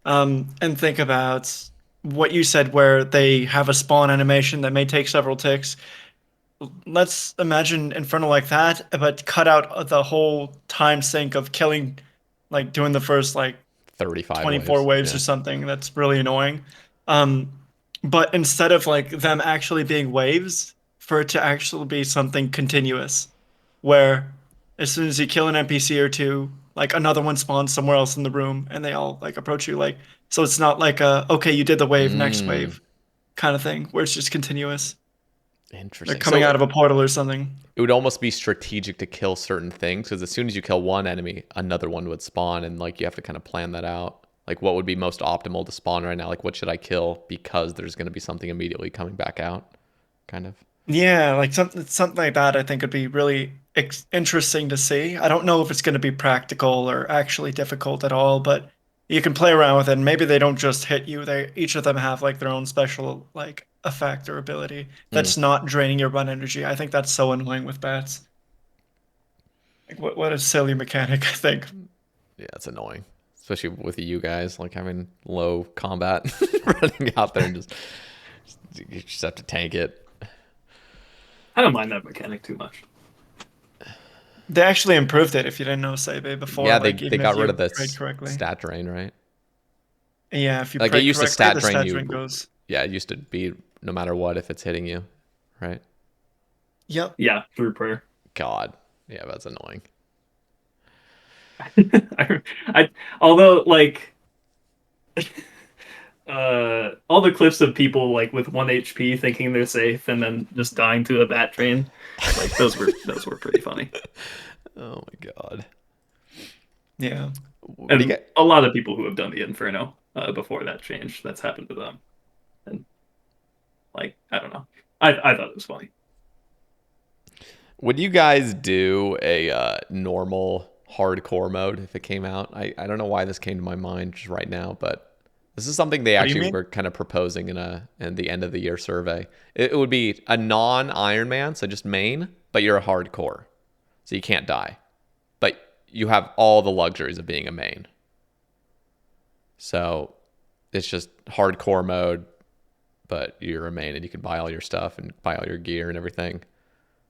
and think about what you said, where they have a spawn animation that may take several ticks. Let's imagine Inferno like that, but cut out the whole time sink of killing, like doing the first like 35 24 waves yeah. or something. That's really annoying. But instead of like them actually being waves, for it to actually be something continuous, where as soon as you kill an NPC or two, like another one spawns somewhere else in the room, and they all like approach you. Like, so it's not like okay, you did the wave, next wave kind of thing, where it's just continuous. Interesting. They're coming out of a portal or something. It would almost be strategic to kill certain things, because as soon as you kill one enemy, another one would spawn, and like you have to kind of plan that out. Like what would be most optimal to spawn right now? Like what should I kill because there's going to be something immediately coming back out, kind of. Yeah, like something like that. I think would be really interesting to see. I don't know if it's going to be practical or actually difficult at all, but you can play around with it. And maybe they don't just hit you. They each of them have like their own special like effect or ability that's not draining your run energy. I think that's so annoying with bats. Like what a silly mechanic, I think. Yeah, it's annoying, especially with you guys like having low combat, running out there and you just have to tank it. I don't mind that mechanic too much. They actually improved it, if you didn't know, Sae Bae, before. Yeah, like, they got rid of the correctly. stat drain, right? Yeah, if you like it used to the stat drain you. Goes. Yeah, it used to be no matter what if it's hitting you, right? Yep. Yeah, through prayer. God. Yeah, that's annoying. I although like all the clips of people like with 1 HP thinking they're safe and then just dying to a bat train, like those were pretty funny. Oh my God. Yeah. What do you And get? a lot of people who have done the Inferno before that change, that's happened to them. And like, I don't know. I thought it was funny. Would you guys do a normal hardcore mode if it came out? I don't know why this came to my mind just right now, but this is something they What do you actually mean? were kind of proposing in the end of the year survey. It would be a non-Iron Man, so just main, but you're a hardcore, so you can't die, but you have all the luxuries of being a main. So it's just hardcore mode, but you're a main and you can buy all your stuff and buy all your gear and everything.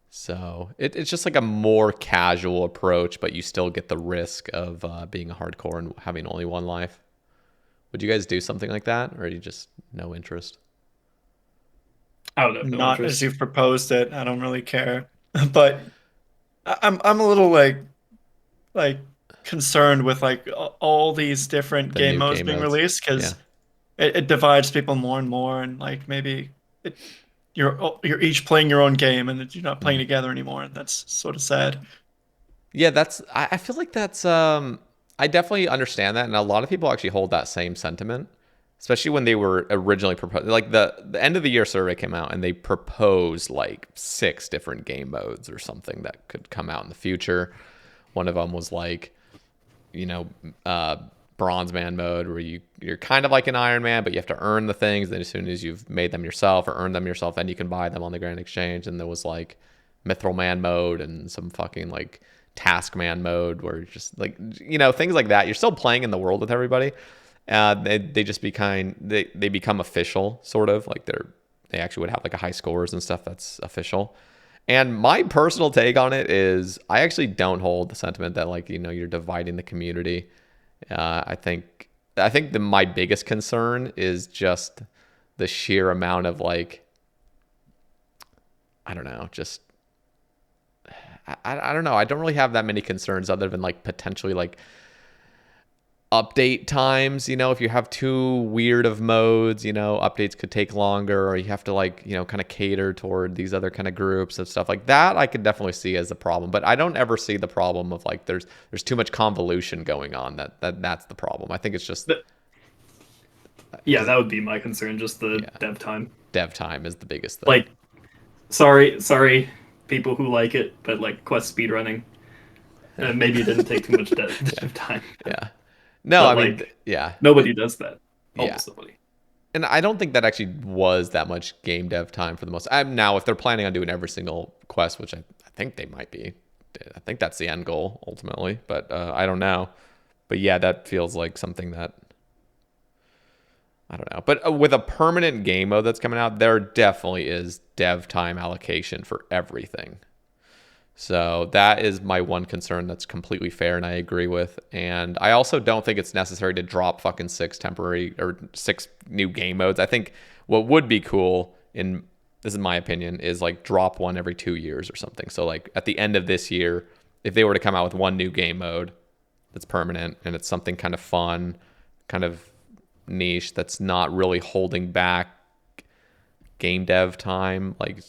So it's just like a more casual approach, but you still get the risk of being a hardcore and having only one life. Would you guys do something like that, or are you just no interest? I would have no Not as interest. you've proposed it. I don't really care. But I'm a little like concerned with like all these different The game new modes game being modes? released Yeah. because it divides people more and more, and like maybe you're each playing your own game and you're not playing together anymore, and that's sort of sad. Yeah, I feel like that's I definitely understand that, and a lot of people actually hold that same sentiment, especially when they were originally proposed. Like the end of the year survey came out, and they proposed like 6 different game modes or something that could come out in the future. One of them was like, you know, bronze man mode, where you're kind of like an Iron Man, but you have to earn the things. Then as soon as you've made them yourself or earned them yourself, then you can buy them on the Grand Exchange. And there was like Mithril Man mode and some fucking like Task Man mode, where you're just like, things like that. You're still playing in the world with everybody. They just they become official, sort of like they actually would have like a high scores and stuff that's official. And my personal take on it is I actually don't hold the sentiment that like, you're dividing the community. I think my biggest concern is just the sheer amount of like, I don't know, just I don't know. I don't really have that many concerns other than like potentially like update times. If you have too weird of modes, updates could take longer, or you have to like, kind of cater toward these other kind of groups of stuff like that. I could definitely see as a problem, but I don't ever see the problem of like there's too much convolution going on. That's the problem. I think it's just Yeah, that would be my concern, just the yeah, dev time. dev time is the biggest thing. Like, sorry, people who like it, but like Quest speedrunning, maybe it didn't take too much dev time. Yeah. No, But I mean, like, yeah. nobody does that. Yeah. Almost nobody. And I don't think that actually was that much game dev time for the most. Now, if they're planning on doing every single quest, which I think they might be, I think that's the end goal ultimately, but I don't know. But yeah, that feels like something that, I don't know. But with a permanent game mode that's coming out, there definitely is dev time allocation for everything. So that is my one concern that's completely fair and I agree with. And I also don't think it's necessary to drop fucking 6 temporary or 6 new game modes. I think what would be cool, this is my opinion, is like drop one every 2 years or something. So like at the end of this year, if they were to come out with one new game mode that's permanent and it's something kind of fun, kind of niche, that's not really holding back game dev time, like,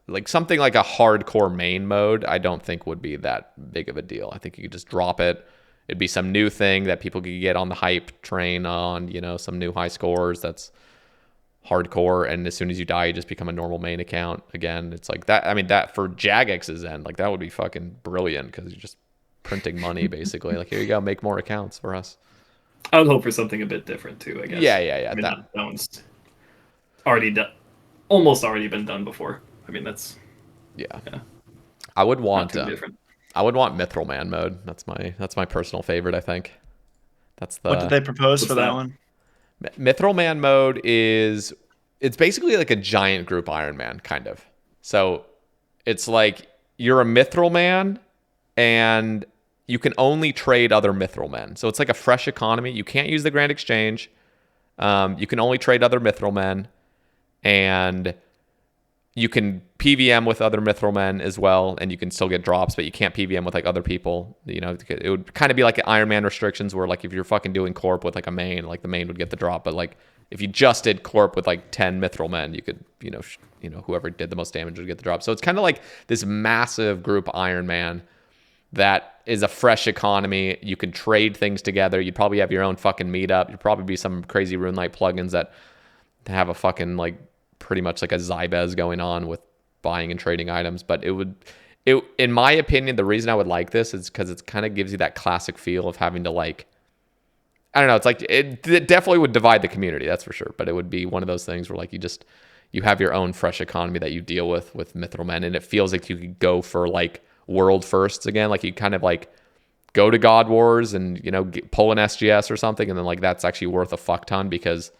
like something like a hardcore main mode, I don't think would be that big of a deal. I think you could just drop it. It'd be some new thing that people could get on the hype train on, some new high scores that's hardcore. And as soon as you die, you just become a normal main account again. It's like that. I mean, that for Jagex's end, like that would be fucking brilliant because you're just printing money basically. Like, here you go, make more accounts for us. I would hope for something a bit different too, I guess. Yeah. I mean, that one's already done, almost already been done before. I mean, that's yeah. yeah, I would not want too different. I would want Mithril Man mode. That's my personal favorite, I think. That's What did they propose What's for that that? one? Mithril Man mode it's basically like a giant group Iron Man, kind of. So it's like you're a Mithril Man and you can only trade other Mithril Men. So it's like a fresh economy. You can't use the Grand Exchange. You can only trade other Mithril Men. And you can PvM with other mithril men as well, and you can still get drops, but you can't PvM with like other people. You know, it would kind of be like Iron Man restrictions, where like if you're fucking doing corp with like a main, like the main would get the drop, but like if you just did corp with like 10 mithril men, you could, whoever did the most damage would get the drop. So it's kind of like this massive group Iron Man that is a fresh economy. You can trade things together. You'd probably have your own fucking meetup. You'd probably be some crazy RuneLite plugins that have a fucking like pretty much like a Sae Bae going on with buying and trading items. But in my opinion, the reason I would like this is because it kind of gives you that classic feel of having to like, I don't know. It's like it definitely would divide the community, that's for sure. But it would be one of those things where like you have your own fresh economy that you deal with mithril men, and it feels like you could go for like world firsts again. Like you kind of like go to God Wars and pull an SGS or something, and then like that's actually worth a fuck ton because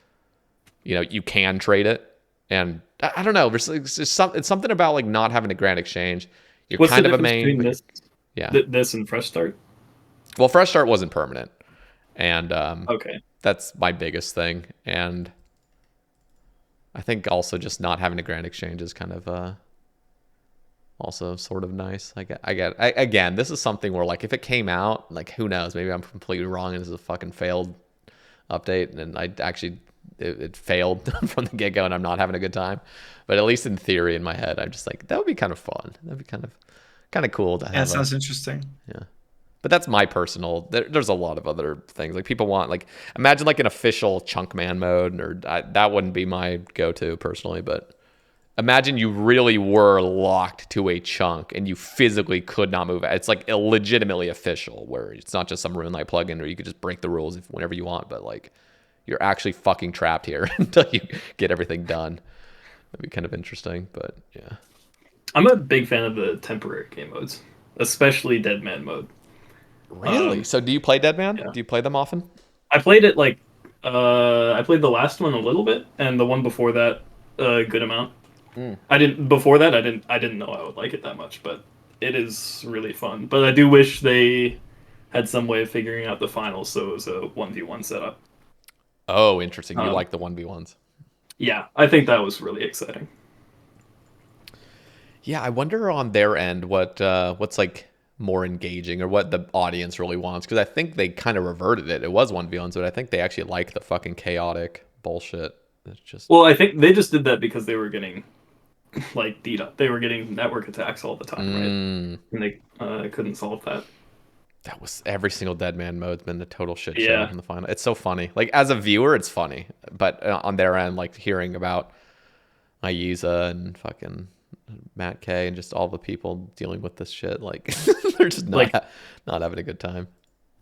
you can trade it. And I don't know. It's something about like not having a grand exchange. You're What's kind the of a difference main. between this and Fresh Start? Well, Fresh Start wasn't permanent, and Okay. that's my biggest thing. And I think also just not having a grand exchange is kind of also sort of nice. Again, this is something where like if it came out, like who knows? Maybe I'm completely wrong and this is a fucking failed update, and I actually. It failed from the get-go and I'm not having a good time, but at least in theory in my head I'm just like that would be kind of fun. That'd be kind of cool to have. Yeah, it sounds interesting. Yeah, but that's my personal. There's a lot of other things like people want, like imagine like an official chunk man mode, or that wouldn't be my go-to personally, but imagine you really were locked to a chunk and you physically could not move. It's like legitimately official, where it's not just some RuneLite plugin or you could just break the rules whenever you want, but like you're actually fucking trapped here until you get everything done. That'd be kind of interesting, but yeah. I'm a big fan of the temporary game modes, especially Deadman mode. Really? So do you play Deadman? Yeah. Do you play them often? I played it like I played the last one a little bit, and the one before that a good amount. I didn't know I would like it that much, but it is really fun. But I do wish they had some way of figuring out the finals so it was a 1v1 setup. Oh, interesting. You like the 1v1s. Yeah, I think that was really exciting. Yeah, I wonder on their end what's like more engaging or what the audience really wants, because I think they kind of reverted it. It was 1v1s, but I think they actually like the fucking chaotic bullshit. It's just Well, I think they just did that because they were getting like beat up. They were getting network attacks all the time, right? And they couldn't solve that. That was every single Deadman mode's been a total shit show Yeah. in the final. It's so funny. Like as a viewer, it's funny, but on their end, like hearing about Aiza and fucking Matt K and just all the people dealing with this shit, like they're just not having a good time.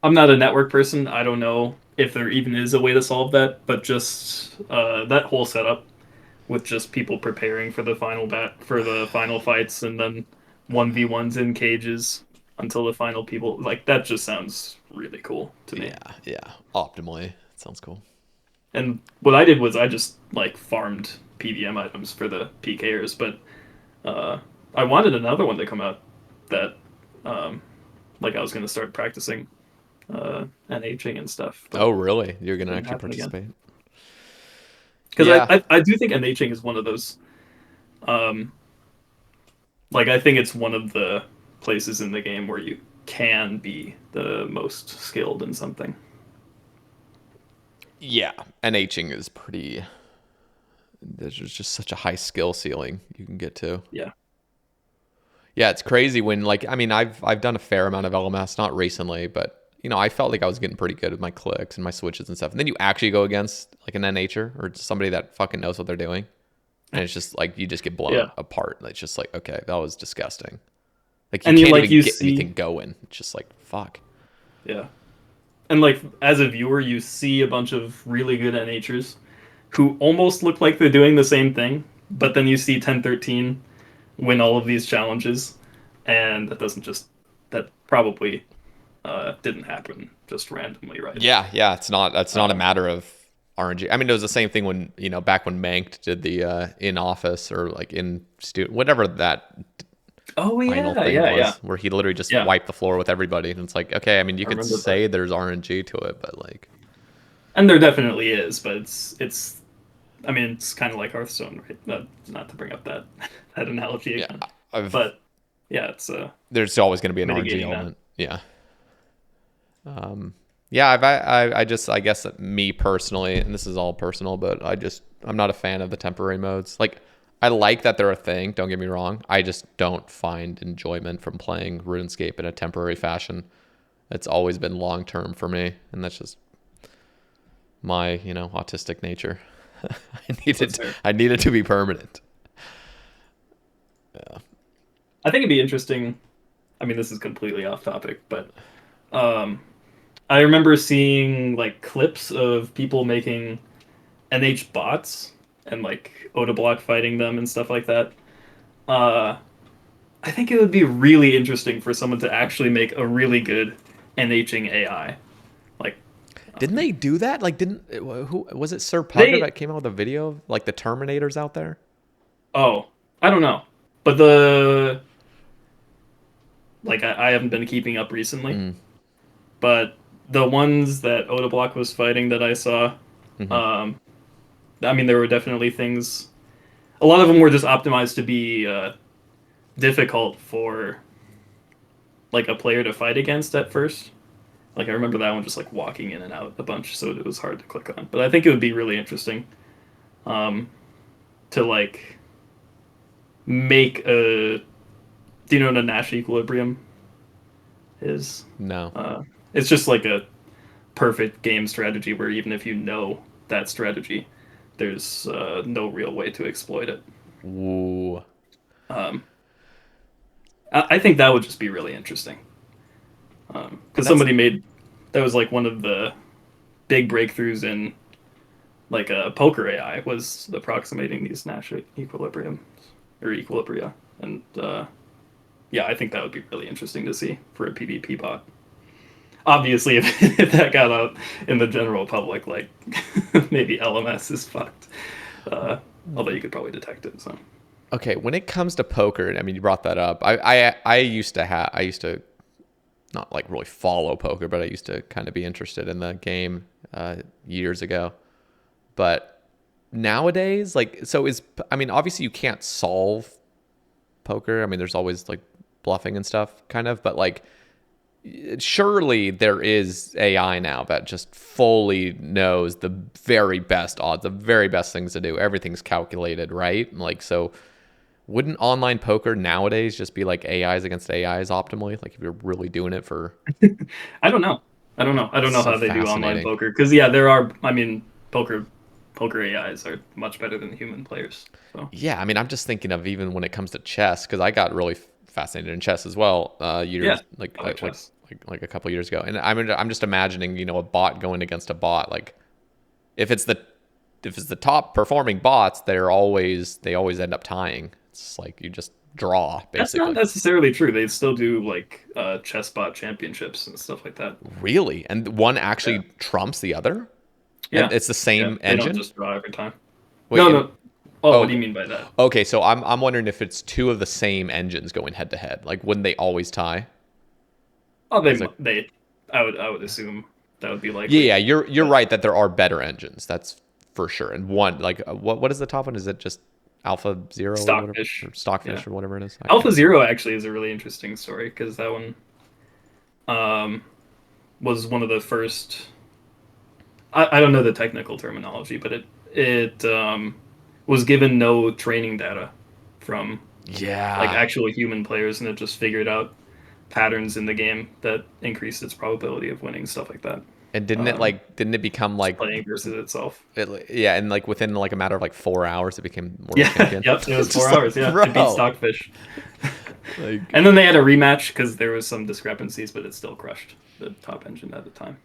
I'm not a network person. I don't know if there even is a way to solve that, but just that whole setup with just people preparing for the final fights and then 1v1s in cages until the final people, like that just sounds really cool to me. Yeah. Optimally. It sounds cool. And what I did was I just like farmed PvM items for the PKers, but I wanted another one to come out that like I was going to start practicing NHing and stuff. Oh, really? You're going to actually participate? Because I do think NHing is one of those, like I think it's one of the places in the game where you can be the most skilled in something. Yeah, NHing is pretty. There's just such a high skill ceiling you can get to. Yeah, it's crazy when like I've done a fair amount of LMS, not recently, but I felt like I was getting pretty good with my clicks and my switches and stuff. And then you actually go against like an NHer or somebody that fucking knows what they're doing, and it's just like you just get blown apart. It's just like, okay, that was disgusting. Like you can't even get anything going. It's just like fuck. Yeah. And like as a viewer, you see a bunch of really good NHers who almost look like they're doing the same thing, but then you see 1013 win all of these challenges, and that probably didn't happen just randomly, right? Yeah. It's not a matter of RNG. I mean, it was the same thing when back when Manked did the in office or like in student, whatever that. Final thing was, where he literally just wiped the floor with everybody, and it's like, okay, I mean, you could say there's RNG to it, but like, and there definitely is, but it's I mean, it's kind of like Hearthstone, right? Not to bring up that that analogy Yeah, again, I've but yeah, it's there's always going to be an RNG mitigating that. element. Yeah. Yeah, I just, I guess that me personally, and this is all personal, but I'm not a fan of the temporary modes. Like, I like that they're a thing, don't get me wrong. I just don't find enjoyment from playing RuneScape in a temporary fashion. It's always been long term for me, and that's just my, autistic nature. That's fair. I need it to be permanent. Yeah. I think it'd be interesting. I mean, this is completely off topic, but um, I remember seeing like clips of people making NH bots and like Oda block fighting them and stuff like that. Uh, I think it would be really interesting for someone to actually make a really good NHing AI. Like, Didn't they do that? Like, who was it? Sir Pugger they, that came out with a video of like the Terminators out there? oh, I don't know, but the like I haven't been keeping up recently, Mm. but the ones that Oda block was fighting that I saw, Mm-hmm. um, I mean, there were definitely things. A lot of them were just optimized to be difficult for like a player to fight against at first. Like I remember that one just like walking in and out a bunch, so it was hard to click on. But I think it would be really interesting um, to like make a. Do you know what a Nash equilibrium is? No. It's just like a perfect game strategy where even if you know that strategy, there's no real way to exploit it. Ooh. Um, I think that would just be really interesting because That's somebody made that was like one of the big breakthroughs in like poker AI was approximating these Nash equilibriums or equilibria, and yeah, I think that would be really interesting to see for a PvP bot. Obviously, if that got out in the general public, like maybe LMS is fucked. Although you could probably detect it. So okay. When it comes to poker, I mean, you brought that up. I used to not like really follow poker, but I used to kind of be interested in the game years ago. But nowadays, like, I mean, obviously you can't solve poker. I mean, there's always like bluffing and stuff, kind of, but like, surely there is AI now that just fully knows the very best odds, the very best things to do. Everything's calculated, right? Like, so wouldn't online poker nowadays just be like AIs against AIs optimally? Like, if you're really doing it for. I don't know. I don't know. I don't It's know so how they do online fascinating. poker because yeah, there are. I mean, poker AIs are much better than human players. So Yeah, I mean, I'm just thinking of even when it comes to chess, because I got really fascinated in chess as well, yeah, years like I like like chess. like a couple years ago, and I'm just imagining, a bot going against a bot. Like, if it's the top performing bots, they always end up tying. It's like you just draw That's not basically. necessarily true. They still do like chess bot championships and stuff like that. Really, and one Yeah, actually trumps the other, and yeah, it's the yeah. same They don't engine. just draw every time. Wait, No, no. Oh, what do okay. you mean by that? Okay, so I'm wondering if it's two of the same engines going head to head. Like, wouldn't they always tie? Oh, As a they. I would assume that would be Yeah, likely. yeah, you're But right that there are better engines. That's for sure. And one, like, what is the top one? Is it just Alpha Zero or whatever, Stockfish. or Stockfish Yeah. or whatever it is? I Alpha can't. Zero actually is a really interesting story because that one um, was one of the first. I don't know the technical terminology, but it was given no training data from like Yeah. actual human players, and it just figured out patterns in the game that increased its probability of winning, stuff like that. And Um, didn't it become just like, playing versus itself. yeah, and like within like a matter of like 4 hours, it became world Yeah, champion. yep, it was It's four just like, hours. Yeah, it beat bro, Stockfish. like, And then they had a rematch because there was some discrepancies, but it still crushed the top engine at the time.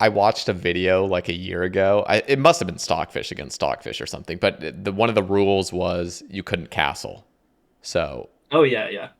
I watched a video like a year ago. It must have been Stockfish against Stockfish or something, but one of the rules was you couldn't castle. So Oh yeah, yeah.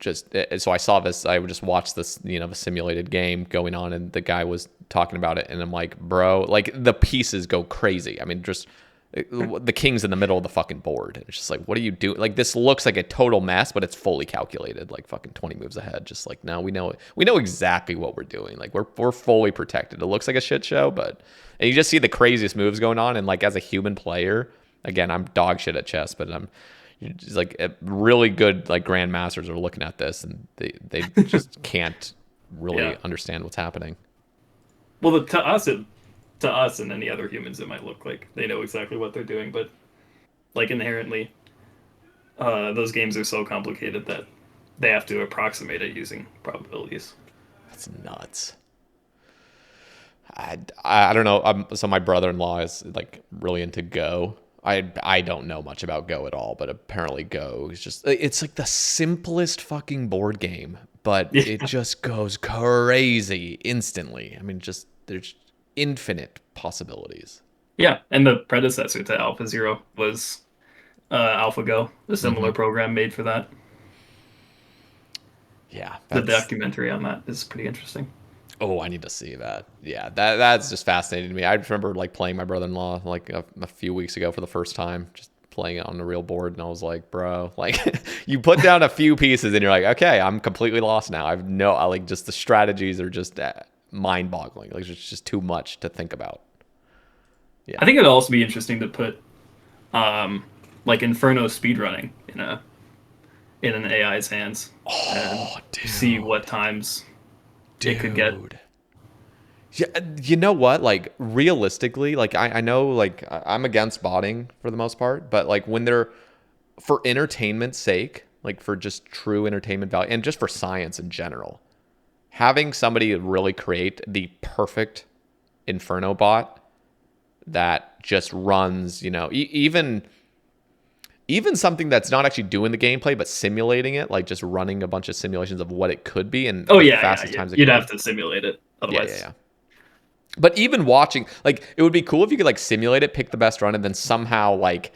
so I saw this, I would just watch this, the simulated game going on, and the guy was talking about it, and I'm like, bro, like, the pieces go crazy. I mean, just the king's in the middle of the fucking board. It's just like, what are you doing? Like, this looks like a total mess, but it's fully calculated, like fucking 20 moves ahead. Just like, no, we know exactly what we're doing. Like, we're fully protected. It looks like a shit show, but and you just see the craziest moves going on, and like, as a human player, again, I'm dog shit at chess, but I'm just like really good like grandmasters are looking at this and they just can't really Yeah. understand what's happening. Well, to us and any other humans, it might look like they know exactly what they're doing, but like inherently, those games are so complicated that they have to approximate it using probabilities. That's nuts. I don't know. So my brother-in-law is like really into Go. I don't know much about Go at all, but apparently Go is just it's like the simplest fucking board game, but Yeah. it just goes crazy instantly. I mean, just there's infinite possibilities. Yeah, and the predecessor to AlphaZero was AlphaGo, a similar program made for that. Yeah, The that's documentary on that is pretty interesting. oh, I need to see that. Yeah, that's just fascinating to me. I remember like playing my brother-in-law like a few weeks ago for the first time, just playing it on the real board, and I was like, bro, like you put down a few pieces and you're like, okay, I'm completely lost now. I like just the strategies are just mind-boggling. Like it's just too much to think about. Yeah. I think it'd also be interesting to put like Inferno speedrunning in an AI's hands and see what times it could get. Yeah, you know what? Like realistically, like I know like I'm against botting for the most part, but like when they're for entertainment's sake, like for just true entertainment value and just for science in general, having somebody really create the perfect Inferno bot that just runs, you know, even something that's not actually doing the gameplay but simulating it, like just running a bunch of simulations of what it could be and Oh the yeah, fastest yeah. times it You'd could have be. to simulate it, Yeah, otherwise. yeah, yeah. But even watching, like, it would be cool if you could like simulate it, pick the best run, and then somehow like,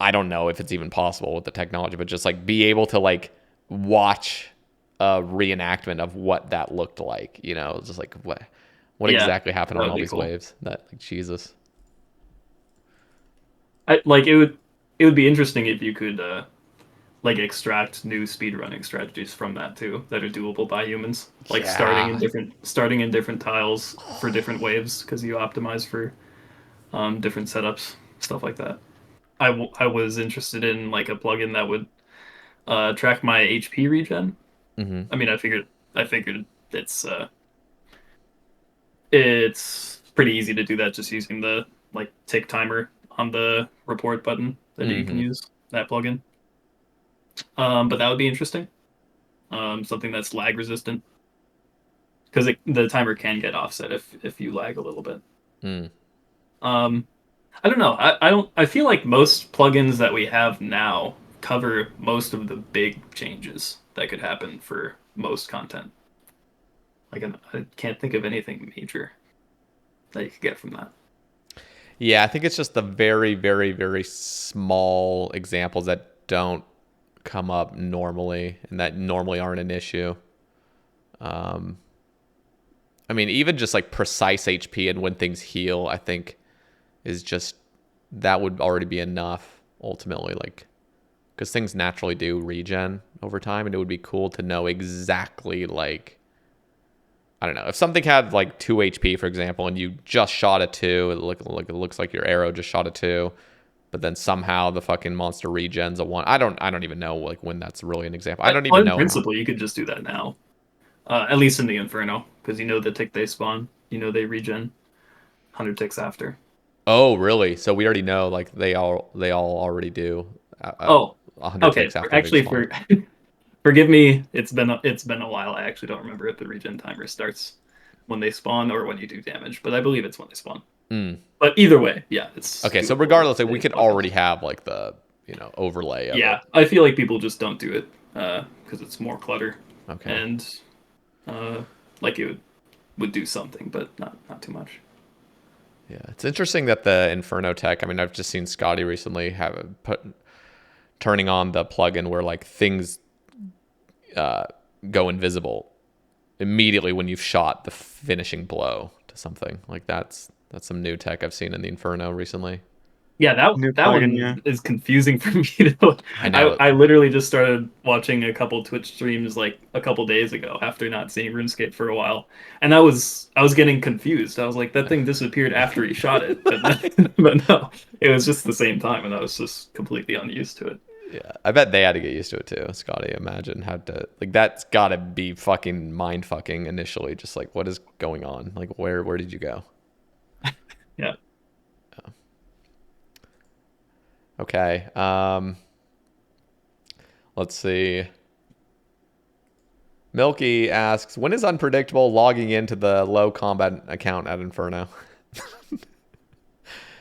I don't know if it's even possible with the technology, but just like be able to like watch a reenactment of what that looked like. You know, just like what Yeah, exactly happened that on would all be these cool. waves. That like Jesus. It would be interesting if you could like extract new speedrunning strategies from that too that are doable by humans. Like Yeah. starting in different tiles for different waves because you optimize for different setups, stuff like that. I was interested in like a plugin that would track my HP regen. Mm-hmm. I mean, I figured it's pretty easy to do that just using the like tick timer on the report button that you can Mm-hmm. use that plugin. But that would be interesting. Something that's lag resistant because the timer can get offset if you lag a little bit. Mm. Um, I don't know. I don't. I feel like most plugins that we have now cover most of the big changes that could happen for most content. Like I can't think of anything major that you could get from that. Yeah, I think it's just the very, very, very small examples that don't come up normally and that normally aren't an issue. Um, I mean, even just like precise HP and when things heal, I think is just that would already be enough ultimately. Like, because things naturally do regen over time, and it would be cool to know exactly like I don't know if something had like 2 HP, for example, and you just shot a 2. It looks like your arrow just shot a 2, but then somehow the fucking monster regens a 1. I don't even know like when that's really an example. I don't Well, even in know how. principle, you could just do that now. At least in the Inferno, because you know the tick they spawn. You know they regen 100 ticks after. Oh, really? So we already know like they all already do Oh, 100 okay. ticks after being Actually, spawned. forgive me. It's been a while. I actually don't remember if the regen timer starts when they spawn or when you do damage, but I believe it's when they spawn. Mm. But either way, yeah, it's Okay, so doable with regardless, like we today's could plugins. already have like the overlay of Yeah, it. I feel like people just don't do it because it's more clutter Okay. and uh, like it would do something, but not too much. Yeah, it's interesting that the Inferno tech. I mean, I've just seen Scotty recently have turning on the plugin where like things uh, go invisible immediately when you've shot the finishing blow to something. Like that's some new tech I've seen in the Inferno recently. Yeah, New that plugin, yeah. one is confusing for me to. I know. I literally just started watching a couple Twitch streams like a couple days ago after not seeing RuneScape for a while, and I was getting confused. I was like, that thing disappeared after he shot it, but but no, it was just the same time, and I was just completely unused to it. Yeah, I bet they had to get used to it too, Scotty. Imagine how to like that's got to be fucking mind fucking initially. Just like what is going on? Like where did you go? Yeah. Okay. Let's see. Milky asks, when is Unpredictable logging into the low combat account at Inferno?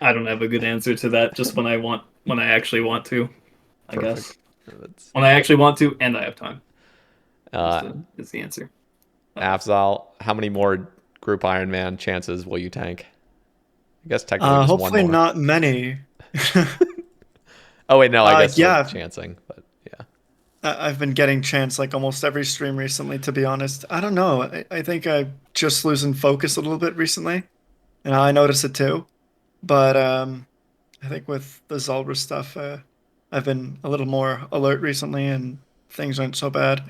I don't have a good answer to that. Just when I actually want to, I Perfect. guess. That's, When I actually want to, and I have time. uh, Is the answer. Afzal, how many more Group Ironman chances will you tank? I guess technically just one Hopefully more. not many. Oh wait, no, I guess with Yeah, chancing, but yeah. I've been getting chance like almost every stream recently, to be honest. I don't know. I think I'm just losing focus a little bit recently, and I notice it too. But I think with the Zulrah stuff, I've been a little more alert recently, and things aren't so bad.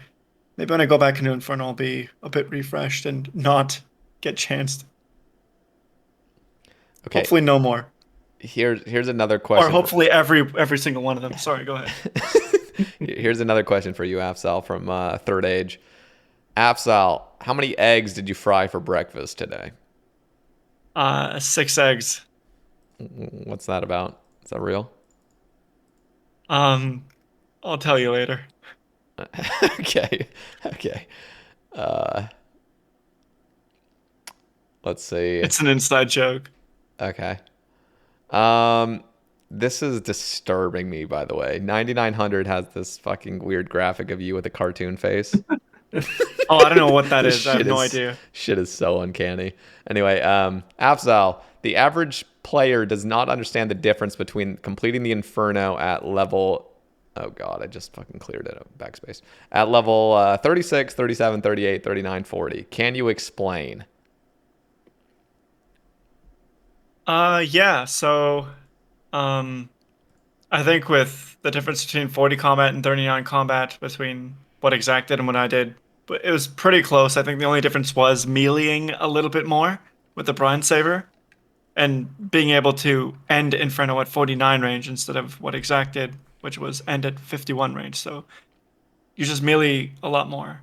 Maybe when I go back into Inferno, I'll be a bit refreshed and not get chanced. Okay, Hopefully, no more, here's another or question for hopefully every single one of them. Sorry, go ahead. here's another question for you, Afzal from Third Age. Afzal, how many eggs did you fry for breakfast today? 6 eggs. What's that about? Is that real? Um, I'll tell you later. Okay. Okay. Uh, let's see. It's an inside joke. Okay. Um, this is disturbing me, by the way. 9900 has this fucking weird graphic of you with a cartoon face. Oh, I don't know what that This is. I have no idea. shit is so uncanny. Anyway, Afzal, the average player does not understand the difference between completing the Inferno at level. Oh god, I just fucking cleared it up. Backspace. At level 36, 37, 38, 39, 40. Can you explain? Yeah. So, um, I think with the difference between 40 combat and 39 combat between what Exact did and what I did, but it was pretty close. I think the only difference was meleeing a little bit more with the Brine Saber and being able to end Inferno at 49 range instead of what Exact did, which was end at 51 range. So you just melee a lot more,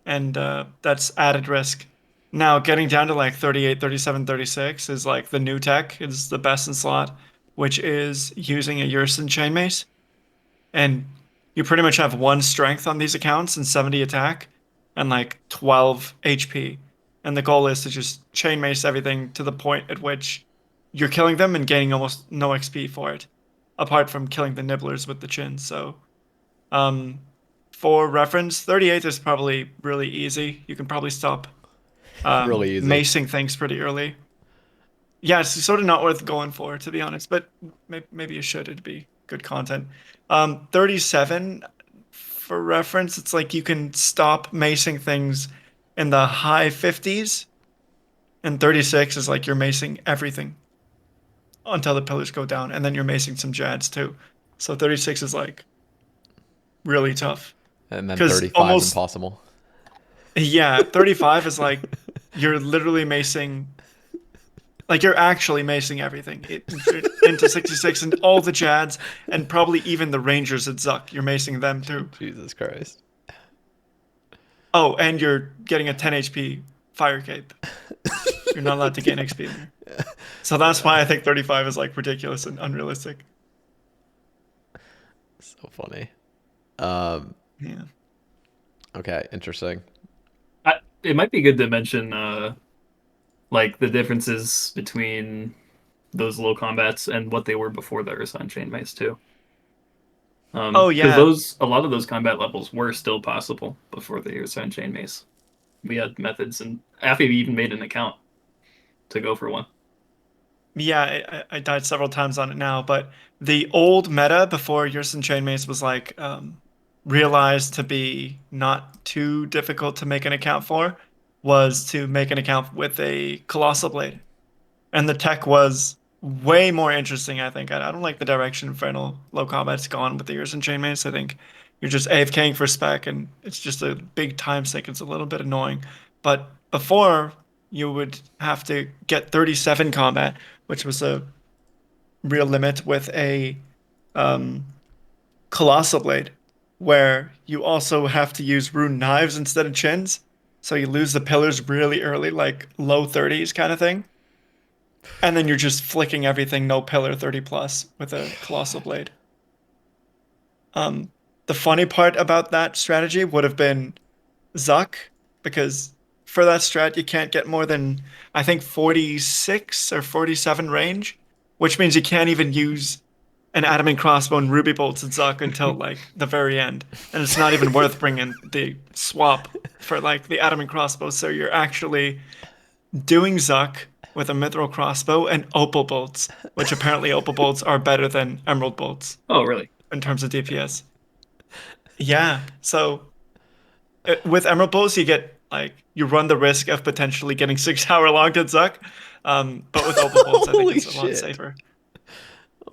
and that's added risk. Now, getting down to like 38, 37, 36 is like the new tech, is the best in slot, which is using a Urson chain mace. And you pretty much have one strength on these accounts and 70 attack and like 12 HP. And the goal is to just chain mace everything to the point at which you're killing them and gaining almost no XP for it, apart from killing the nibblers with the chin. So, um, for reference, 38 is probably really easy. You can probably stop Really easy. macing things pretty early. Yeah, it's sort of not worth going for, to be honest, but maybe you should. It'd be good content. 37, for reference, it's like you can stop macing things in the high 50s, and 36 is like you're macing everything until the pillars go down, and then you're macing some jads too. So 36 is like really tough. And then Because 35 almost, impossible. yeah, 35 is like you're literally macing, like you're actually macing everything into 66 and all the Jads and probably even the Rangers at Zuk. You're macing them too. Jesus Christ. Oh, and you're getting a 10 HP fire cape. You're not allowed to gain XP there. So that's why I think 35 is like ridiculous and unrealistic. So funny. Um, Yeah. okay, interesting. It might be good to mention like the differences between those low combats and what they were before the Ursa Chain Mace too. Oh Because yeah. those a lot of those combat levels were still possible before the Ursa Chain Mace. We had methods, and Affy even made an account to go for one. Yeah, I died several times on it now, but the old meta before Yerson Chainmace was like realized to be not too difficult to make an account for was to make an account with a Colossal Blade. And the tech was way more interesting, I think. I don't like the direction Infernal low combat's gone with the years in Chainmates. I think you're just AFKing for spec, and it's just a big time sink. It's a little bit annoying. But before, you would have to get 37 combat, which was a real limit with a um, Colossal Blade, where you also have to use rune knives instead of chins. So you lose the pillars really early, like low 30s kind of thing. And then you're just flicking everything no pillar 30 plus with a Colossal Blade. Um, the funny part about that strategy would have been Zuck, because for that strat you can't get more than I think 46 or 47 range, which means you can't even use an adamant crossbow and ruby bolts and Zuck until like the very end, and it's not even worth bringing the swap for like the adamant crossbow. So you're actually doing Zuck with a mithril crossbow and opal bolts, which apparently opal bolts are better than emerald bolts Oh, really? in terms of DPS. Yeah, so with emerald bolts you get like you run the risk of potentially getting 6 hour long to Zuck, but with opal bolts I think Holy it's a lot shit. safer.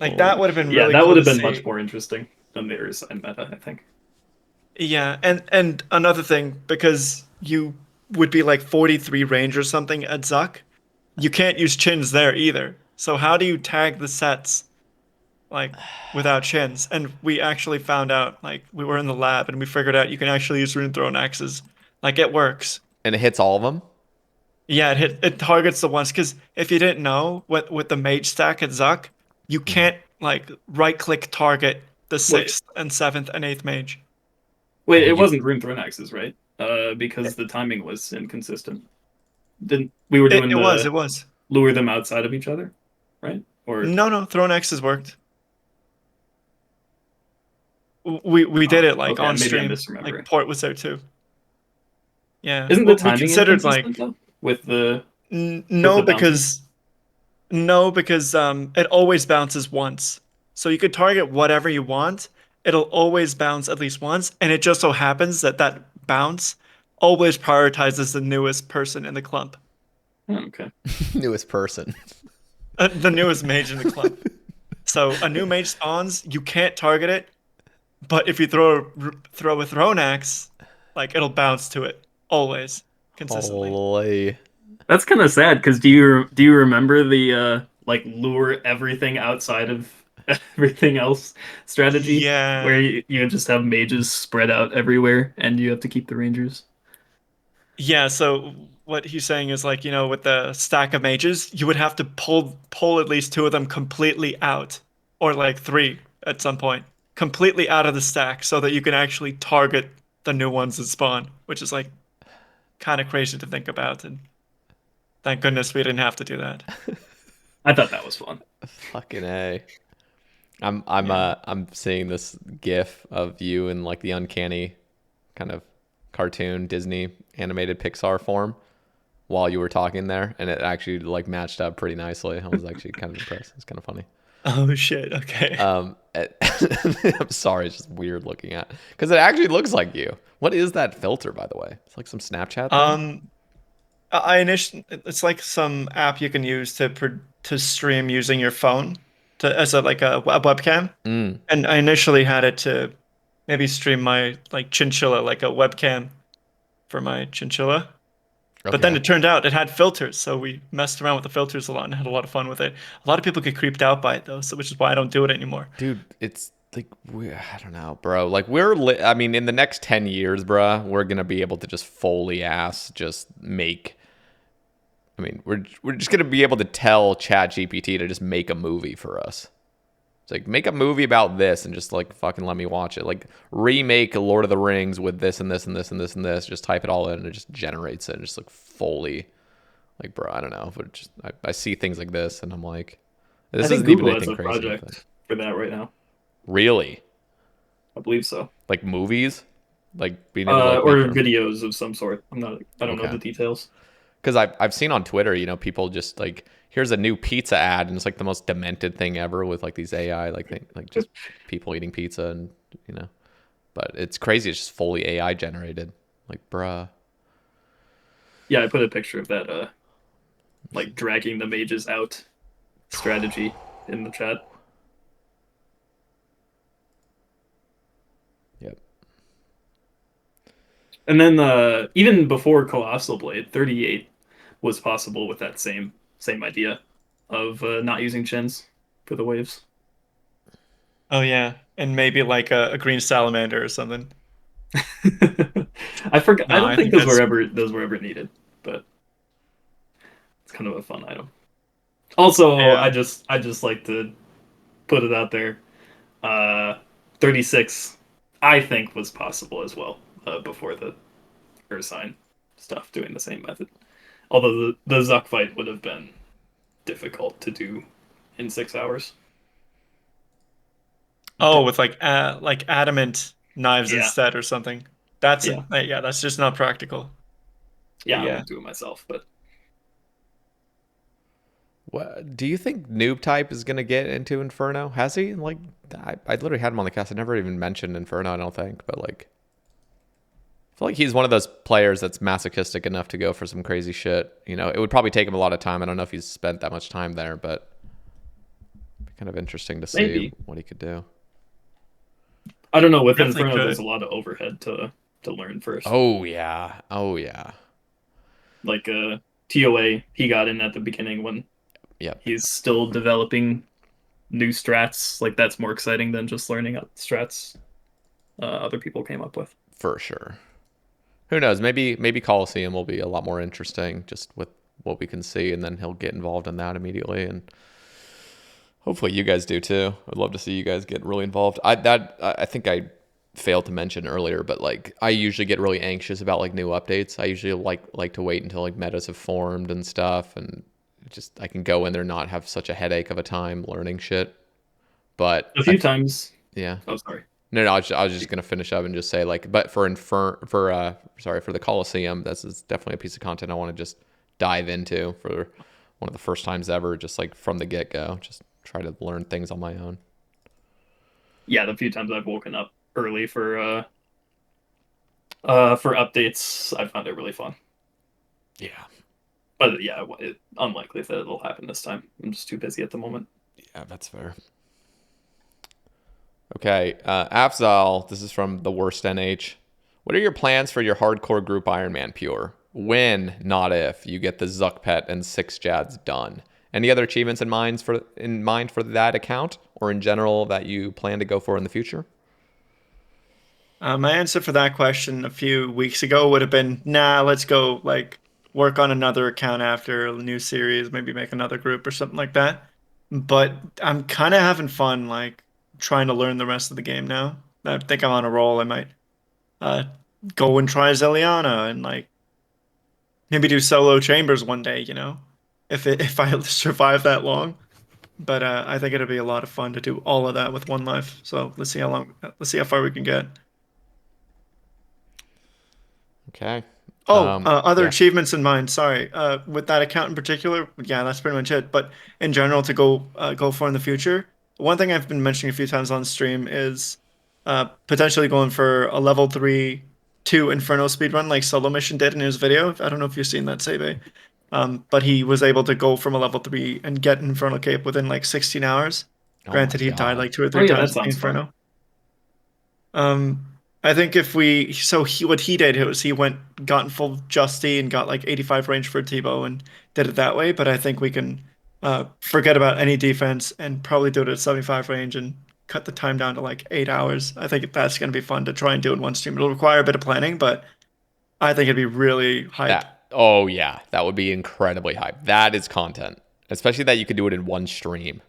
Like that Holy would have been Yeah, really that cool would have to been see. much more interesting than the side meta, I think. Yeah, and another thing, because you would be like 43 range or something at Zuck, you can't use chins there either. So how do you tag the sets like without chins? And we actually found out, like we were in the lab and we figured out you can actually use rune thrown axes. Like it works. And it hits all of them? Yeah, it targets the ones, because if you didn't know, with the mage stack at Zuck, you can't like right click target the Wait, 6th and 7th and 8th mage. wait, Oh, it you wasn't rune thrown axes, right? Because the timing was inconsistent. Didn't we were doing It was, the it was. lure them outside of each other, right? Or No, thrown axes worked. We did it like okay, on maybe I'm stream. Like misremembering. Port was there too. Yeah. Isn't the Well, we timing considered like inconsistent though with the no, bouncing? because it always bounces once. So you could target whatever you want. It'll always bounce at least once, and it just so happens that that bounce always prioritizes the newest person in the clump. Oh, okay. newest person. The newest mage in the clump. So a new mage spawns, you can't target it, but if you throw a thrown axe, like it'll bounce to it always, consistently. Holy. That's kind of sad because do you remember the like lure everything outside of everything else strategy where Yeah. you just have mages spread out everywhere and you have to keep the rangers? Yeah, so what he's saying is like, with the stack of mages, you would have to pull at least 2 of them completely out, or like 3 at some point, completely out of the stack so that you can actually target the new ones that spawn, which is like kind of crazy to think about, and thank goodness we didn't have to do that. I thought that was fun. Fucking A. Yeah. I'm seeing this gif of you in like the uncanny kind of cartoon Disney animated Pixar form while you were talking there, and it actually like matched up pretty nicely. I was actually kind of impressed. It's kind of funny. Oh shit, okay. I'm sorry, it's just weird looking at because it actually looks like you. What is that filter, by the way? It's like some Snapchat thing. Um, I initially it's like some app you can use to stream using your phone to as a webcam. Mm, And I initially had it to maybe stream my like chinchilla, like a webcam for my chinchilla. But then okay, it turned out it had filters, so we messed around with the filters a lot and had a lot of fun with it. A lot of people get creeped out by it though, so which is why I don't do it anymore. dude, it's like I don't know, bro. Like I mean, in the next 10 years, bro, we're gonna be able to just fully ass just make. I mean, we're just gonna be able to tell ChatGPT to just make a movie for us. It's like make a movie about this and just like fucking let me watch it. Like remake Lord of the Rings with this and this and this and this and this. Just type it all in and it just generates it and just like fully like bro, I don't know. But just I see things like this and I'm like, I this think isn't even Google has anything a crazy. But project for that right now. really, I believe so. like movies, like being able to like Or make your videos of some sort. I don't know okay. the details. Because I've seen on Twitter, people just like here's a new pizza ad and it's like the most demented thing ever with like these AI like just people eating pizza and but it's crazy. It's just fully AI generated. Like, bruh. Yeah, I put a picture of that like dragging the mages out strategy in the chat. Yep. And then even before Colossal Blade, 38 was possible with that same idea of not using chins for the waves. Oh yeah, and maybe like a green salamander or something. I forgot. I No, don't I think think that's those were ever needed, but it's kind of a fun item. Also, yeah. I just like to put it out there. Uh, 36, I think, was possible as well before the Ursine stuff doing the same method. Although the Zuck fight would have been difficult to do in 6 hours. Oh, with like adamant knives Yeah, instead or something. That's yeah, yeah, that's just not practical. yeah. I Yeah. won't do it myself, but What do you think Noobtype is gonna get into Inferno? Has he? Like, I literally had him on the cast. I never even mentioned Inferno. I don't think, but like, I feel like he's one of those players that's masochistic enough to go for some crazy shit. You know, it would probably take him a lot of time. I don't know if he's spent that much time there, but it'd be kind of interesting to see maybe. what he could do. I don't know. With Definitely Inferno, there's a could. lot of overhead to learn first. Oh yeah. Oh yeah. Like TOA, he got in at the beginning when Yep. he's still developing new strats. Like that's more exciting than just learning strats other people came up with. For sure. Who knows? Maybe Colosseum will be a lot more interesting just with what we can see, and then he'll get involved in that immediately, and hopefully you guys do too. I'd love to see you guys get really involved. I think I failed to mention earlier, but like I usually get really anxious about like new updates. I usually like to wait until like metas have formed and stuff, and just I can go in there and not have such a headache of a time learning shit. But A few times. yeah. Oh, sorry. No, I was just gonna finish up and just say like, but for for the Colosseum, this is definitely a piece of content I want to just dive into for one of the first times ever, just like from the get go, just try to learn things on my own. Yeah, the few times I've woken up early for updates, I found it really fun. Yeah, But yeah, unlikely that it'll happen this time. I'm just too busy at the moment. yeah, that's fair. Okay, Afzal, this is from the worst NH. What are your plans for your hardcore group Ironman Pure? When, not if, you get the Zuck Pet and 6 Jads done. Any other achievements in mind for that account, or in general that you plan to go for in the future? My answer for that question a few weeks ago would have been, nah, let's go like work on another account after a new series, maybe make another group or something like that. But I'm kind of having fun, like trying to learn the rest of the game now. I think I'm on a roll. I might uh, go and try Zeliana and like maybe do solo chambers one day, you know, if I survive that long. But I think it'll be a lot of fun to do all of that with one life. So let's see how far we can get. Okay. Oh, other Yeah. achievements in mind. Sorry, with that account in particular, yeah, that's pretty much it. But in general, to go for in the future, one thing I've been mentioning a few times on stream is potentially going for a level 3 2 Inferno speedrun like Solo Mission did in his video. I don't know if you've seen that, Sae Bae. But he was able to go from a level 3 and get Inferno Cape within like 16 hours. Oh my Granted, he died God. like two or Oh three yeah, that times in the sounds fun. Inferno. I think if we so he what he did was he got in full Justy and got like 85 range for Tebow and did it that way. But I think we can forget about any defense and probably do it at 75 range and cut the time down to like 8 hours. I think that's going to be fun to try and do in one stream. It'll require a bit of planning, but I think it'd be really hype. Oh yeah, that would be incredibly hype. That is content, especially that you could do it in one stream.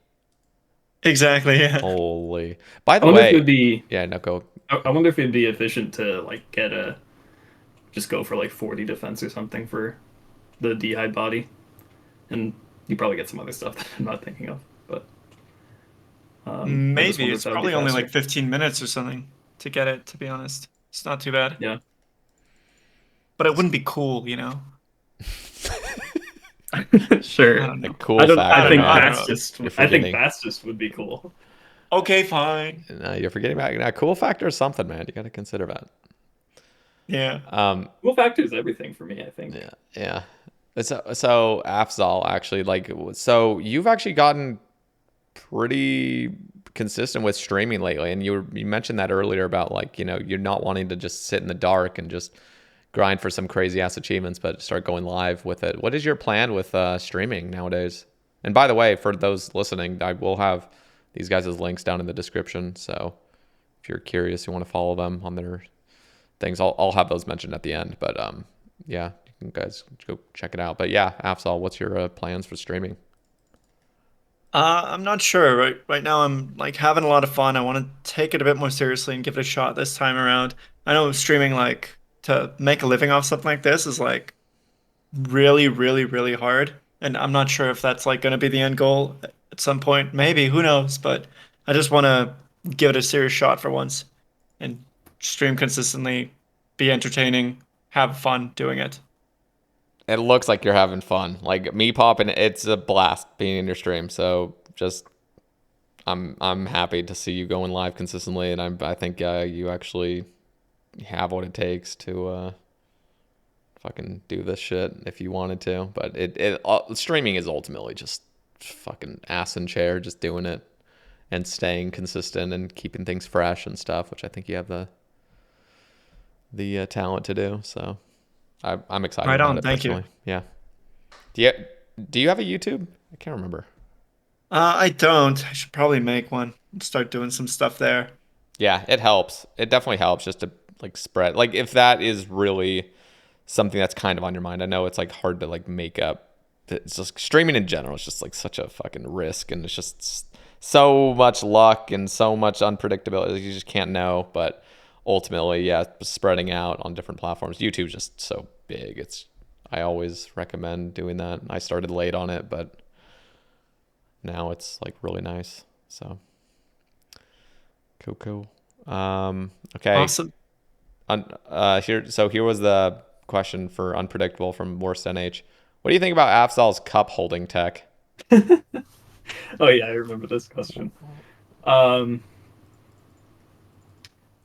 Exactly. Yeah. Holy. By I the wonder if it'd way, be. yeah, no, go. I wonder if it'd be efficient to like get a just go for like 40 defense or something for the D'hide body, and you probably get some other stuff that I'm not thinking of. But I just Maybe wonder if it's that would be probably only like faster. 15 minutes or something to get it, to be honest. It's not too bad. Yeah. But it wouldn't be cool, you know? I Sure. don't A know. cool I factor. don't know. I don't No, know. you're I think forgetting. fastest would be cool. Okay, fine. No, you're forgetting about a cool factor is something, man. You got to consider that. Yeah. Um, Cool factor is everything for me, I think. yeah, yeah. So Afzal, actually, like, so you've actually gotten pretty consistent with streaming lately, and you mentioned that earlier about, like, you're not wanting to just sit in the dark and just grind for some crazy ass achievements, but start going live with it. What is your plan with streaming nowadays? And by the way, for those listening, I will have these guys' links down in the description. So if you're curious, you want to follow them on their things, I'll have those mentioned at the end. But yeah, you can guys go check it out. But yeah, Afzal, what's your plans for streaming? I'm not sure. Right now, I'm like having a lot of fun. I want to take it a bit more seriously and give it a shot this time around. I know streaming like to make a living off something like this is like really, really, really hard. And I'm not sure if that's like going to be the end goal at some point. Maybe, who knows? But I just want to give it a serious shot for once and stream consistently, be entertaining, have fun doing it. It looks like you're having fun. Like me popping, it's a blast being in your stream. So just I'm happy to see you going live consistently, and I think you actually have what it takes to fucking do this shit if you wanted to. But streaming is ultimately just fucking ass in chair, just doing it and staying consistent and keeping things fresh and stuff, which I think you have the talent to do. So I'm excited Right about on, it thank you. personally. Yeah. Do you have a YouTube? I can't remember. I don't. I should probably make one and start doing some stuff there. Yeah, it helps. It definitely helps just to like spread. Like if that is really something that's kind of on your mind. I know it's like hard to like make up. It's just streaming in general. It's just like such a fucking risk, and it's just so much luck and so much unpredictability. You just can't know. But ultimately, yeah, spreading out on different platforms. YouTube's just so big. I always recommend doing that. I started late on it, but now it's like really nice. So cool. Okay. Awesome. Here was the question for Unpredictable from Worst NH. What do you think about Afzal's cup holding tech? Oh yeah, I remember this question.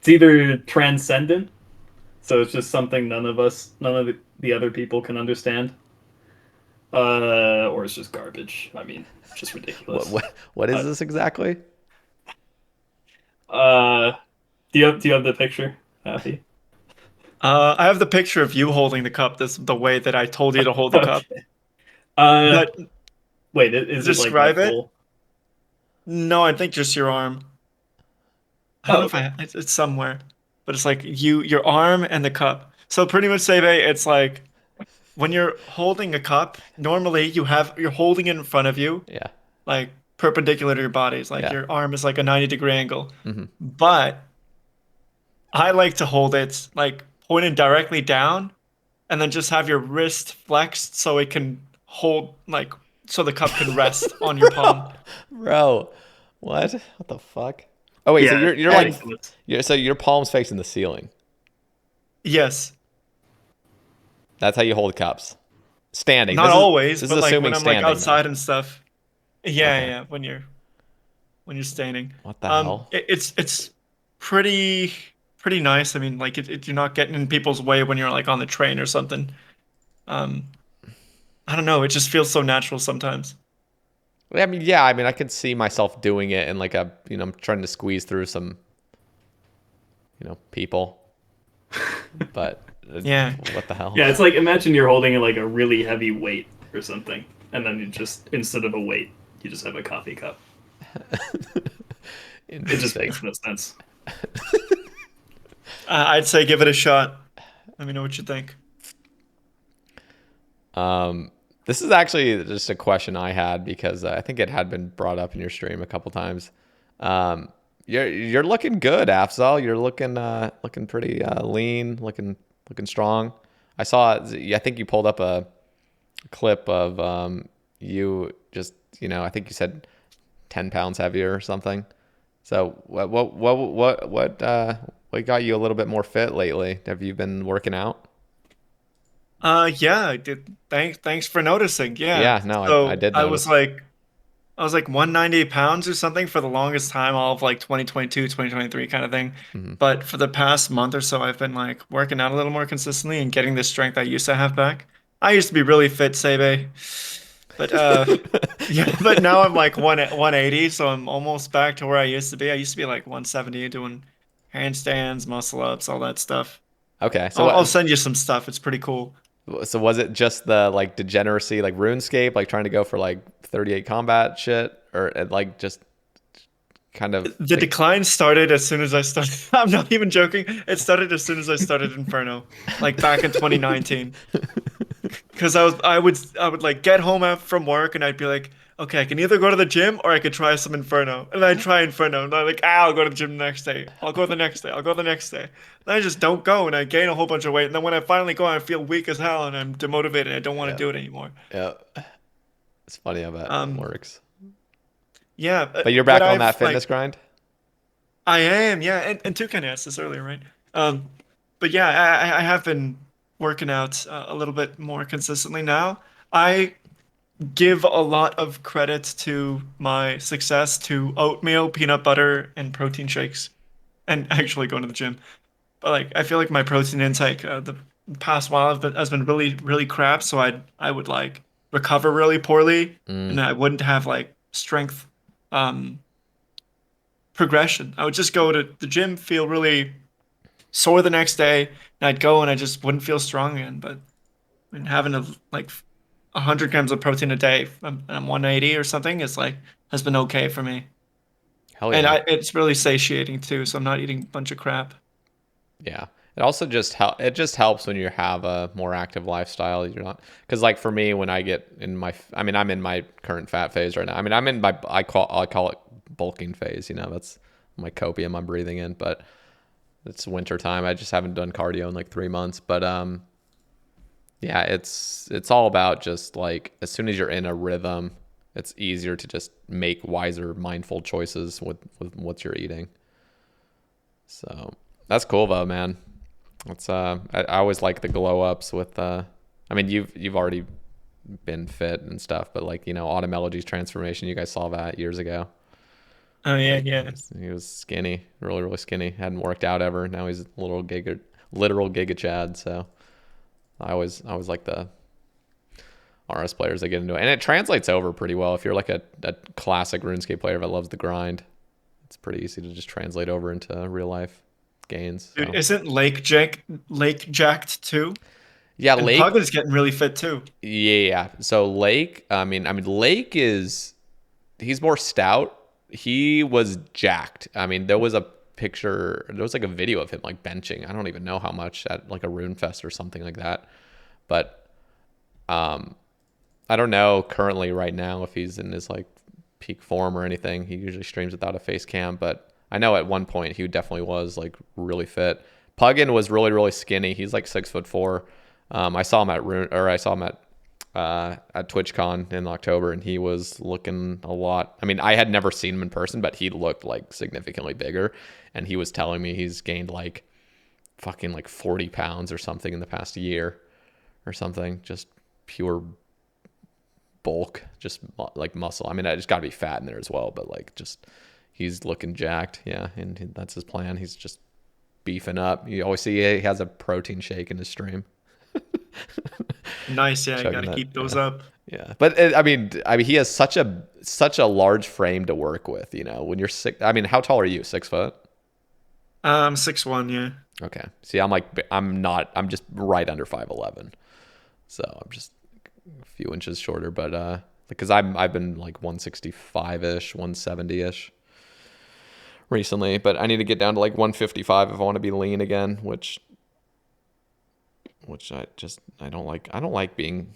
It's either transcendent, so it's just something none of the other people can understand, or it's just garbage. I mean, just ridiculous. What is this exactly? Do you have the picture, Happy? I have the picture of you holding the cup the way that I told you to hold the cup. Okay. But Wait, is it like describe the it? full? No, I think just your arm. I don't Oh, know if okay. it's somewhere, but it's like your arm and the cup. So pretty much, Sae Bae, it's like when you're holding a cup, normally you're holding it in front of you, Yeah. like perpendicular to your body. It's like Yeah. your arm is like a 90-degree angle. Mm-hmm. But I like to hold it like pointed directly down and then just have your wrist flexed so it can hold like so the cup can rest on your palm. Bro, what? What the fuck? Oh wait, so Yeah, you're like ridiculous. so your palm's facing the ceiling. Yes. That's how you hold cups. Standing. Not always, This is but like when assuming I'm like standing outside though. and stuff. Yeah, Okay. yeah, when you're standing. What the hell? It's pretty nice. I mean, like you're not getting in people's way when you're like on the train or something. Um, I don't know. It just feels so natural sometimes. I mean, yeah, I mean, I could see myself doing it in like I'm trying to squeeze through some, people. But Yeah. what the hell? Yeah, it's like imagine you're holding like a really heavy weight or something, and then you just instead of a weight, you just have a coffee cup. It just Interesting. makes no sense. I'd say give it a shot. Let me know what you think. This is actually just a question I had because I think it had been brought up in your stream a couple times. You're looking good, Afzal. You're looking pretty lean, looking strong. I think you pulled up a clip of you just I think you said 10 pounds heavier or something. So what got you a little bit more fit lately? Have you been working out? Yeah, I did. Thanks for noticing. Yeah. Yeah, no, I So did notice. I was like 198 pounds or something for the longest time, all of like 2022, 2023 kind of thing. Mhm. But for the past month or so, I've been like working out a little more consistently and getting the strength I used to have back. I used to be really fit, Sae Bae. But yeah, but now I'm like 180, so I'm almost back to where I used to be. I used to be like 170 doing handstands, muscle ups, all that stuff. Okay, so I'll what? send you some stuff. It's pretty cool. So was it just the like degeneracy, like RuneScape, like trying to go for like 38 combat shit, or like just kind of The like decline started as soon as I started. I'm not even joking. It started as soon as I started Inferno, like back in 2019. Because I would like get home from work and I'd be like, okay, I can either go to the gym or I could try some Inferno. And I'd try Inferno and I'm like, I'll go to the gym the next day. I'll go the next day. I'll go the next day. And I just don't go and I gain a whole bunch of weight. And then when I finally go, I feel weak as hell and I'm demotivated. I don't want to yeah, do it anymore. yeah. It's funny how that Um, works. yeah, But you're but back on that I've fitness like grind. I am, yeah, and Toucan asked this earlier, right? Um, but yeah, I have been working out a little bit more consistently now. I give a lot of credit to my success to oatmeal, peanut butter, and protein shakes, and actually going to the gym. But like, I feel like my protein intake the past while has been really, really crap. So I would like recover really poorly, Mm, and I wouldn't have like strength um, progression. I would just go to the gym, feel really sore the next day, and I'd go and I just wouldn't feel strong again. But I mean, having like 100 grams of protein a day, I'm 180 or something, is like has been okay for me. hell And yeah. it's really satiating too, so I'm not eating a bunch of crap. Yeah. It also just it just helps when you have a more active lifestyle. You're not, because like for me, when I get in my, I mean, I'm in my current fat phase right now. I mean, I'm in my, I call it bulking phase. You know, that's my copium I'm breathing in. But it's winter time. I just haven't done cardio in like 3 months. But yeah, it's all about just like as soon as you're in a rhythm, it's easier to just make wiser, mindful choices with what you're eating. So that's cool though, man. It's I always like the glow ups with I mean you've already been fit and stuff, but like, you know, Automelody's transformation, you guys saw that years ago. Oh yeah, Like yeah. he was skinny, really, really skinny. Hadn't worked out ever. Now he's a literal giga chad. So I always like the RS players that get into it. And it translates over pretty well. If you're like a classic RuneScape player that loves the grind, it's pretty easy to just translate over into real life gains. Dude, So isn't Lake jacked too? yeah, And Lake. Pug is getting really fit too. Yeah. So Lake, I mean, Lake is he's more stout. He was jacked. I mean, there was a picture, there was like a video of him like benching. I don't even know how much at like a Rune Fest or something like that. But um, I don't know currently right now if he's in his like peak form or anything. He usually streams without a face cam, but I know at one point he definitely was like really fit. Puggin was really, really skinny. He's like 6'4". I saw him at TwitchCon in October, and he was looking a lot. I mean, I had never seen him in person, but he looked like significantly bigger. And he was telling me he's gained like fucking like 40 pounds or something in the past year or something. Just pure bulk, just like muscle. I mean, I just got to be fat in there as well, but like just he's looking jacked. Yeah, and that's his plan. He's just beefing up. You always see he has a protein shake in his stream. Nice, yeah. You Chugging gotta that. keep those Yeah. up. Yeah, but I mean, he has such a large frame to work with. You know, when you're sick. I mean, how tall are you? 6 foot. 6'1", yeah. Okay. See, I'm just right under 5'11". So I'm just a few inches shorter, but because I've been like 165-ish, 170-ish recently, but I need to get down to like 155 if I want to be lean again, which I don't like. I don't like being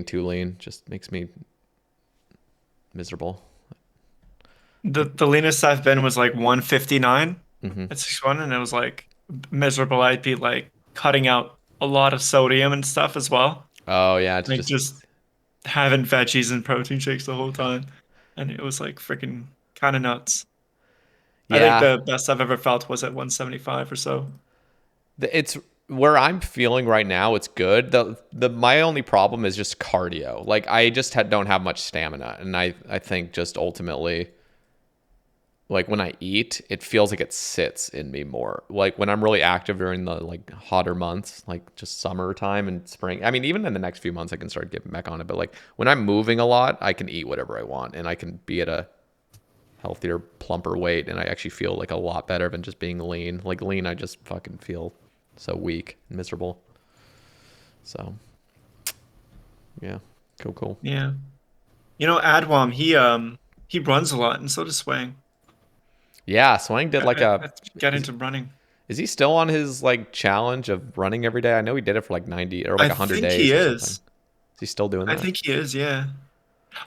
too lean. Just makes me miserable. The leanest I've been was like 159 Hmm. at 6'1", and it was like miserable. I'd be like cutting out a lot of sodium and stuff as well. Oh yeah, it's Like just just having veggies and protein shakes the whole time. And it was like freaking kind of nuts. I think yeah. the best I've ever felt was at 175 or so. It's where I'm feeling right now. It's good. The my only problem is just cardio. Like I just don't have much stamina, and I think just ultimately like when I eat, it feels like it sits in me more. Like when I'm really active during the like hotter months, like just summertime and spring. I mean, even in the next few months, I can start getting back on it. But like when I'm moving a lot, I can eat whatever I want, and I can be at a healthier, plumper weight, and I actually feel like a lot better than just being lean. Like lean, I just fucking feel so weak and miserable. So yeah, cool. Yeah. You know, Adwam, he runs a lot, and so does Swang. Yeah, Swang did like I get into running. is he still on his like challenge of running every day? I know he did it for like 90 or like I 100 think days he or is. something. Is he still doing I that? think he is, yeah.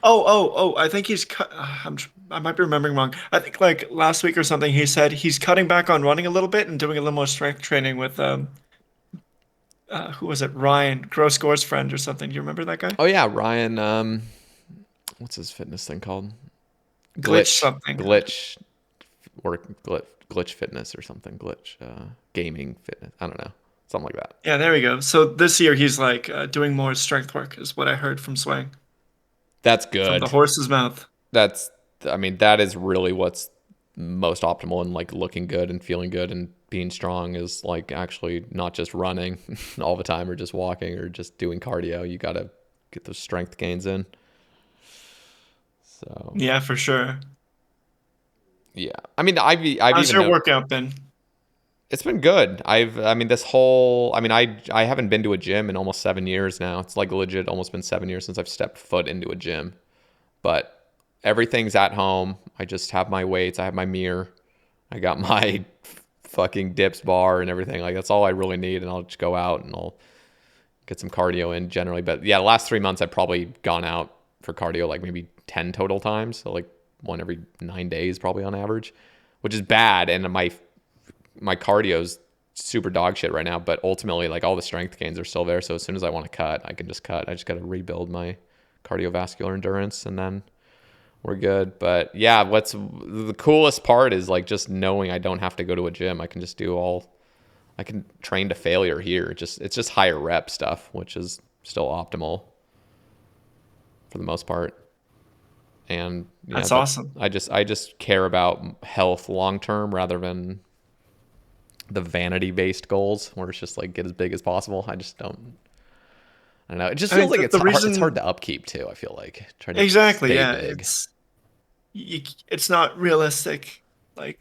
Oh! I think he's cut. I might be remembering wrong. I think like last week or something, he said he's cutting back on running a little bit and doing a little more strength training with who was it? Ryan, Gross Gore's friend or something. Do you remember that guy? Oh yeah, Ryan. What's his fitness thing called? Glitch something. Glitch, or glitch fitness or something. Glitch gaming fitness. I don't know, something like that. Yeah, there we go. So this year he's like doing more strength work, is what I heard from Swang, That's from good. the horse's mouth. I mean, that is really what's most optimal and like looking good and feeling good and being strong is like actually not just running all the time or just walking or just doing cardio. You got to get those strength gains in. So Yeah, for sure. yeah, I mean, I've How's even your workout been? it's been good. I mean, this whole, I mean, I haven't been to a gym in almost 7 years now. It's like legit almost been 7 years since I've stepped foot into a gym. But everything's at home. I just have my weights. I have my mirror. I got my fucking dips bar and everything. Like that's all I really need. And I'll just go out and I'll get some cardio in generally. But yeah, the last 3 months I've probably gone out for cardio like maybe 10 total times. So like one every 9 days probably on average, which is bad. And my cardio's super dog shit right now. But ultimately like all the strength gains are still there. So as soon as I want to cut, I can just cut. I just got to rebuild my cardiovascular endurance and then we're good. But yeah, what's the coolest part is like just knowing I don't have to go to a gym. I can just I can train to failure here. It's just higher rep stuff, which is still optimal for the most part. And yeah, That's awesome. I just care about health long term rather than the vanity based goals where it's just like get as big as possible. I don't know. It just feels like it's hard to upkeep too. I feel like trying to Exactly, stay yeah. big. It's not realistic, like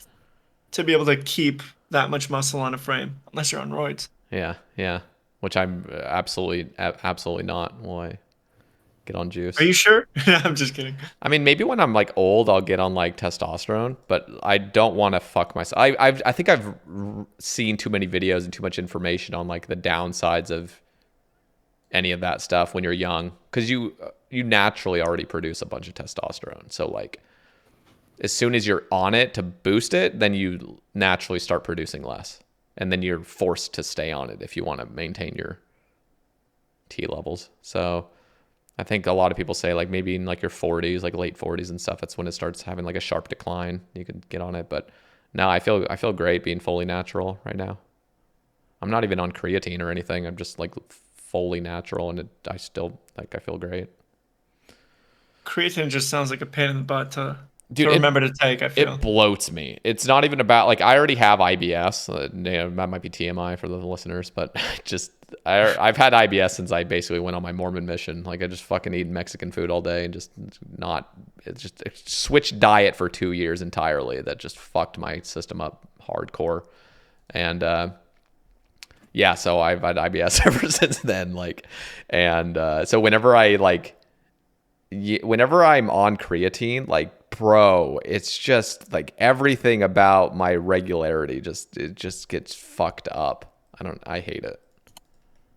to be able to keep that much muscle on a frame unless you're on roids. Yeah. Which I'm absolutely not. Will I get on juice? Are you sure? I'm just kidding. I mean, maybe when I'm like old, I'll get on like testosterone, but I don't want to fuck myself. I think I've seen too many videos and too much information on like the downsides of any of that stuff when you're young, because you naturally already produce a bunch of testosterone. So like as soon as you're on it to boost it, then you naturally start producing less. And then you're forced to stay on it if you want to maintain your T levels. So I think a lot of people say like maybe in like your 40s, like late 40s and stuff, that's when it starts having like a sharp decline. You could get on it. But no, I feel great being fully natural right now. I'm not even on creatine or anything. I'm just like fully natural and I still like I feel great. Creatine just sounds like a pain in the butt to Dude, remember to take, I feel. It bloats me. It's not even about like I already have IBS. That might be TMI for the listeners, but I've had IBS since I basically went on my Mormon mission. Like I just fucking eat Mexican food all day and just switched diet for 2 years entirely. That just fucked my system up hardcore. And yeah, so I've had IBS ever since then. Like, and so whenever I'm on creatine, like, bro, it's just like everything about my regularity it just gets fucked up. I hate it.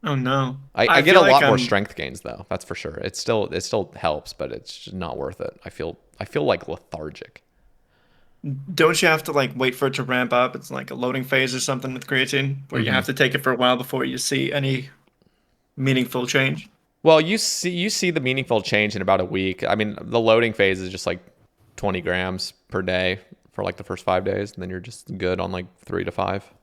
Oh no. I get a lot more strength gains though. That's for sure. It still helps, but it's just not worth it. I feel like lethargic. Don't you have to like wait for it to ramp up? It's like a loading phase or something with creatine where you have to take it for a while before you see any meaningful change. Well, you see the meaningful change in about a week. I mean, the loading phase is just like 20 grams per day for like the first 5 days, and then you're just good on like 3 to 5.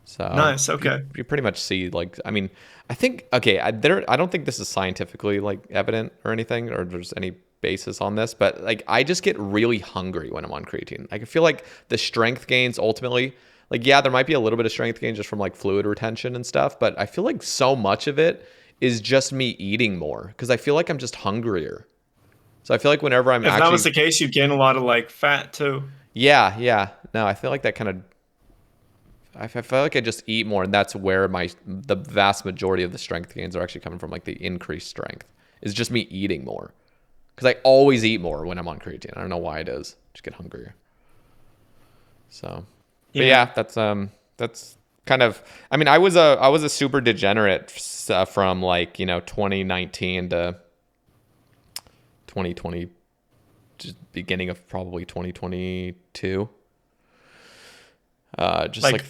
So nice. Okay. You pretty much see like, I mean, I think, okay, I don't think this is scientifically like evident or anything, or there's any basis on this, but like I just get really hungry when I'm on creatine. Like I feel like the strength gains ultimately, like yeah, there might be a little bit of strength gain just from like fluid retention and stuff, but I feel like so much of it is just me eating more because I feel like I'm just hungrier. So I feel like whenever I'm If actually, that was the case, you'd gain a lot of like fat too. yeah. No, I feel like that kind of, I feel like I just eat more, and that's where the vast majority of the strength gains are actually coming from, like the increased strength is just me eating more. Because I always eat more when I'm on creatine. I don't know why it is. Just get hungrier. So, but yeah, that's kind of. I mean, I was a super degenerate from like 2019 to 2020, just beginning of probably 2022. Just like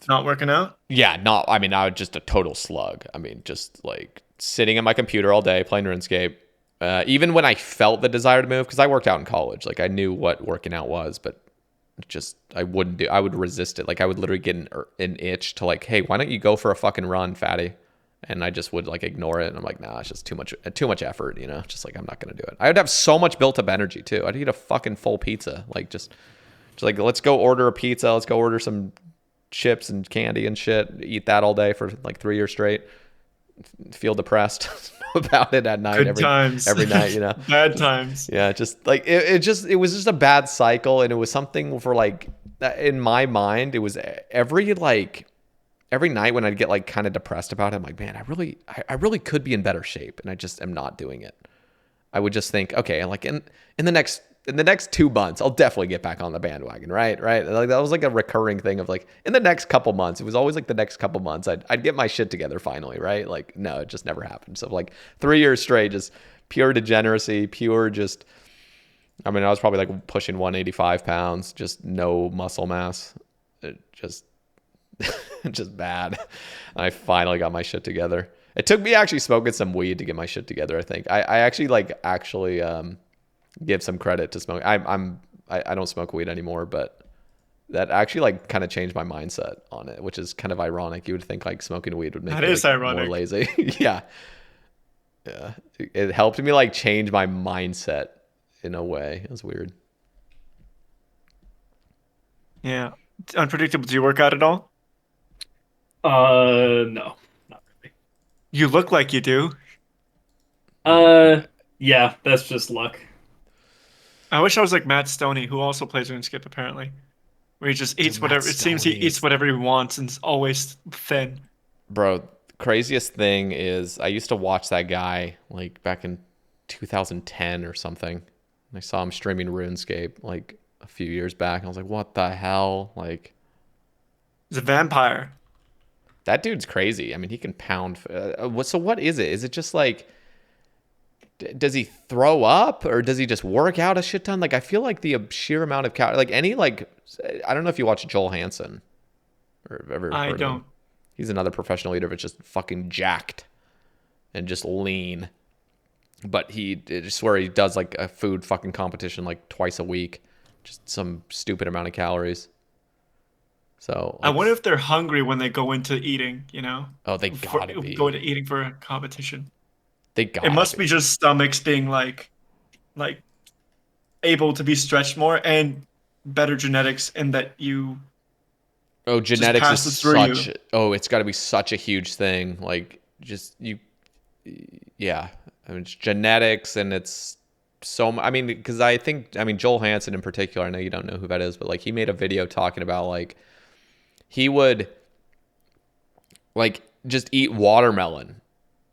not working out. Yeah, not. I mean, I was just a total slug. I mean, just like sitting at my computer all day playing RuneScape. Even when I felt the desire to move, because I worked out in college, like I knew what working out was, but just I wouldn't do. I would resist it. Like I would literally get an itch to like, hey, why don't you go for a fucking run, fatty? And I just would like ignore it. And I'm like, nah, it's just too much effort, Just like I'm not gonna do it. I would have so much built up energy too. I'd eat a fucking full pizza, like just like let's go order a pizza, let's go order some chips and candy and shit, eat that all day for like 3 years straight, feel depressed about it at night. Good every times. every night, Bad times. Yeah, just like it was just a bad cycle, and it was something for like, in my mind, it was every night when I'd get like kind of depressed about it, I'm like, man, I really could be in better shape, and I just am not doing it. I would just think, okay, like in the next 2 months, I'll definitely get back on the bandwagon, right? Like that was like a recurring thing of like, in the next couple months, it was always like the next couple months, I'd get my shit together finally, right? Like, no, it just never happened. So like 3 years straight, just pure degeneracy, pure just, I mean, I was probably like pushing 185 pounds, just no muscle mass, just bad. I finally got my shit together. It took me actually smoking some weed to get my shit together, I think. I actually give some credit to smoking. I don't smoke weed anymore, but that actually like kind of changed my mindset on it, which is kind of ironic. You would think like smoking weed would make That me is like, ironic. more lazy. Yeah. It helped me like change my mindset in a way. It was weird. Yeah. Unpredictable. Do you work out at all? No, not really. You look like you do. Yeah, that's just luck. I wish I was like Matt Stoney, who also plays RuneScape apparently, where he just eats Dude, whatever. Matt It seems he Stoney eats is- whatever he wants and is always thin. Bro, craziest thing is I used to watch that guy like back in 2010 or something. And I saw him streaming RuneScape like a few years back. I was like, what the hell? Like, He's a vampire. that dude's crazy. I mean, he can pound. So what is it? Is it just like, does he throw up or does he just work out a shit ton? Like, I feel like the sheer amount of like any like, I don't know if you watch Joel Hansen or ever I heard of don't. him. He's another professional eater that's just fucking jacked and just lean. But I swear he does like a food fucking competition like twice a week. Just some stupid amount of calories. So I like, wonder if they're hungry when they go into eating. oh, they gotta be. Go into eating for a competition. They gotta It must be just stomachs being like able to be stretched more and better genetics, in that you. Oh, genetics is passes through such. you. Oh, it's got to be such a huge thing. Like, just yeah. I mean, it's genetics, and it's so. I mean, because I mean, Joel Hansen in particular. I know you don't know who that is, but like, he made a video talking about like he would like just eat watermelon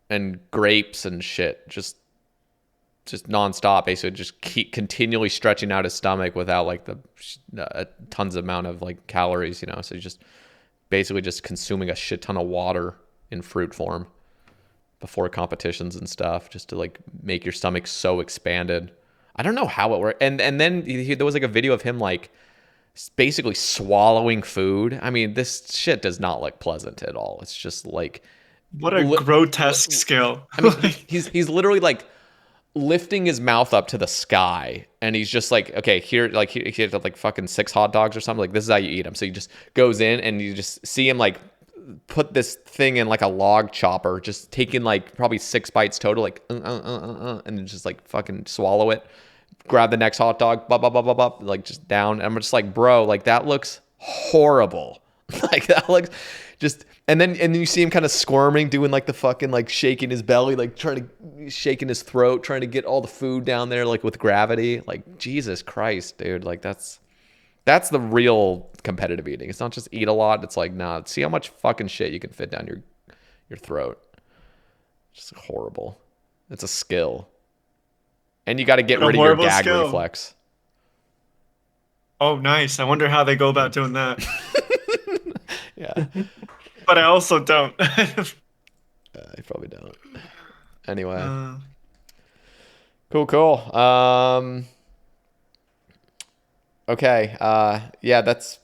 and grapes and shit, just nonstop, basically, just keep continually stretching out his stomach without like the tons of amount of like calories, So he's just basically just consuming a shit ton of water in fruit form before competitions and stuff, just to like make your stomach so expanded. I don't know how it worked. And then there was like a video of him like basically swallowing food. I mean, this shit does not look pleasant at all. It's just like, What a grotesque skill. I mean, he's literally like lifting his mouth up to the sky, and he's just like, okay, here, like he had like fucking 6 hot dogs or something. Like, this is how you eat them. So he just goes in, and you just see him like put this thing in like a log chopper, just taking like probably 6 bites total, like and then just like fucking swallow it, grab the next hot dog, like just down. And I'm just like, bro, like that looks horrible. Like that looks just, and then you see him kind of squirming, doing like the fucking like shaking his belly, like shaking his throat, trying to get all the food down there, like with gravity. Like Jesus Christ, dude, like that's the real competitive eating. It's not just eat a lot. It's like, nah, see how much fucking shit you can fit down your throat. Just horrible. It's a skill. And you got to get rid of your gag reflex. Oh, nice. I wonder how they go about doing that. Yeah. But I also don't. I probably don't. Anyway. Cool. Okay. Yeah, it's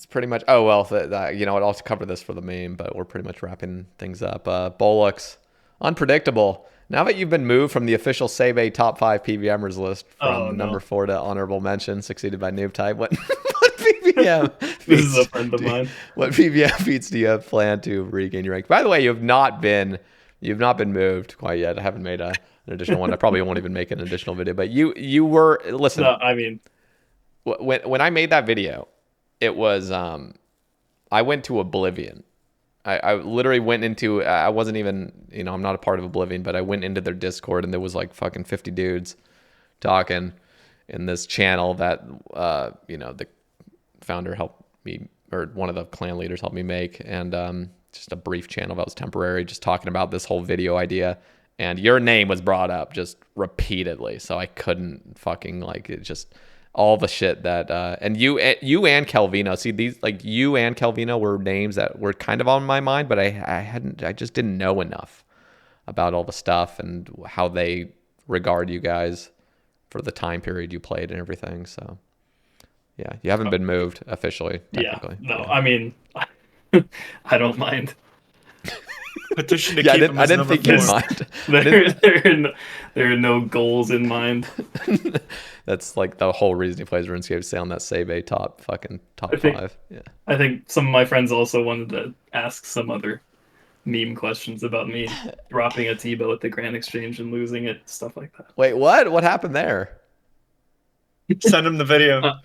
pretty much. Oh well, you know, I'd also cover this for the meme, but we're pretty much wrapping things up. Woox, Unpredictable. Now that you've been moved from the official Sae Bae top 5 PvMers list from number 4 to honorable mention, succeeded by Noobtype, what PvM This is a friend of mine. What PvM feats do you have planned to regain your rank? By the way, you've not been moved quite yet. I haven't made an additional one. I probably won't even make an additional video. But you were, listen. No, I mean, when I made that video, it was I went to Oblivion. I literally went into, I wasn't even, you know, I'm not a part of Oblivion, but I went into their Discord and there was like fucking 50 dudes talking in this channel that, you know, the founder helped me, or one of the clan leaders helped me make. And just a brief channel that was temporary, just talking about this whole video idea. And your name was brought up just repeatedly. So I couldn't fucking, like, it just, all the shit that and you and Calvino, see, these, like, you and Calvino were names that were kind of on my mind, but I just didn't know enough about all the stuff and how they regard you guys for the time period you played and everything. So yeah, you haven't been moved officially, technically. Yeah, no, I mean, I don't mind. Petition to keep him I as didn't think you'd mind. There are no goals in mind. That's like the whole reason he plays RuneScape, stay on that Sae Bae top 5. Yeah. I think some of my friends also wanted to ask some other meme questions about me dropping a T-bow at the Grand Exchange and losing it, stuff like that. Wait, what? What happened there? Send him the video.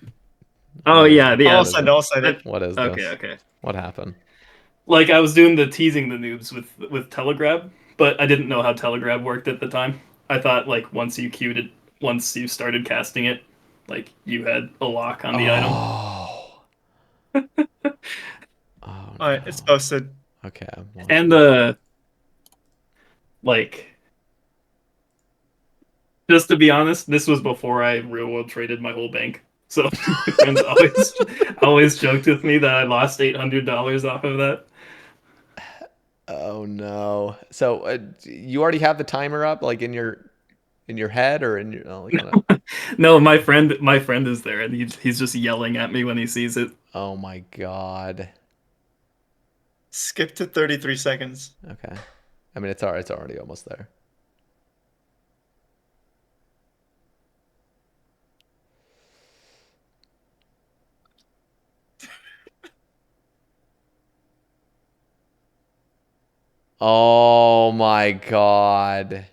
Oh yeah, I'll send it. What is this? Okay. What happened? Like, I was doing the teasing the noobs with Telegrab, but I didn't know how Telegrab worked at the time. I thought, like, once you started casting it, like, you had a lock on the item. Oh, Alright, it's posted. okay. And like, just to be honest, this was before I real world traded my whole bank. So my friends always joked with me that I lost $800 off of that. Oh no! So you already have the timer up, like in your head, or in your No, my friend is there, and he's just yelling at me when he sees it. Oh my god! Skip to 33 seconds. Okay, I mean it's already almost there. Oh my god.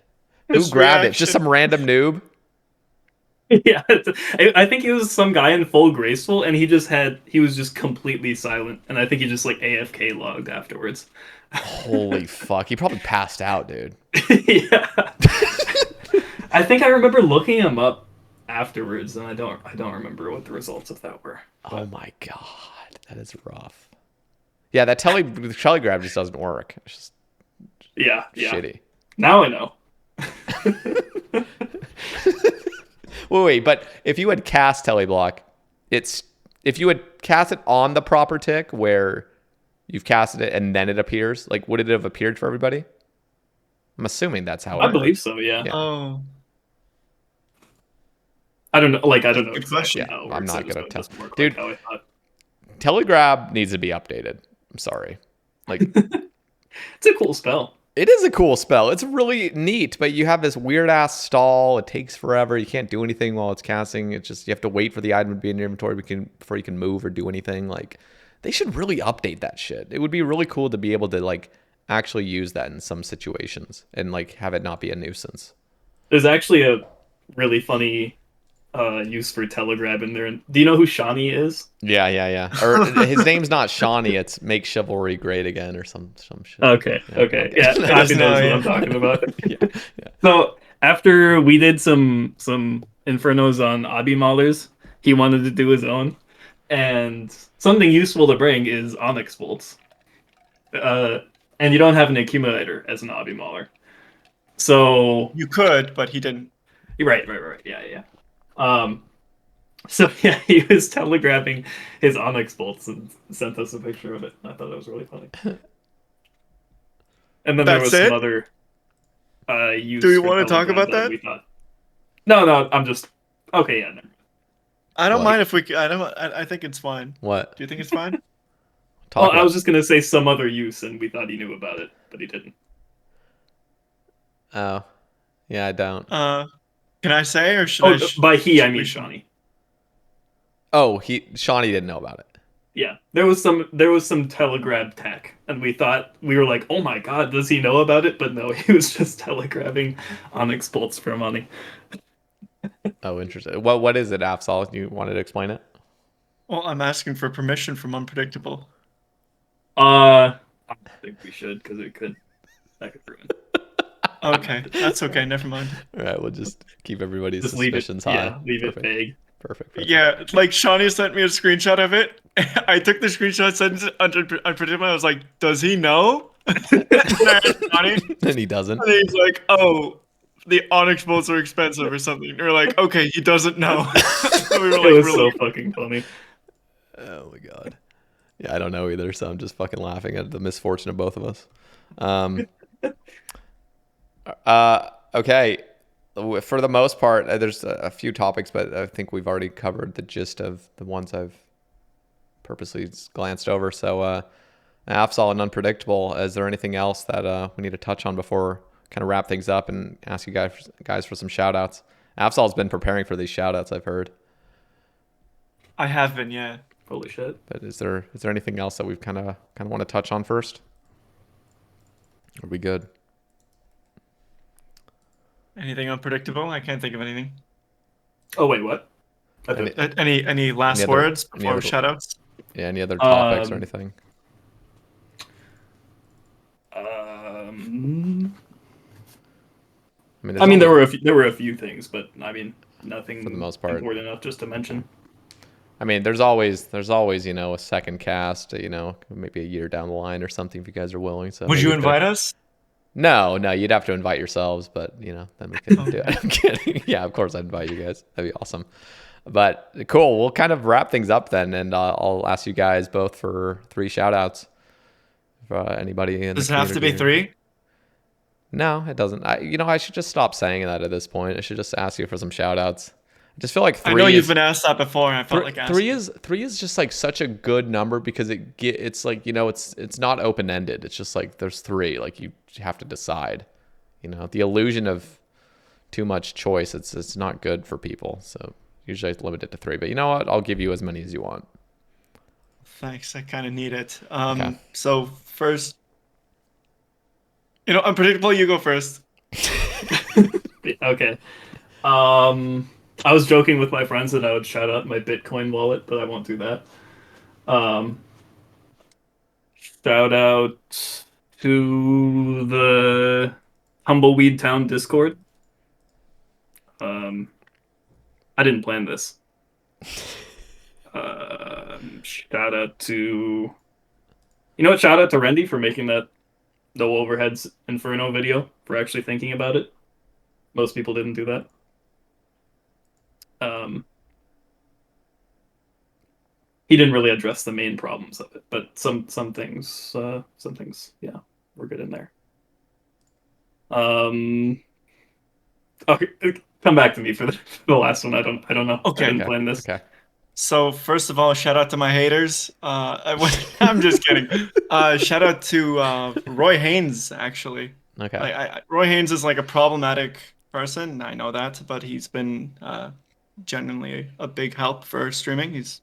Who grabbed it? Just some random noob? Yeah, I think it was some guy in full graceful, and he was just completely silent, and I think he just like AFK logged afterwards. Holy fuck. He probably passed out, dude. Yeah. I think I remember looking him up afterwards, and I don't remember what the results of that were. Oh my god. That is rough. Yeah, that telegraph just doesn't work. It's just yeah. shitty. Now I know. Wait, but if you had cast Teleblock, if you had cast it on the proper tick where you've casted it and then it appears, like, would it have appeared for everybody? I'm assuming that's how it I believe so, yeah. Oh. I don't know. Like, I don't know. Good question. How it I'm works. not I just gonna know it tell. doesn't work Dude, like how I thought. Telegrab needs to be updated. I'm sorry. Like, it's a cool spell. it is a cool spell. It's really neat, but you have this weird ass stall. It takes forever. You can't do anything while it's casting. It's just, you have to wait for the item to be in your inventory before you can move or do anything. Like, They should really update that shit. It would be really cool to be able to like actually use that in some situations and like have it not be a nuisance. There's actually a really funny use for Telegrab in there. Do you know who Shawnee is? Yeah. Or his name's not Shawnee. It's Make Chivalry Great Again or some shit. Okay. Yeah, Happy knows what I'm talking about. yeah. So after we did some Infernos on Obby Maulers, he wanted to do his own. And something useful to bring is Onyx bolts. And you don't have an accumulator as an Obby Mauler. So You could, but he didn't. right. Yeah. So yeah, he was telegraphing his Onyx bolts and sent us a picture of it. I thought it was really funny. And then there was some other use. Do we want to talk about that? We thought. No, I'm just okay. Yeah, never. I don't mind if we. I think it's fine. What? Do you think it's fine? Well, I was just gonna say some other use, and we thought he knew about it, but he didn't. Oh, yeah, I don't. Can I say or should I? By he, I mean Shawnee. Oh, Shawnee didn't know about it. Yeah, there was some telegrab tech, and we were like, oh my god, does he know about it? But no, he was just telegraphing Onyx bolts for money. Oh, interesting. What is it, Afzaalh? You wanted to explain it? Well, I'm asking for permission from Unpredictable. I don't think we should because that could ruin. Okay, that's okay. Never mind. All right, we'll just keep everybody's suspicions high. Yeah, leave it vague. Perfect. Yeah, like Shawnee sent me a screenshot of it. I took the screenshot, sent it under Unpredictable. I was like, does he know? And he doesn't. And he's like, oh, the Onyx bolts are expensive or something. And we're like, okay, he doesn't know. So we were like, it was so fucking funny. Oh my god. Yeah, I don't know either, so I'm just fucking laughing at the misfortune of both of us. Okay. For the most part, there's a few topics, but I think we've already covered the gist of the ones I've purposely glanced over. So, Afzaalh and Unpredictable, is there anything else that we need to touch on before kind of wrap things up and ask you guys for some shout outs? Afzaal's been preparing for these shout outs, I've heard. I have been, yeah. Holy shit. But is there anything else that we've kind of want to touch on first? Are we good? Anything unpredictable? I can't think of anything. Oh wait, what? Any last words before shoutouts? Yeah, any other topics or anything? I mean, there were a few things, but I mean, nothing for the most part important enough just to mention. I mean, there's always a second cast, maybe a year down the line or something if you guys are willing. So would you invite us? No, you'd have to invite yourselves, but then we could do it. I'm kidding. Yeah, of course I'd invite you guys. That'd be awesome. But cool. We'll kind of wrap things up then, and I'll ask you guys both for 3 shout outs. For anybody in Does it have to be 3? No, it doesn't. I should just stop saying that at this point. I should just ask you for some shout outs. I just feel like 3 I know you've been asked that before, and I felt like asking. 3 is just like such a good number because it's like, it's not open ended. It's just like there's 3. Like you have to decide. The illusion of too much choice, it's not good for people. So usually I limit it to 3. But you know what? I'll give you as many as you want. Thanks. I kind of need it. Okay. So first, Unpredictable, you go first. Okay. I was joking with my friends that I would shout out my Bitcoin wallet, but I won't do that. Shout out to the Tumbleweed Town Discord. I didn't plan this. Shout out to... Shout out to Rendy for making that No Overheads Inferno video, for actually thinking about it. Most people didn't do that. He didn't really address the main problems of it, but some things, yeah, were good in there. Okay, come back to me for the last one. I don't know. Okay. I didn't plan this. Okay. So first of all, shout out to my haters. I'm just kidding. Shout out to Roy Haynes, actually. Okay. Roy Haynes is like a problematic person. I know that, but he's been genuinely a big help for streaming. He's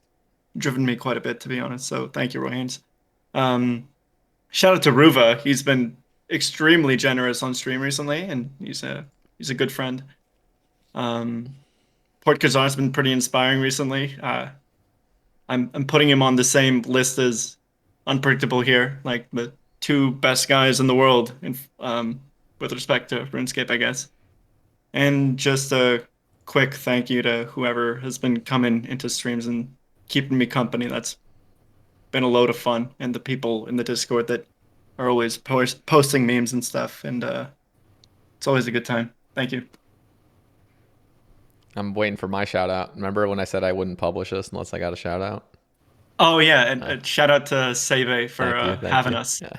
driven me quite a bit, to be honest. So thank you, Roy Haynes. Shout out to Ruva. He's been extremely generous on stream recently, and he's a good friend. Port Khazard's been pretty inspiring recently. I'm putting him on the same list as Unpredictable here, like the two best guys in the world with respect to RuneScape, I guess. And just a quick thank you to whoever has been coming into streams and keeping me company. That's been a load of fun, and the people in the Discord that are always posting memes and stuff, and it's always a good time. Thank you. I'm waiting for my shout out. Remember when I said I wouldn't publish this unless I got a shout out? Oh yeah, and shout out to Sae Bae for having us. Yeah.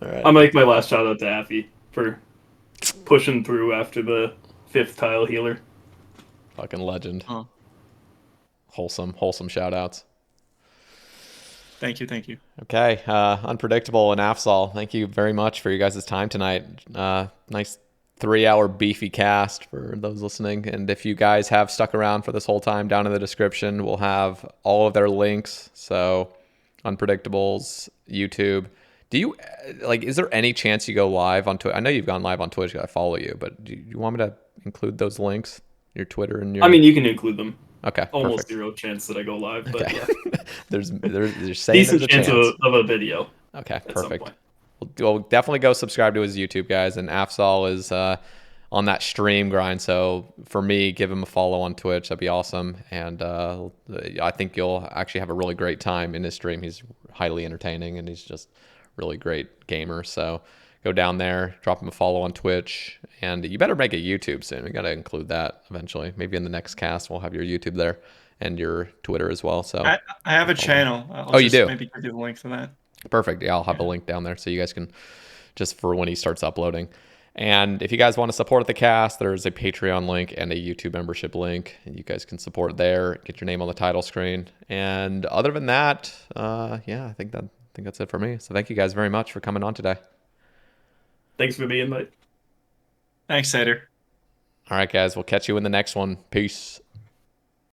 All right. I'll make my last shout out to Affy for pushing through after the 5th tile healer. Fucking legend. Oh. Wholesome shout outs. Thank you. Okay, Unpredictable and Afzaalh, thank you very much for you guys' time tonight. Nice 3-hour beefy cast for those listening. And if you guys have stuck around for this whole time, down in the description, we'll have all of their links. So Unpredictable's YouTube. Do you, like, is there any chance you go live on Twitch? I know you've gone live on Twitch. I follow you, but do you want me to include those links? Your Twitter and your... I mean, you can include them. Okay, almost perfect. 0 chance that I go live, but okay. yeah. there's decent a chance of a video. Okay, perfect. We'll definitely go subscribe to his YouTube, guys. And Afzaalh is on that stream grind. So for me, give him a follow on Twitch. That'd be awesome. And I think you'll actually have a really great time in his stream. He's highly entertaining, and he's just really great gamer. So go down there, drop him a follow on Twitch. And you better make a YouTube soon. We got to include that eventually. Maybe in the next cast, we'll have your YouTube there and your Twitter as well. So I have a channel. You do? Maybe give you the link for that. Perfect. Yeah, I'll have a link down there so you guys can, just for when he starts uploading. And if you guys want to support the cast, there's a Patreon link and a YouTube membership link. And you guys can support there, get your name on the title screen. And other than that, I think that's it for me. So thank you guys very much for coming on today. Thanks for the invite. Thanks, Sater. All right, guys. We'll catch you in the next one. Peace.